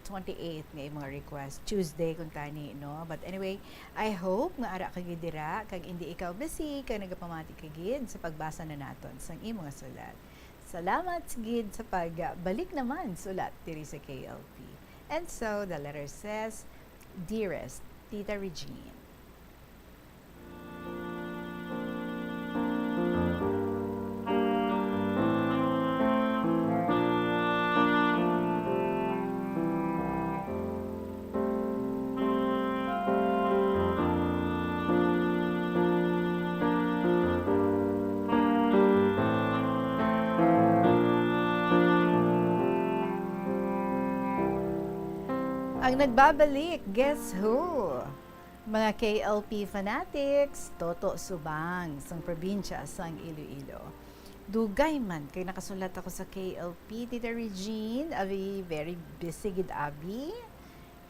28th nga mga request Tuesday kung tani, no? But anyway, I hope nga ara kag dira kag hindi ikaw busy kag nagapamati kag gid sa pagbasa na naton sang imong sulat. Salamat gid sa pagbalik naman sulat diri sa KLP. And so the letter says, Dearest Tita Regine, ang nagbabalik, guess who? Mga KLP fanatics, Toto Subang, sang probinsya, sang Iloilo. Dugay man, kay nakasulat ako sa KLP, Tita Regine, abi very busy gid abi.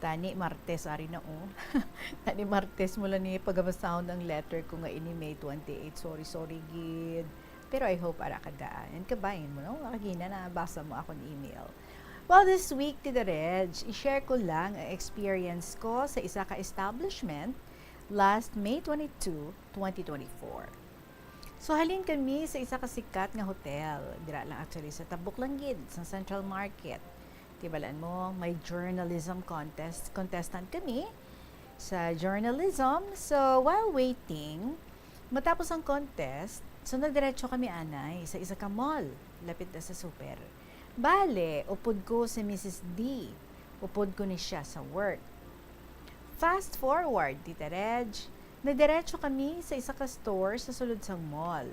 Tani Martes, ari na o. Tani Martes mula ni pagabasahon ng letter ko nga ini May 28. Sorry gid. Pero I hope ara kadaan. And kabayin mo, no? Makagina na, basa mo akong email. Well, this week, Tita Reg, i-share ko lang ang experience ko sa isa ka-establishment last May 22, 2024. So, halin kami sa isa ka-sikat nga hotel. Dira lang actually sa Tabuk Langgid, sa Central Market. Tibalaan mo, may journalism contestant kami sa journalism. So, while waiting, matapos ang contest, so nagdiretso kami anay sa isa ka mall, lapit na sa super. Bale, upod ko si Mrs. D. Upod ko ni siya sa work. Fast forward, Tita Reg, nagdiretso kami sa isa ka store sa sulod sang mall.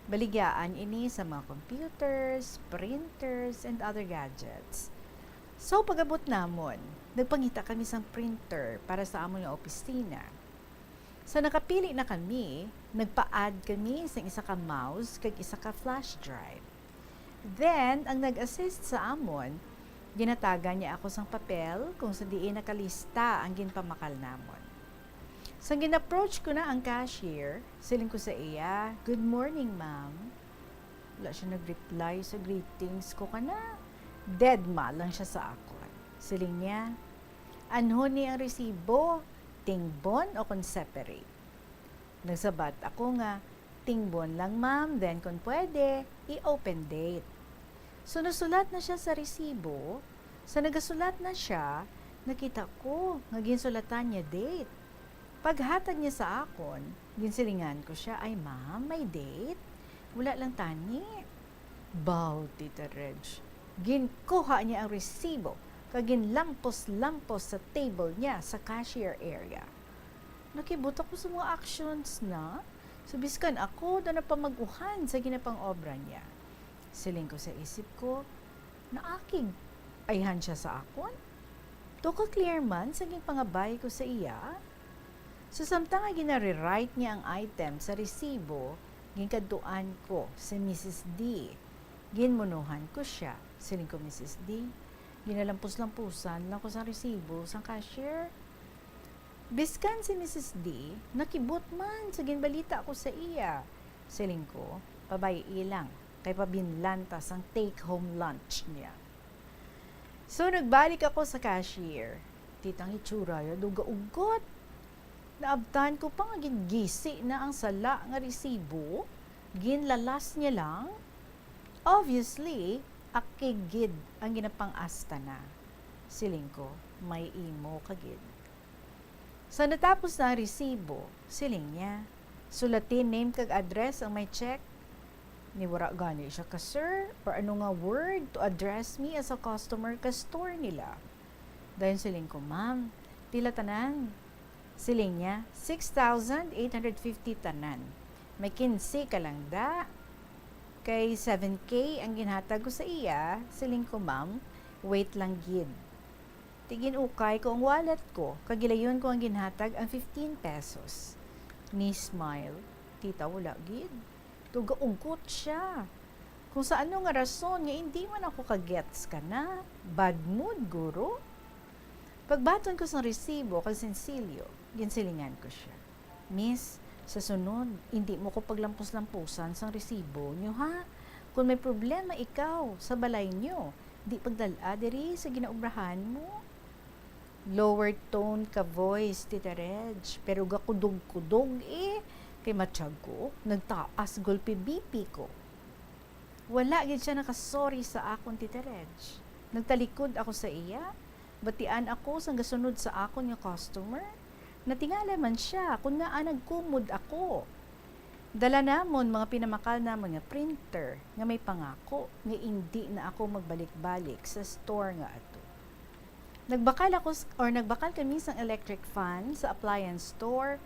Baligyaan ini sa mga computers, printers, and other gadgets. So, pag-abot namon, nagpangita kami sang printer para sa amon nga opisina. Sa nakapili na kami, nagpa-add kami sa isa ka mouse kag isa ka flash drive. Then, ang nag-assist sa amon, ginatagan niya ako sang papel kung sa diin nakalista ang ginpamakal namon. Sa gin-approach ko na ang cashier, siling ko sa iya, "Good morning, ma'am." Wala siya nag-reply sa greetings ko kana. Deadma lang siya sa akon. Siling niya, "Anho ni ang resibo? Tingbon o kon separate?" Nagsabat ako nga, "Tingbon lang, ma'am, then kung pwede, i-open date." So, nasulat na siya sa resibo. Sa nagasulat na siya, nakita ko, nga ginsulatan niya date. Paghatag niya sa akon, ginsilingan ko siya, "Ay, ma'am, may date? Wala lang tani." Baw, Tita Reg. Ginkuha niya ang resibo, kagin lampos-lampos sa table niya sa cashier area. Nakibot ako sa mga actions na. Subiskan ako na napamaguhan sa ginapang obra niya. Siling ko sa isip ko, naakig ayhan siya sa akon. To ka clear man sa pangabay ko sa iya. So samtang nga ginare-write niya ang item sa resibo, ginkaduan ko si Mrs. D. Ginmunuhan ko siya. Siling ko, "Mrs. D, ginalampos-lampusan lang ko sa resibo sa cashier." Biskan si Mrs. D, nakibot man sa ginbalita ko sa iya. Siling ko, "Pabay ilang, kay pabinlantas ang take-home lunch niya." So, nagbalik ako sa cashier. Titang itsura yo, duga-ugot. Naabtan ko pa nga gingisi na ang sala nga resibo. Ginlalas niya lang. Obviously, akigid ang ginapang-asta na. Siling ko, may imo kagid. Sa natapos na ang resibo, siling niya, sulatin name kag address ang may check. Niwara gani siya ka, "Sir, or ano nga word to address me as a customer ka store nila." Dahil siling ko, "Ma'am, pila tanan?" Siling niya, 6,850 tanan. May 15 ka lang da. Kay 7K ang ginhatag ko sa iya, siling ko ma'am, wait lang gid. Tigin ukay ko ang wallet ko, kagilayon ko ang ginhatag ang 15 pesos. Ni smile, tita wala gid. Tugaungkot siya. Kung sa ano nga rason nga hindi man ako kagets ka na, bad mood guro. Pagbaton ko sa resibo kay Sensilio, ginsilingan ko siya. Miss, sa sunod, hindi mo ko paglampos-lampusan sa resibo nyo, ha? Kung may problema ikaw sa balay nyo, di pagdala diri sa ginaubrahan mo. Lower tone ka voice, Tita Reg, pero gakudog-kudog kay matsyag ko, nagtaas gulpi BP ko. Wala gid siya nakasorry sa akon, Tita Reg. Nagtalikod ako sa iya, batian ako sang gasunod sa akon nga customer. Natingala man siya kung nga nagkumod ako. Dala namon mga pinamakal namon nga printer nga may pangako nga hindi na ako magbalik-balik sa store nga ato. Nagbakal kami sang electric fan sa appliance store.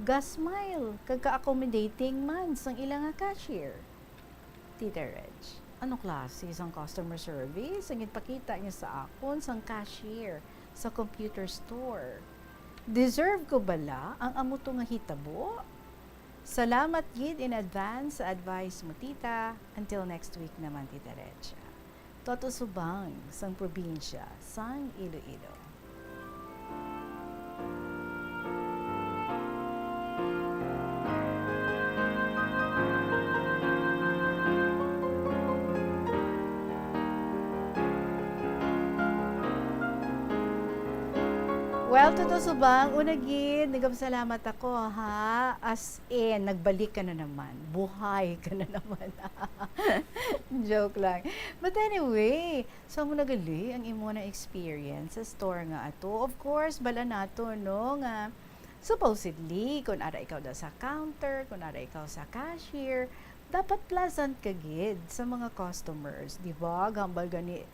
Gasmile kag ka-accommodating man sang ilang nga cashier. Tita Reg, ano klase sang customer service ang ipakita niya sa akon sang cashier sa computer store? Deserve ko bala ang amuto nga hitabo? Salamat gid in advance sa advice mo, tita. Until next week naman, Tita Recha. Toto Subang, sang probinsya, sang Iloilo. Well, Toto Subang, unagid, nagpasalamat ako, ha? As in, nagbalik ka na naman. Buhay ka na naman. Joke lang. But anyway, so mo nagali ang imo na experience sa store nga ato. Of course, bala nato, no? Nga, supposedly, kung ara ikaw da sa counter, kung ara ikaw sa cashier, dapat pleasant ka gid sa mga customers. Di ba? Gambal gani,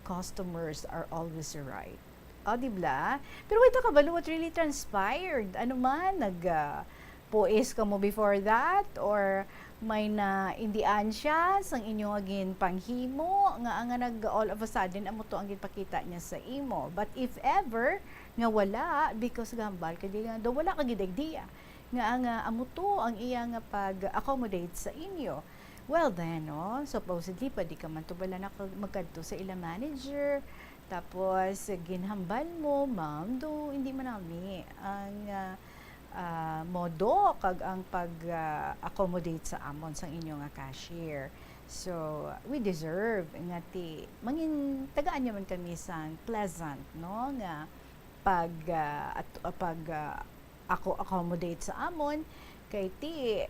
customers are always right. O, diba? Pero wait ka ba, what really transpired? Ano man, nag-poes ka mo before that? Or may na indian siya sang inyong agin panghimo? Nga all of a sudden, amo to ang ginpakita niya sa imo. But if ever, nga wala, because gambal, kadi nga, wala ka gidagdiya. Nga amo to ang iya nga pag-accommodate sa inyo. Well then, no? Supposedly, pwede ka man to bala na magkadto sa ila manager. Tapos, ginhambal mo, ma'am, do hindi man nami ang modo kag ang pag-accommodate sa amon sang inyong cashier. So, we deserve nga ti mangin tagaan naman kami sang pleasant, no, nga ako accommodate sa amon kay ti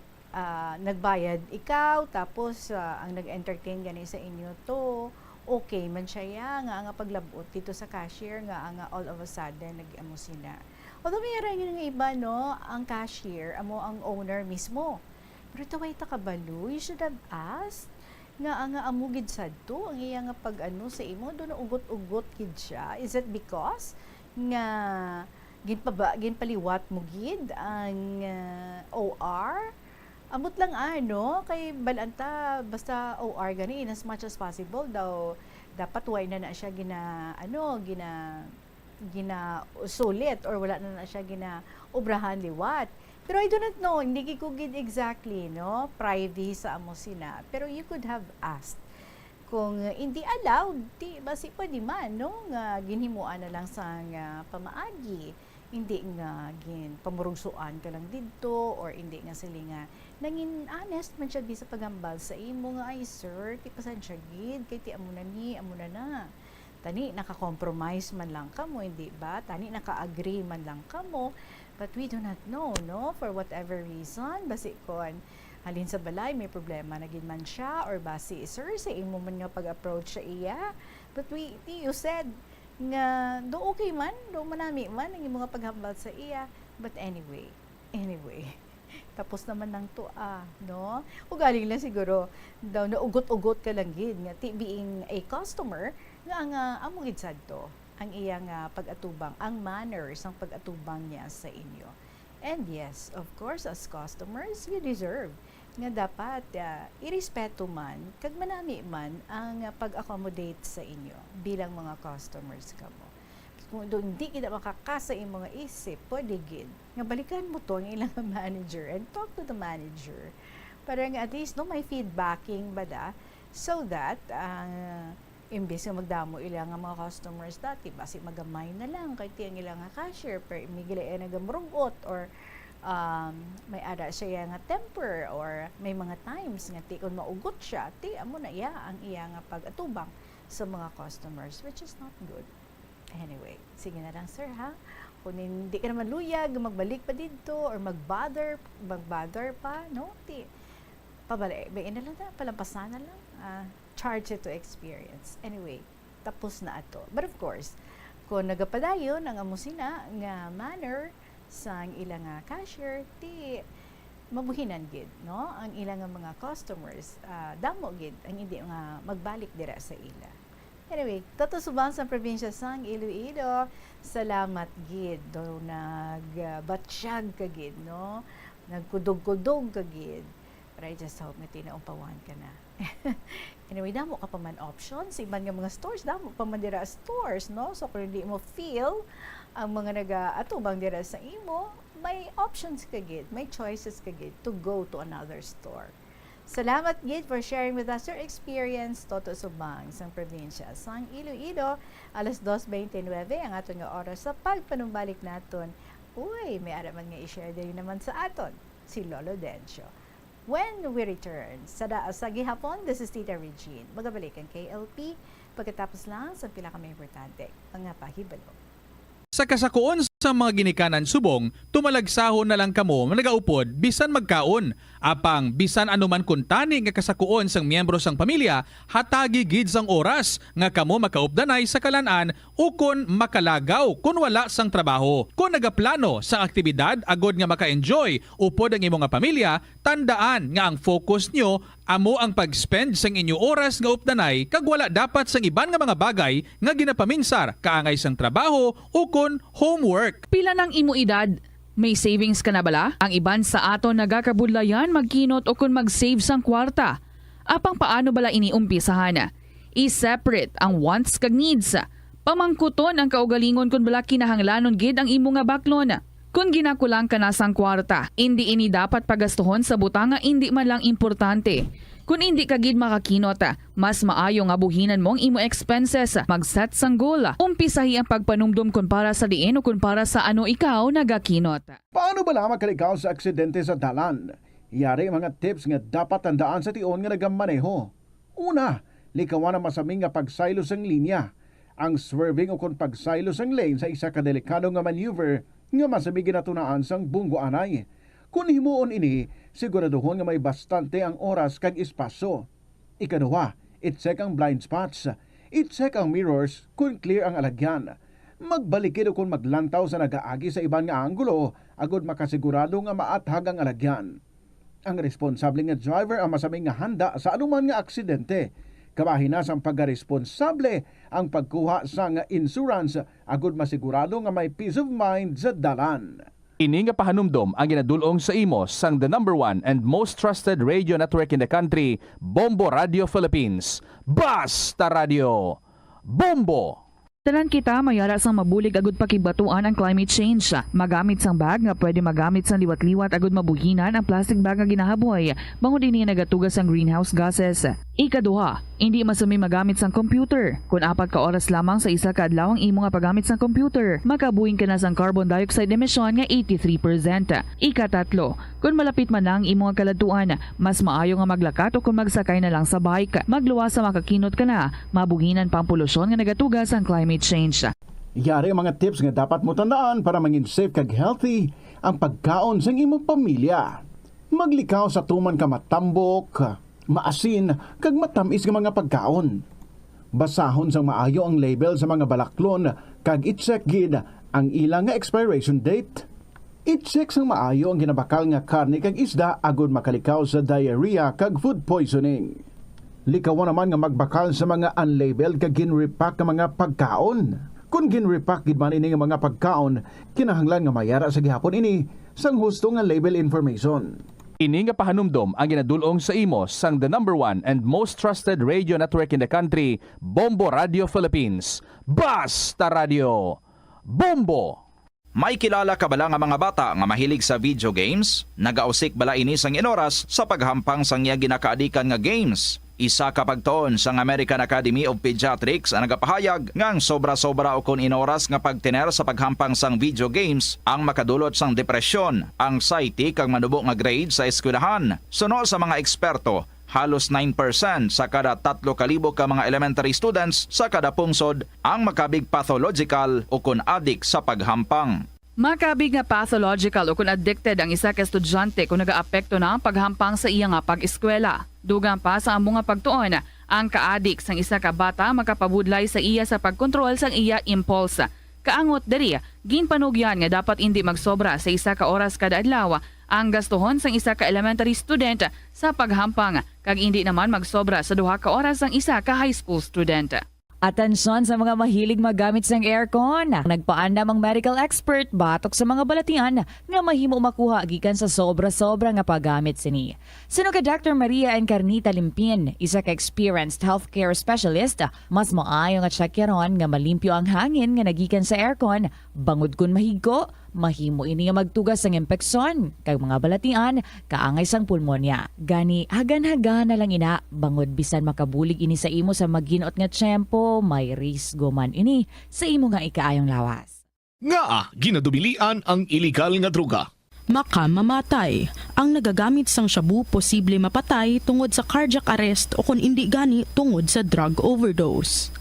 nagbayad ikaw tapos ang nag-entertain gani sa inyo to. Okay man siya nga paglabot dito sa cashier nga all of a sudden nag-amo sila. Although mayroon nga iba, no, ang cashier, amo ang owner mismo. Pero taway ta kabalo, you should have asked nga amugid sadto ang iya nga pag-ano sa imo do na ugot-ugot gid siya. Is it because nga ginpaliwat mo gid ang OR? Amot lang kay balanta basta OR gani in as much as possible daw dapat way na siya gina sulit or wala na siya gina obrahan liwat. Pero I do not know, hindi ko gid exactly, no, private sa amo sina. Pero you could have asked kung hindi allowed, basi pwede man, no, nga ginhimuan na lang sa pamaagi. Hindi nga pamurugsuan ka lang dito or hindi nga sila nga nangin honest man siya sa pagambal sa imo nga ay sir ti pasensya gid kay ti amo na na tani naka-compromise man lang kamo hindi ba tani naka-agree man lang kamo but we do not know, no, for whatever reason basi kon halin sa balay may problema na gid man siya or basi sir sa imo man nga pag-approach sa iya but you said nga do okay man, do manami man ang mga paghambal sa iya. But anyway, tapos naman ng no? Ugaling lang siguro daw na ugot-ugot ka lang gid nga being a customer nga amo gid sadto ang iya nga pag-atubang, ang manners ang pag-atubang niya sa inyo. And yes, of course, as customers, you deserve nga dapat irespeto man kag manami man ang pag-accommodate sa inyo bilang mga customers kamo. Kung hindi kita makakasa yung mga isip, pwede gid nga balikan mo to ang ilang manager and talk to the manager para nga at least may feedbacking ba da, so that imbes nga magdamo ilang mga customers dati basi magamay na lang kay tiyang ilang cashier per migila nagamurugot or may ada siya nga temper or may mga times nga ti kung maugot siya ti amo na iya ang iya nga pag-atubang sa mga customers, which is not good. Anyway, sige na lang sir ha, kung hindi ka naman luyag magbalik pa dito or mag-bother pa no, ti pabalik bain na lang na palampasan na lang, charge it to experience. Anyway, tapos na ato, but of course kung nagapadayon ang amusina nga manner sang ilang cashier, ti mabuhinan gid no ang ilang mga customers, damo gid ang hindi nga magbalik dira sa ila. Anyway, tatusubang sa probinsya sang Iloilo, salamat gid do nagbatsyag ka gid no, nagkudog-kudog ka gid. But I just hope nga tinaumpawan ka na. Anyway, damo ka pa man options, iban nga mga stores, damo pa man dira stores no, so kung hindi mo feel ang mga nag-atubang dira sa imo, may options ka gid, may choices ka gid to go to another store. Salamat gid for sharing with us your experience. Toto Subang sang probinsya sang Iloilo, alas 2:29 ang aton nga oras sa pagpanumbalik naton. Uy, may araman nga i-share din naman sa aton si Lolo Dencio. When we return sa gihapon, this is Tita Regine. Magabalik ang KLP pagkatapos lang sa pila ka may importante mga pahibalo. Sa kasakuon sa mga ginikanan subong, tumalagsahon na lang kamo nagaupod bisan magkaon. Apang bisan anuman kuntani nga kasakuon sang miyembro sang pamilya, hatagi gid sang oras nga kamo makaupdanay sa kalan-an ukon makalagaw kun wala sang trabaho. Kung nagaplano sa aktibidad agod nga maka-enjoy upod ang imong pamilya, tandaan nga ang focus nyo amo ang pag-spend sang inyo oras nga updanay kag wala dapat sang iban nga mga bagay nga ginapaminsar kaangay sang trabaho ukon homework. Pila ng imo edad? May savings ka na bala? Ang iban sa ato nagakabudlayan magkinot o kung mag-save sang kwarta. Apang paano bala iniumpisahan? I-separate ang wants kag needs. Pamangkuton ang kaugalingon kung bala kinahanglanon gid ang imo nga baklon. Kung ginakulang ka na sang kwarta, hindi ini dapat pagastuhon sa butang nga hindi man lang importante. Kung hindi ka gid makakinot, mas maayo nga buhinan mong imo expenses. Mag-set sang goal. Umpisahi ang pagpanumdum kung para sa diin o kung para sa ano ikaw nagakinot. Paano ba lamang kalikaw sa aksidente sa dalan? Yari mga tips nga dapat tandaan sa tion nga nagamaneho. Una, likawan ang masaming nga pagsaylo sang linya. Ang swerving o kung pagsaylo sang lane sa isa ka delikado nga maneuver nga masabi ginatunaan sang bunggo anay. Kung himuon ini, siguraduhon nga may bastante ang oras kag espasyo. Ikaduha, i-check ang blind spots. I-check ang mirrors kung clear ang alagyan. Magbalikid o kung maglantaw sa nagaagi sa iban nga anggulo, agod makasigurado nga maathag ang alagyan. Ang responsable nga driver ang masaming nga handa sa anuman nga aksidente. Kabahin na sang pagkaresponsable ang pagkuha sa nga insurance, agod masigurado nga may peace of mind sa dalan. Ini nga pahanumdom ang ginadulong sa imo sang the #1 and most trusted radio network in the country, Bombo Radio Philippines. Basta Radio Bombo! Tanan kita mayara sang mabulig agud pakibatuan ang climate change. Magamit sang bag nga pwede magamit sang liwat-liwat agud mabuhinan ang plastic bag nga ginahaboy. Bangod ini nagatugas ang greenhouse gases. Ikaduha, hindi masumi magamit sang computer. Kung 4 ka oras lamang sa isa ka adlaw ang imo nga paggamit sang computer, makabuhing ka na sang carbon dioxide emission nga 83%. Ikatatlo, kung malapit man ang imo nga kaladtuan, mas maayo nga maglakat o kung magsakay na lang sa bike. Magluwas sa makakinot ka na, mabuhinan pang polusyon nga nagatugas ang climate change. Yari mga tips nga dapat mo tandaan para mangin safe kag healthy ang pagkaon sa imong pamilya. Maglikaw sa tuman ka matambok, maasin, kag matamis nga mga pagkaon. Basahon sang maayo ang label sa mga balaklon kag i-check gid ang ilang nga expiration date. I-check sang maayo ang ginabakal nga karne kag isda agud makalikaw sa diarrhea kag food poisoning. Likawan naman nga magbakal sa mga unlabeled kag ginrepack nga mga pagkaon. Kung ginrepack gid man ini nga mga pagkaon, kinahanglan nga mayara sa gihapon ini sang husto nga label information. Ini nga pahanumdom ang ginadulong sa imo sang the number 1 and most trusted radio network in the country, Bombo Radio Philippines. Basta Radio Bombo! May kilala ka bala nga mga bata nga mahilig sa video games? Nagausik bala ini sang inoras sa paghampang sang iya ginakaadikan nga games. Isa ka pagtuon sang American Academy of Pediatrics ang nagapahayag ngang sobra-sobra o kun inoras nga pagtiner sa paghampang sang video games ang makadulot sang depresyon, anxiety kag manubo nga grade sa eskwelahan. Suno sa mga eksperto, halos 9% sa kada 3,000 ka mga elementary students sa kada pungsod ang makabig pathological o kun addict sa paghampang. Makabig nga pathological o kung addicted ang isa ka estudyante kung nagaapekto na ang paghampang sa iya nga pag-eskwela. Dugang pa sa among nga pagtuon, ang ka-addict sang isa ka bata makapabudlay sa iya sa pagkontrol sang iya impulse. Kaangot diri, ginpanugyan nga dapat hindi magsobra sa isa ka oras kada adlaw ang gastuhon sang isa ka elementary student sa paghampang kag hindi naman magsobra sa 2 ka oras ang isa ka high school student. Atensyon sa mga mahilig magamit sang aircon. Nagpaandam ang medical expert batok sa mga balatian nga mahimo makuha gikan sa sobra-sobra nga paggamit sini. Sino ka Dr. Maria Encarnita Limpin, isa ka experienced healthcare specialist, mas maayo nga tsakyaron nga malimpyo ang hangin nga nagikan sa aircon bangod kun mahigko, mahimo ini nga magtugas sang impeksyon kag mga balatian kaangay sang pulmonya. Gani hagan-hagan na lang ina bangod bisan makabulig ini sa imo sa maginot nga tiyempo, may risgo man ini sa imo nga ikaayong lawas. Nga ginadubilian ang iligal nga droga. Makamamatay. Ang nagagamit sang shabu posible mapatay tungod sa cardiac arrest o kung hindi gani tungod sa drug overdose.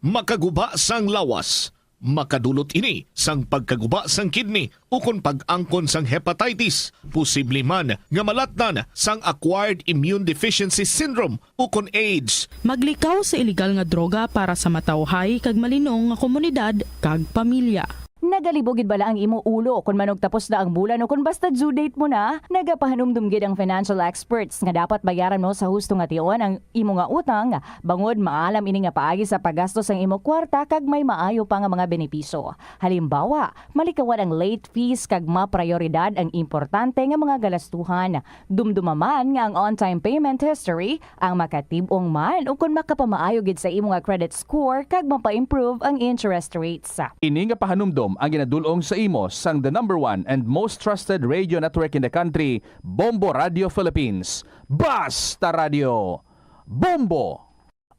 Makaguba sang lawas. Makadulot ini sang pagkaguba sang kidney o kung pag-angkon sang hepatitis, posible man nga malatnan sang acquired immune deficiency syndrome o kung AIDS. Maglikaw sa iligal nga droga para sa matawhay kag malinong nga komunidad kag pamilya. Nagalibogid bala ang imo ulo kung manog tapos na ang bulan o kung basta due date mo na, nagapahanumdumgid ang financial experts nga dapat bayaran mo sa husto nga tion ang imo nga utang bangod maalam ini nga paagi sa paggastos ang imo kwarta kag may maayo pa nga mga benepisyo. Halimbawa, malikawan ang late fees kag maprioridad ang importante nga mga galastuhan. Dumdumaman nga ang on-time payment history ang makatibong man o kung makapamaayo gid sa imo nga credit score kag mapa-improve ang interest rates. Ini nga pahanumdom ang ginadulong sa imo sang the number 1 and most trusted radio network in the country, Bombo Radio Philippines. Basta Radio Bombo!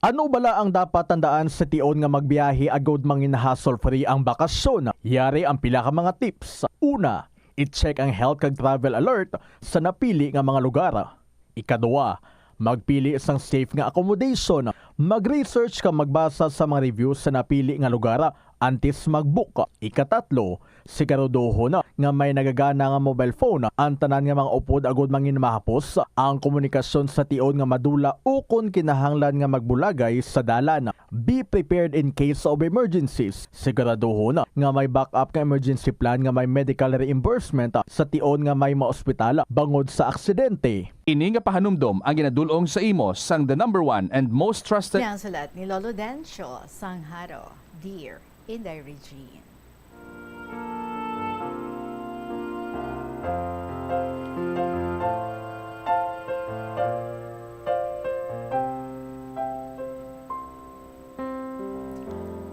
Ano bala ang dapat tandaan sa tion nga magbiyahe agod mangin hassle-free ang bakasyon? Yari ang pila ka mga tips. Una, i-check ang health kag travel alert sa napili nga mga lugar. Ikadua, magpili isang safe nga accommodation. Mag-research ka magbasa sa mga reviews sa napili nga lugar antes mag-book. Ikatatlo, siguraduho na nga may nagagana nga mobile phone. Ang tanan nga mga upod agod mangin mahapos ang komunikasyon sa tion nga madula o kung kinahanglan nga magbulagay sa dalan. Be prepared in case of emergencies. Siguraduho na nga may backup nga emergency plan nga may medical reimbursement sa tion nga may maospital bangod sa aksidente. Ini nga pahanumdom ang ginadulong sa imo sang the number 1 and most trusted. Yan salat ni Lolo Dencio Sangharo, Dear Inday Regine.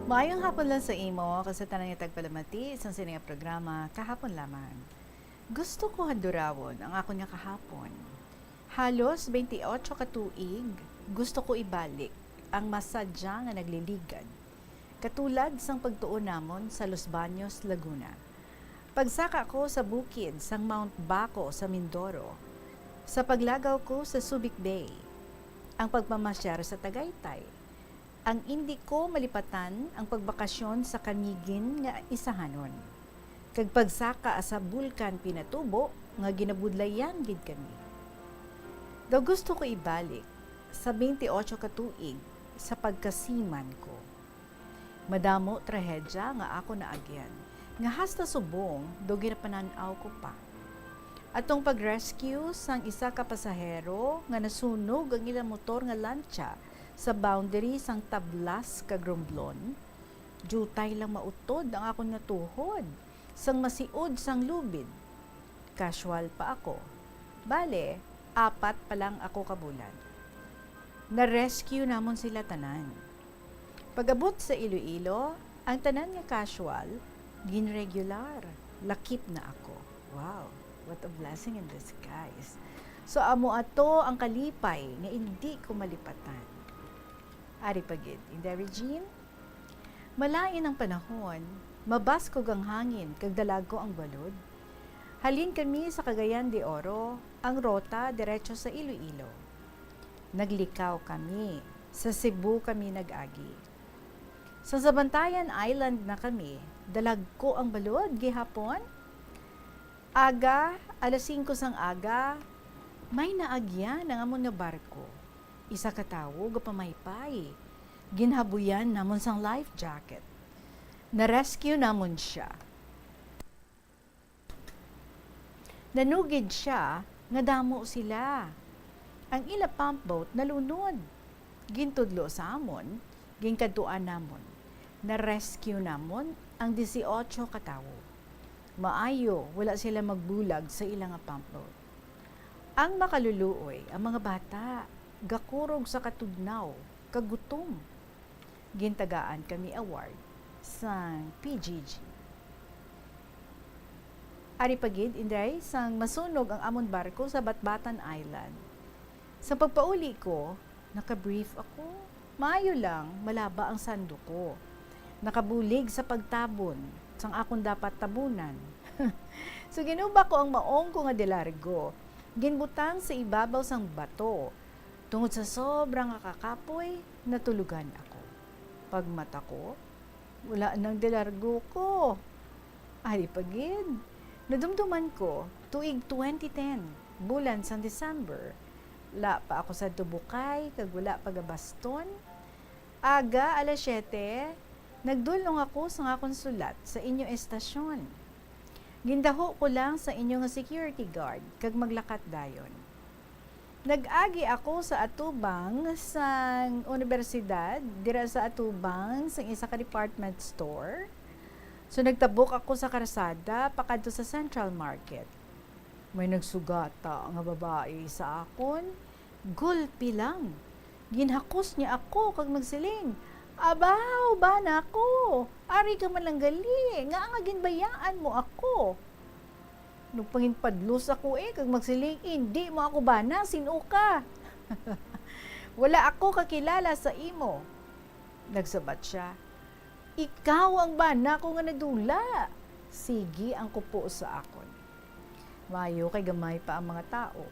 Maayong hapon lang sa imo kasi tanang itag palamati isang sininga programa kahapon lamang. Gusto ko hadurawon ang ako nga kahapon. Halos 28 katuig, gusto ko ibalik ang masadya nga nagliligan. Katulad sang pagtuon namon sa Los Baños, Laguna. Pagsaka ko sa bukid sang Mount Baco sa Mindoro. Sa paglagaw ko sa Subic Bay. Ang pagmamasyar sa Tagaytay. Ang hindi ko malipatan ang pagbakasyon sa Kanigin nga isahanon. Kag pagsaka sa Bulkan Pinatubo nga ginabudlayan gid kami. Daw gusto ko ibalik sa 28 katuig sa pagkasiman ko. Madamo trahedya nga ako naagyan. Nga hasta subong, do ginapananaw ko pa. Atong pag-rescue sang isa ka pasahero nga nasunog ang ilang motor nga lancha sa boundary sang Tablas kag Romblon. Jutay lang mautod ang akon nga tuhod sang masiod sang lubid. Casual pa ako. Bale, 4 pa lang ako kabulan. Na-rescue namon sila tanan. Pag-abot sa Iloilo, ang tanan nga casual, gin-regular. Lakip na ako. Wow, what a blessing in disguise. So amo ato ang kalipay nga hindi ko malipatan. Ari pagid, hindi Regine? Malain ang panahon, mabaskog ang hangin, kag dalago ang balod. Halin kami sa Cagayan de Oro, ang rota diretso sa Iloilo. Naglikaw kami, sa Cebu kami nag-agi. Sa Zabantayan Island na kami, dalagko ang balod gihapon. Aga, alas 5 sang aga, may naagyan ng amon nga barko. Isa ka tawo gapamaypay. Ginhabuyan namon sang life jacket. Na-rescue namon siya. Nanugid siya nga damo sila. Ang ila pump boat nalunod. Gintudlo sa amon, ginkadtuan namon. Na-rescue namon ang 18 ka tawo. Maayo, wala sila magbulag sa ilang pump boat. Ang makaluluoy, ang mga bata, gakurog sa katugnaw, kagutom. Gintagaan kami award sa PGG. Ari pagid, Inday, sang masunog ang amon barko sa Batbatan Island. Sa pagpauli ko, nakabrief ako. Maayo lang, malaba ang sando ko. Nakabulig sa pagtabon, sang akong dapat tabunan. So ginuba ko ang maong ko nga delargo. Ginbutang sa ibabaw sang bato. Tungod sa sobrang kakakapoy, natulugan ako. Pagmata ko, wala nang delargo ko. Ari pagid. Nadumduman ko, tuig 2010, bulan sang December. La pa ako sa Tubukay, kag wala pagabaston. Aga, alas 7, nagdulong ako sa nga konsulat sa inyo estasyon. Gindaho ko lang sa inyo nga security guard, kag maglakat dayon. Nag-agi ako sa atubang sa universidad, dira sa atubang sa isa ka department store. So nagtabok ako sa karsada pakadto sa Central Market. May nagsugata nga babae sa akon, gulpi lang. Ginhakos niya ako kag magsiling, "Abaw, ba na ako? Ari ka man lang gali, nga ginbayaan mo ako." Nung panginpadlos ako kag magsiling, "Hindi mo ako bana, sino ka?" "Wala ako kakilala sa imo." Nagsabat siya, "Ikaw ang bana ko nga nadula." Sige ang kupo sa akon. Mayo kay gamay pa ang mga tao.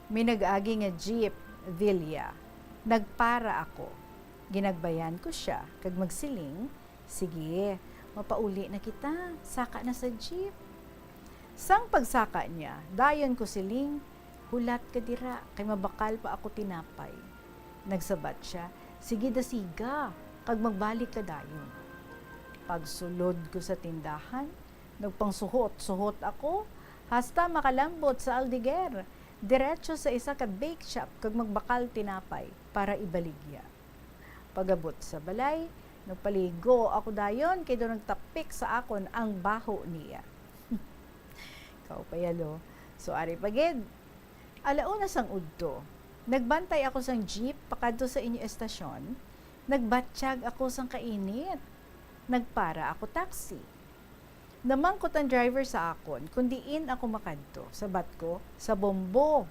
May nag-agi nga jeep, Villa. Nagpara ako. Ginagbayan ko siya, kag magsiling, "Sige, mapauli na kita, saka na sa jeep." Sang pagsaka niya, dayon ko siling, "Hulat ka dira, kay mabakal pa ako tinapay." Nagsabat siya, "Sige dasiga, kag magbalik ka dayon." Pagsulod ko sa tindahan, nagpangsuhot-suhot ako, hasta makalambot sa Aldeguer, diretso sa isa ka bake shop kag magbakal tinapay para ibaligya. Pagabot sa balay, nagpaligo ako dayon kay do nagtapik sa akon ang baho niya. Kaupayalo. So ari pagid. Alauna sang udto. Nagbantay ako sang jeep pakadto sa inyo estasyon. Nagbatsyag ako sang kainit. Nagpara ako taxi. Namangkot ang driver sa akon, kundiin ako makadto. Sabat ko, sa Bombo.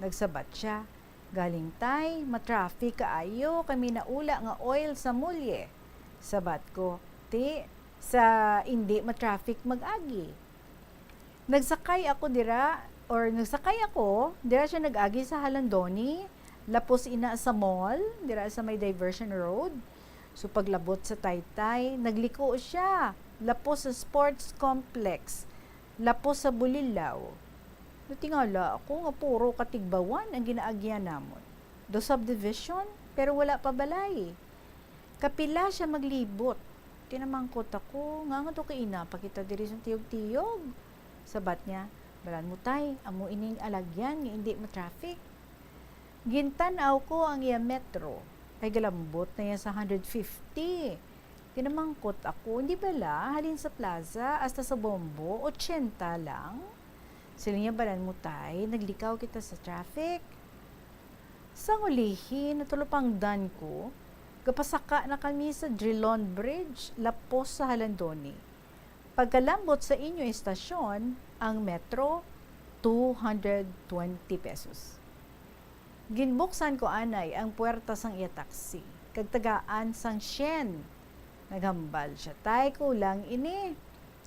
Nagsabat siya, "Galing tay, matraffic kaayo, kami naula nga oil sa mulye." Sabat ko, "Ti, sa hindi matraffic mag-agi." Nagsakay ako dira siya nag-agi sa Halandoni, lapos ina sa mall, dira sa may diversion road. So paglabot sa Taytay, nagliko siya, lapos sa sports complex, lapos sa Bulilaw. Natingala ako nga puro katigbawan ang ginaagyan namon. Do subdivision, pero wala pa balay. Kapila siya maglibot. Tinamangkot ako, nga to kaina, pakita diri sa tiyog-tiyog. Sabat niya, "Balan mo tay, amo ining alagyan nga hindi ma-traffic." Gintanaw ko ang iya metro. Ay galambot na yan sa 150. Tinamangkot ako, hindi bala, halin sa plaza, hasta sa Bombo, 80 lang. Sila niya balan mo tay, naglikaw kita sa traffic. Sang ulihin, natulupang dan ko, kapasaka na kami sa Drilon Bridge, lapos sa Halandoni. Pagkalambot sa inyo estasyon, ang metro, 220 pesos. Ginbuksan ko anay ang puwerta sang iya taxi, kagtagaan sang syen. Naghambal siya, tay kulang ini.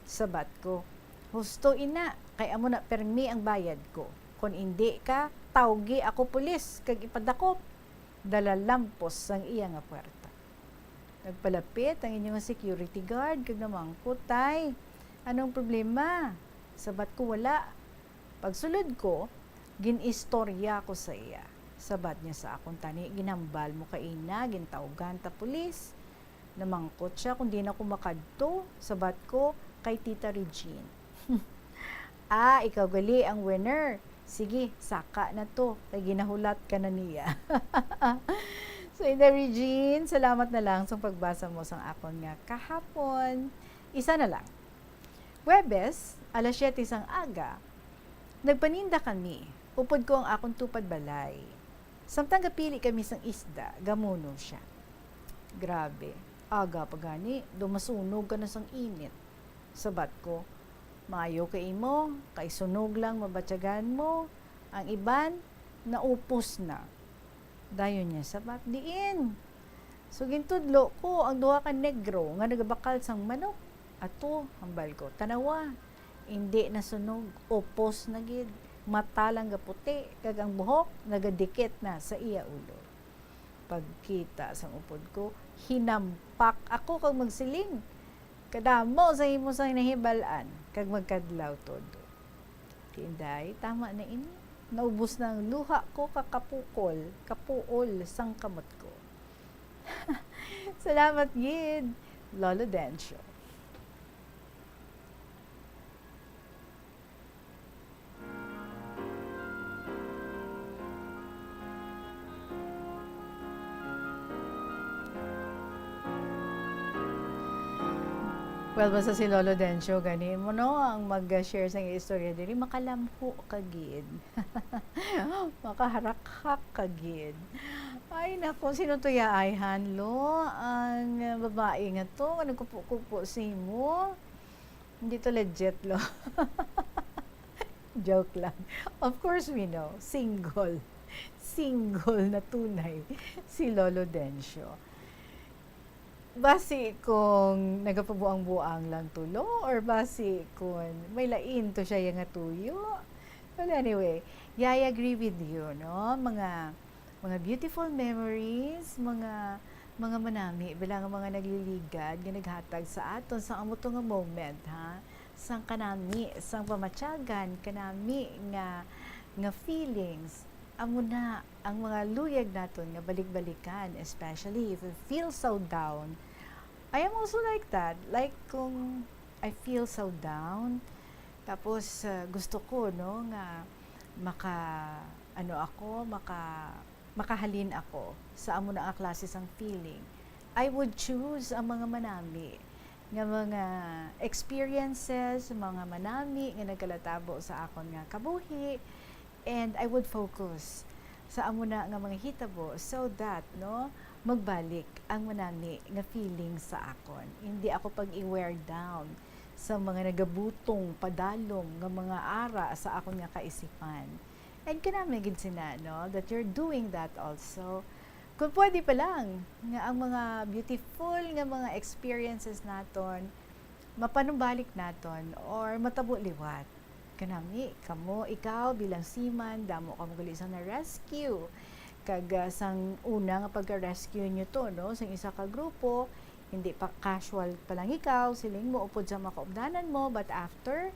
Sabat ko, husto ina, kay amo na permi ang bayad ko. Kung hindi ka, tawgi ako pulis, kag ipadakop. Dalalampos sang iya nga puwerta. Nagpalapit ang inyong security guard, kag namangkot, tay, anong problema? Sabat ko, wala. Pagsulod ko, ginistorya ko sa iya. Sabat niya sa akong tani, ginambal mo kay ina, gintawgan ta pulis. Namangkot siya kung di na ko makadto. Sabat ko, kay Tita Regine. Ikaw gali ang winner. Sige, saka na to. Kay ginahulat ka na niya. So, Tita Regine, salamat na lang sa pagbasa mo sa akon nga kahapon. Isa na lang. Webes, alas 7 sang aga, nagpaninda kami. Upod ko ang akong tupad balay. Samtang gapili kami sang isda, gamuno siya. Grabe, aga pa gani, dumasunog ka na sang init. Sabat ko, maayo kay mo, kay sunog lang mabatyagan mo, ang iban, naupos na. Dayon niya, sabat, diin. So, gintudlo ko, ang duha ka negro, nga nagabakal sang manok. Ato, hambal ko, tanawa, hindi nasunog, upos na gid. Mata lang gaputi, kag ang buhok, nagadikit na sa iya ulo. Pagkita sang upod ko, hinampak ako kag magsiling. Kadamo sa imo sa nahibalaan, kag magkadlaw todo. Tinday, tama na ini. Naubos na ang luha ko kapuol sang kamot ko. Salamat gid, Lolo Dencio. Well, basta si Lolo Dencio, ganin mo no, ang mag-share sa istorya diri, makalamho kagid. Makaharak-hak kagid. Ay, naku, sino to ya ay hanlo? Ang babae nga to, nagkupo-kupo si mo. Hindi to legit, lo. Joke lang. Of course we know, single na tunay si Lolo Dencio. Basi kung nagapabuang-buang lang tulo or basi kung may lain to siya yung tuyo. Well, anyway, I agree with you, no? Mga beautiful memories, mga manami, bilang mga nagliligad, ginaghatag sa aton sa amuto nga moment, ha? Sang kanami, sang pamatyagan, kanami nga feelings. Amo na ang mga luyag naton nga balik-balikan, especially if you feel so down. I am also like that. Like kung I feel so down, tapos gusto ko no nga makahalin ako sa amo na klase sang feeling. I would choose ang mga manami nga mga experiences, mga manami nga nagalatabo sa akon nga kabuhi. And I would focus sa amo na nga mga hitabo so that no magbalik ang manami nga feeling sa akon. Hindi ako pag-i-wear down sa mga nagabutong padalong nga mga ara sa akon nga kaisipan. And kanami gid sina no that you're doing that also. Kung pwede pa lang nga ang mga beautiful nga mga experiences naton mapanumbalik naton or matabo liwat. Kanami, ikaw bilang seaman, damo ka magali sa na-rescue. Kag sang una nga pagka-rescue nyo to, no? Sang isa ka grupo, hindi pa casual pa lang ikaw, siling mo upod sa makaubdanan mo, but after,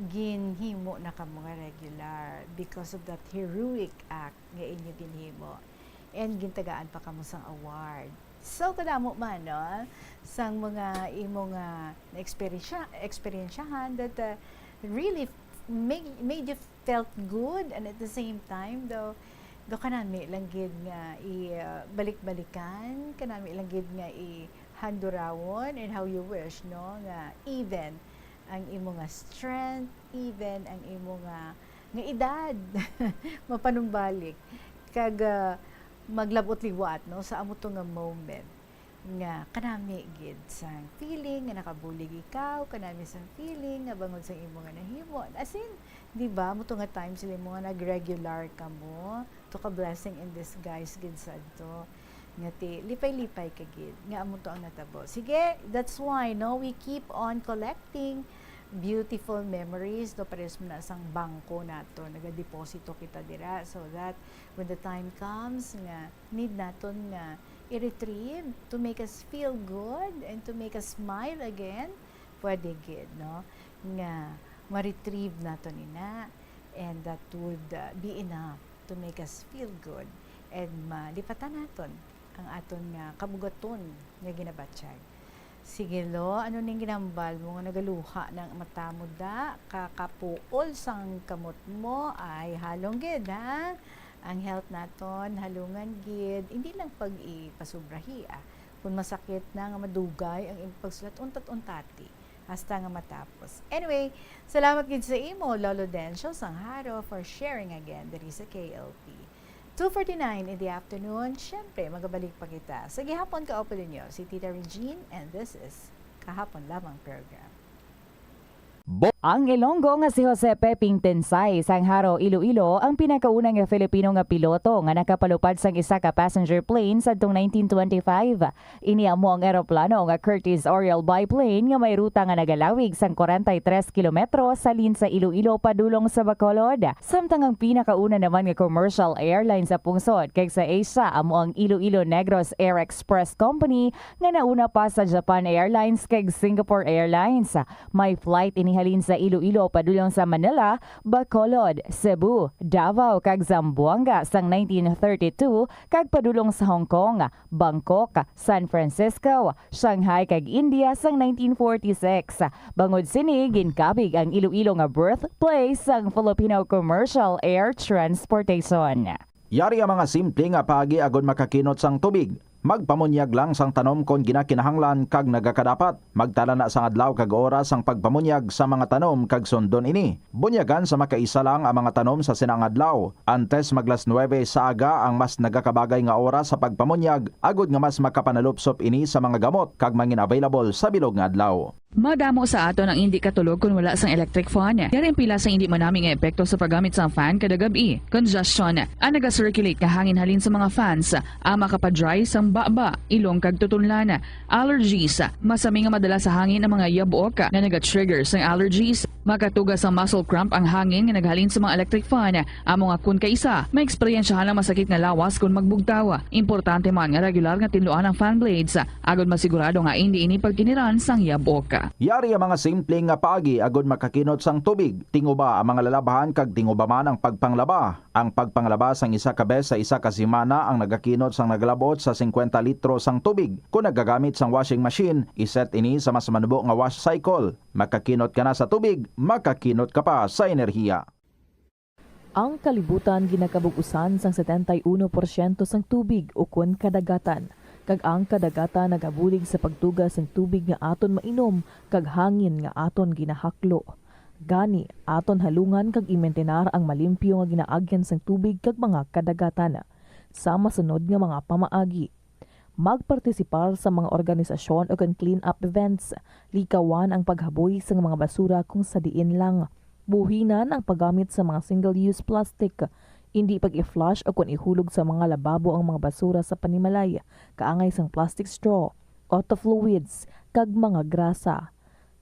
ginhimo na ka mga regular because of that heroic act nga inyo ginhimo. And gintagaan pa ka mo sang award. So, kadamo man, no? Sang mga imo nga na-experiensyahan that really made you felt good, and at the same time do kanami lang gid nga balik-balikan, kanami lang gid nga handurahon and how you wish no nga even ang imo nga strength even ang imo nga edad mapanumbalik kag maglabot liwat no sa amo to nga moment nga kanami gid sang feeling nga nakabulig ikaw, kanami sang feeling nga bangod sa imo nga nahimo. As in, di ba, mo to nga time sila mo nga nag-regular ka mo, to ka blessing in disguise gid sad to. Nga ti lipay-lipay ka gid nga amo to ang natabo. Sige, that's why no we keep on collecting beautiful memories do pares mo na sang bangko nato nagadeposito kita dira so that when the time comes nga need naton nga i-retrieve to make us feel good and to make us smile again pwede gid no nga ma-retrieve naton ina and that would be enough to make us feel good and malipatan naton ang aton nga kabugaton nga ginabatsyag. Sige lo, ano ning ginambal mo nga nagaluha ng mata mo da, kakapuol sang kamot mo ay halong gid ha. Ang health naton halungan gid, hindi lang pag-ipasubrahi Kung masakit na nga madugay ang pagsulat untat-untati hasta nga matapos. Anyway, salamat gid sa imo Lolo Dencio Sangharo for sharing again diri sa KLP. 2:49 in the afternoon, syempre magabalik pa kita. Sa gihapon ka opo ninyo, si Tita Regine and this is Kahapon Lamang Program. Ang Ilonggo nga si Jose Peping Tensay Sangharo Iloilo ang pinakaunang nga Filipino nga piloto nga nakapalupad sang isa ka passenger plane sadtong 1925. Iniamo ang eroplano nga Curtiss Oriole biplane nga may ruta nga nagalawig sang 43 kilometro salin sa Iloilo padulong sa Bacolod. Samtang ang pinakauna naman nga commercial airline sa pungsod kay sa Asia amo ang Iloilo Negros Air Express Company nga nauna pa sa Japan Airlines kay Singapore Airlines. May flight inihalin sa Iloilo padulong sa Manila, Bacolod, Cebu, Davao kag Zamboanga sang 1932 kag padulong sa Hong Kong, Bangkok, San Francisco, Shanghai kag India sang 1946. Bangod sini ginkabig ang Iloilo nga birthplace sang Filipino Commercial Air Transportation. Yari ang mga simple nga pagi agon makakinot sang tubig. Magpamunyag lang sang tanom kon ginakinahanglan kag nagakadapat. Magtala na sang adlaw kag oras sang pagpamunyag sa mga tanom kag sundon ini. Bunyagan sa makaisa lang ang mga tanom sa sinang adlaw. Antes maglas 9 sa aga ang mas nagakabagay nga oras sa pagpamunyag agod nga mas makapanalupsop ini sa mga gamot kag mangin available sa bilog nga adlaw. Madamo sa aton ang hindi katulog kung wala sang electric fan. Yari ang pila sa hindi manaming epekto sa paggamit sa fan kada gabi. Congestion, ang naga-circulate ka hangin halin sa mga fans, ang makapadry sang baba, ilong kag tutunlan. Allergies, masami nga madala sa hangin ang mga yabok na naga-trigger sang allergies. Makatugas ang muscle cramp ang hangin nga naghalin sa mga electric fan. Amo nga kun kaisa, may eksperyensyahan lang masakit nga lawas kung magbugtaw. Importante man nga regular nga tinluan ang fan blades, agad masigurado nga hindi ini pagkiniran sang yabok. Yari ang mga simpleng nga paagi agod makakinot sang tubig. Tinguba ang mga lalabahan kag tinguba man ang pagpanglaba. Ang pagpanglaba sang isa ka bes sa isa ka semana ang nagakinot sang naglabot sa 50 litro sang tubig. Kung nagagamit sang washing machine, iset ini sa mas manubo nga wash cycle. Makakinot ka na sa tubig, makakinot ka pa sa enerhiya. Ang kalibutan ginakabugusan sang 71% sang tubig o kun kadagatan. Kag ang kadagatan nagabulig sa pagtugas ng tubig nga aton mainom kag hangin nga aton ginahaklo. Gani aton halungan kag imentenar ang malimpyo nga ginaagyan sang tubig kag mga kadagatan. Sa masunod nga mga pamaagi, magpartisipar sa mga organisasyon o clean up events, likawan ang paghaboy sa mga basura kung sa diin lang. Buhinan ang paggamit sa mga single-use plastic. Hindi pag-i-flush o kung ihulog sa mga lababo ang mga basura sa panimalay, kaangay sang plastic straw, auto fluids, kag mga grasa.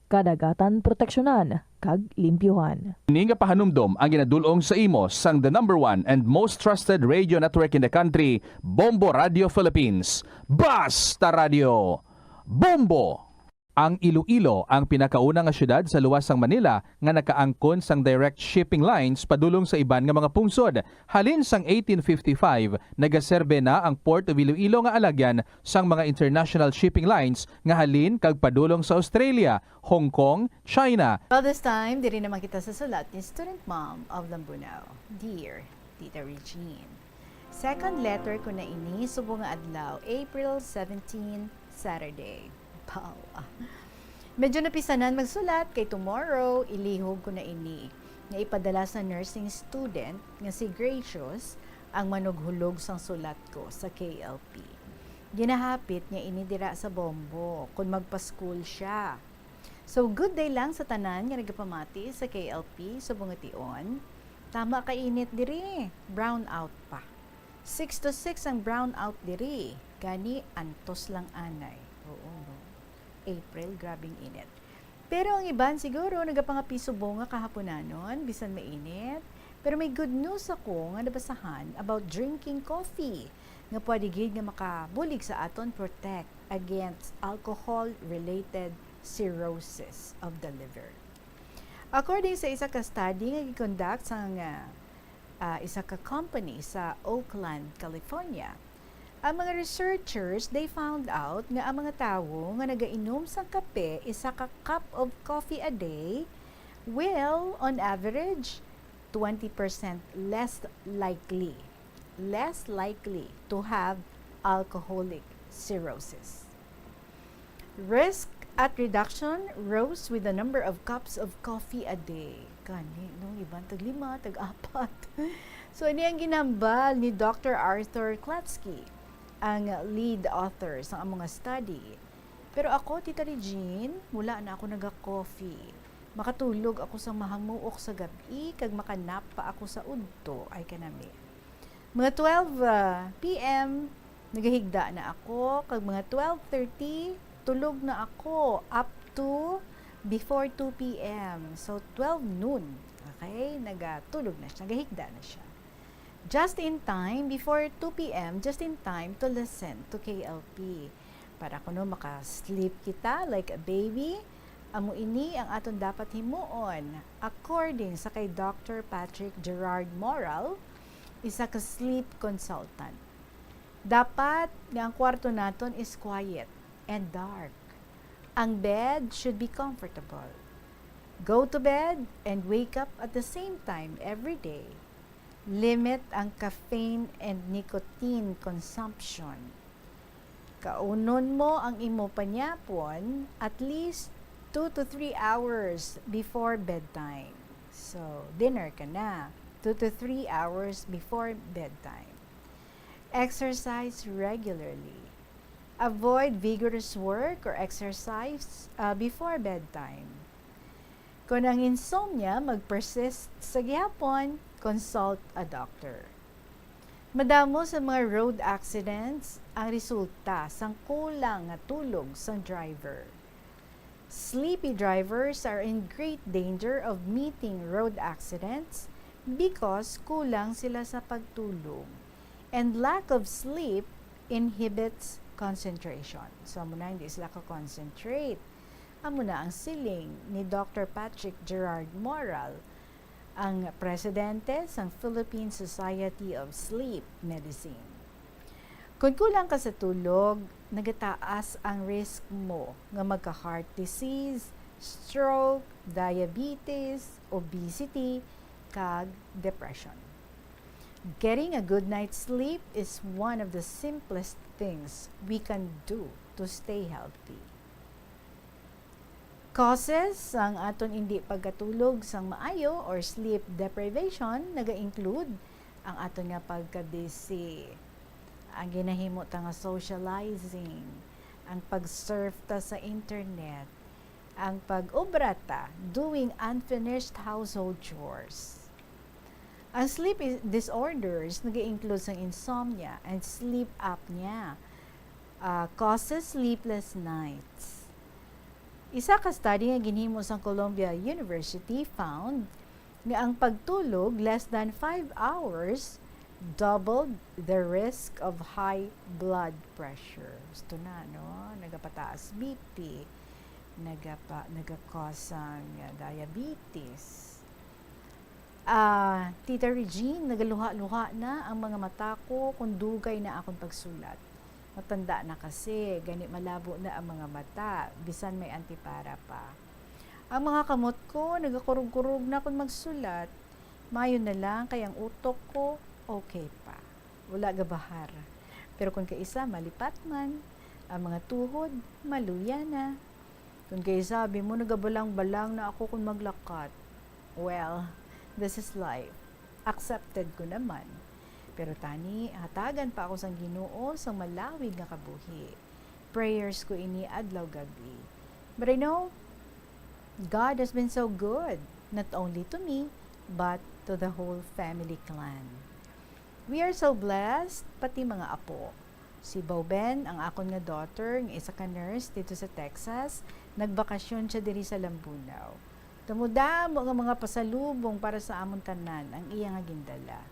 Kadagatan proteksyonan, kag limpyuhan. Ini nga pahanumdom ang ginadulong sa imo sang the #1 and most trusted radio network in the country, Bombo Radio Philippines. Basta Radio! Bombo! Ang Iloilo ang pinakaunang nga syudad sa luwas sang Manila nga nakaangkon sang direct shipping lines padulong sa iban nga mga pungsod. Halin sang 1855, nagaserbe na ang Port of Iloilo nga alagyan sang mga international shipping lines nga halin kag padulong sa Australia, Hong Kong, China. Well, this time, diri naman kita sa sulat ni Student Mom of Lambunaw. Dear Tita Regine, second letter ko na ini subong nga adlaw, April 17, Saturday. Medyo napisanan magsulat kay tomorrow ilihog ko na ini nga ipadala sa nursing student nga si Gracious ang manughulog sang sulat ko sa KLP. Ginahapit niya ini dira sa Bombo kung magpa-school siya. So good day lang sa tanan nga nagapamati sa KLP sa Bungation. Tama ka init diri, brown out pa. 6 to 6 ang brown out diri. Gani antos lang anay. Oo, no. April, grabing init. Pero ang iban siguro nagapangapiso bunga kahaponanon, bisan mainit. Pero may good news ako nga nabasahan about drinking coffee nga pwede gid nga makabulig sa aton protect against alcohol-related cirrhosis of the liver. According sa isa ka study nga gi-conduct sa isa ka company sa Oakland, California, ang mga researchers, they found out nga ang mga tawo nga nagainom sa kape, isa ka cup of coffee a day, will, on average, 20% less likely to have alcoholic cirrhosis. Risk at reduction rose with the number of cups of coffee a day. Kani, no, iban tag-5, tag-4. So, ini ang ginambal ni Dr. Arthur Klatsky, ang lead author sa mga study. Pero ako, Tita Regine, wala na ako naga-coffee. Makatulog ako sa mahamuok sa gabi, kag makanap pa ako sa udto, ay kanami. Mga 12 p.m., nagahigda na ako, kag mga 12:30, tulog na ako up to before 2 p.m. So, 12 noon, okay, nagatulog na siya, nagahigda na siya. Just in time, before 2 p.m., just in time to listen to KLP. Para kuno makasleep kita like a baby, amo ini ang aton dapat himuon. According sa kay Dr. Patrick Gerard Moral, isa ka sleep consultant. Dapat nga ang kwarto naton is quiet and dark. Ang bed should be comfortable. Go to bed and wake up at the same time every day. Limit ang caffeine and nicotine consumption. Kaunon mo ang imo panyapon at least 2 to 3 hours before bedtime. So, dinner ka na. 2 to 3 hours before bedtime. Exercise regularly. Avoid vigorous work or exercise before bedtime. Kung ang insomnia mag-persist sa gihapon, consult a doctor. Madamo sa mga road accidents ang resulta sang kulang nga tulog sang driver. Sleepy drivers are in great danger of meeting road accidents because kulang sila sa pagtulog. And lack of sleep inhibits concentration. So, amo na hindi sila ka-concentrate. Amo na ang siling ni Dr. Patrick Gerard Moral, ang presidente ng Philippine Society of Sleep Medicine. Kung kulang ka sa tulog, nagataas ang risk mo nga magka-heart disease, stroke, diabetes, obesity, kag depression. Getting a good night's sleep is one of the simplest things we can do to stay healthy. Causes ang aton hindi pagkatulog sang maayo or sleep deprivation naga-include ang aton nga pagka-busy, ang ginahimo ta nga socializing, ang pag-surf ta sa internet, ang pag-obra ta doing unfinished household chores. Ang sleep disorders naga-include sang insomnia and sleep apnea, causes sleepless nights. Isa ka study nga ginhimo sa Columbia University found nga ang pagtulog less than 5 hours doubled the risk of high blood pressure. Gusto na, no? Nagapataas BP, nagakos ang diabetes. Tita Regine, nagaluha-luha na ang mga mata ko kung dugay na akong pagsulat. Matanda na kasi, ganit malabo na ang mga mata, bisan may antipara pa. Ang mga kamot ko, nagakurug-kurug na akong magsulat. Mayo na lang, kayang utok ko, okay pa. Wala gabahar. Pero kung kaisa, malipat man, ang mga tuhod, maluya na. Kung kayo sabi mo, nagabalang-balang na ako kung maglakat. Well, this is life. Accepted ko naman. Pero tani, hatagan pa ako sang Ginoo sa malawig nga kabuhi. Prayers ko ini adlaw gabi. But I know, God has been so good, not only to me, but to the whole family clan. We are so blessed, pati mga apo. Si Boben, ang akon nga daughter, nga isa ka nurse dito sa Texas, nagbakasyon siya diri sa Lambunaw. Tumudamo nga mga pasalubong para sa amon tanan ang iya nga gindala.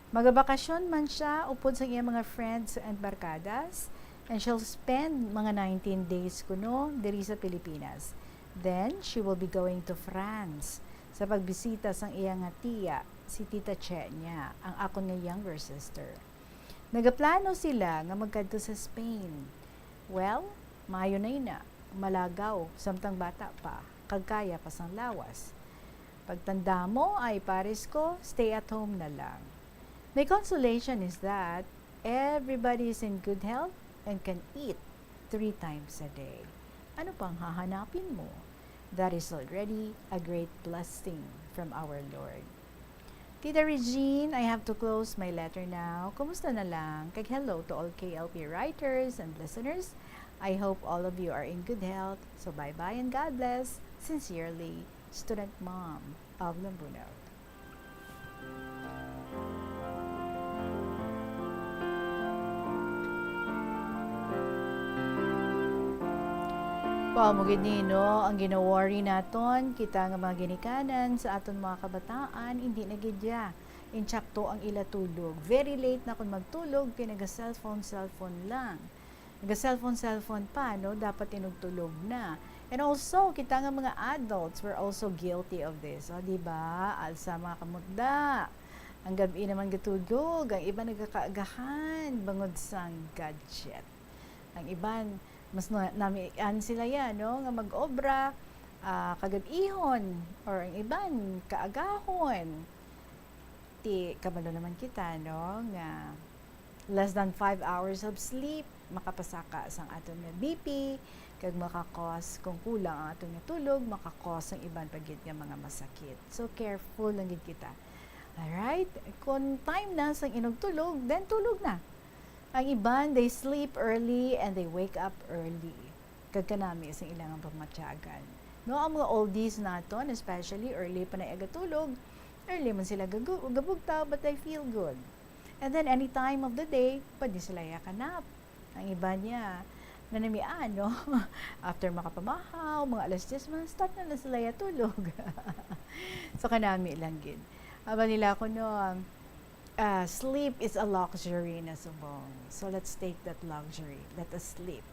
Magabakasyon man siya upod sa iya mga friends and barkadas, and she'll spend mga 19 days kuno diri sa Pilipinas. Then, she will be going to France sa pagbisita sang iya nga tiya, si Tita Che niya, ang akon nga younger sister. Nagaplano sila nga magkadto sa Spain. Well, maayo na ina, malagaw, samtang bata pa, kagkaya pa sang lawas. Pagtanda mo ay pares ko, stay at home na lang. My consolation is that everybody is in good health and can eat 3 times a day. Ano pang hahanapin mo? That is already a great blessing from our Lord. Tita Regine, I have to close my letter now. Kumusta na lang? Kag hello to all KLP writers and listeners. I hope all of you are in good health. So bye-bye and God bless. Sincerely, Student Mom of Lambunaw. Pamugid nino, ang ginaworry naton, kita nga mga ginikanan sa aton mga kabataan, hindi na gidya. Intsakto ang ila tulog. Very late na kung magtulog, pinaga-cellphone lang. Naga-cellphone pa, no? Dapat inugtulog na. And also, kita nga mga adults, we're also guilty of this. O, diba? Alsa mga kamutda. Ang gabi naman gatulog, ang iba nagkakaagahan, bangod sang gadget. Ang iban, mas namian sila yan, no? Nga mag-obra, kagabihon, or ang iban, kaagahon. Ti, kabalo naman kita, no? Nga less than 5 hours of sleep, makapasaka sang aton nga BP, kag makakos, kung kulang ang aton nga tulog, makakos ang iban pagit nga mga masakit. So, careful lang gid kita. Alright? Kung time na sang inugtulog, then tulog na. Ang iban, they sleep early and they wake up early. Kagkanami sa ilang pamatyagan. No, ang mga oldies naton, especially early pa na agatulog, early man sila gabugtaw, but they feel good. And then, any time of the day, pwede sila yakanap. Ang iba niya, nanamian, no? After makapamahaw, mga alas 10, start na sila yatulog. So, kanami lang gid. Aba nila ko, no, sleep is a luxury na subong. So, let's take that luxury. Let us sleep.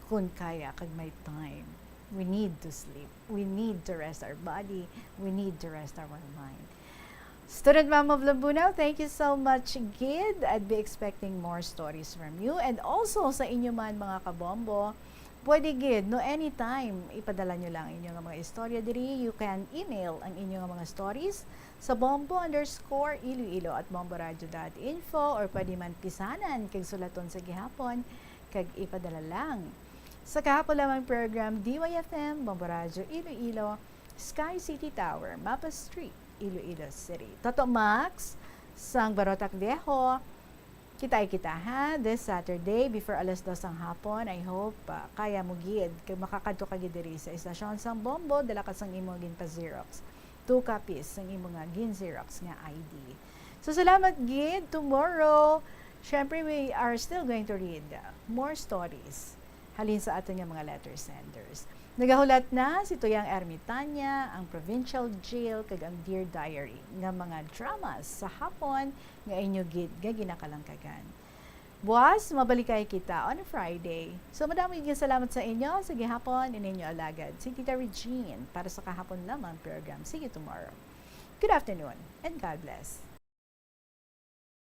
Kung kaya, kag may time. We need to sleep. We need to rest our body. We need to rest our mind. Student Mom of Lambunaw, thank you so much, Gid. I'd be expecting more stories from you. And also, sa inyo man, mga kabombo, pwede, Gid, no, anytime, ipadala nyo lang inyong mga istorya diri. You can email ang inyong mga stories sa bombo_iloilo@bomboradio.info or pwede man pisanan kag sulaton sa gihapon kag ipadala lang. Sa kahapon lamang program, DYFM, Bombo Radio Iloilo, Sky City Tower, Mapa Street, Iloilo City. Toto Max, sang Barotac Viejo, kita ha, this Saturday before alas 2 ang hapon. I hope kaya mo gid kag makakadto ka gid diri sa istasyon sang Bombo, dala ka sang imo gin pa Xerox. 2 copies sang imo nga gin Xerox nga ID. So salamat gid. Tomorrow, syempre we are still going to read more stories halin sa aton nga mga letter senders. Nagahulat na si Tuyang Ermitanya, ang Provincial Jail, kag ang Dear Diary, nga mga dramas sa hapon nga inyo gid nga ginakalangkagan. Buwas, mabalikay kita on a Friday. So madami nga salamat sa inyo. Sige hapon, ininyo alagad. Si Tita Regine para sa kahapon lamang program. See you tomorrow. Good afternoon and God bless.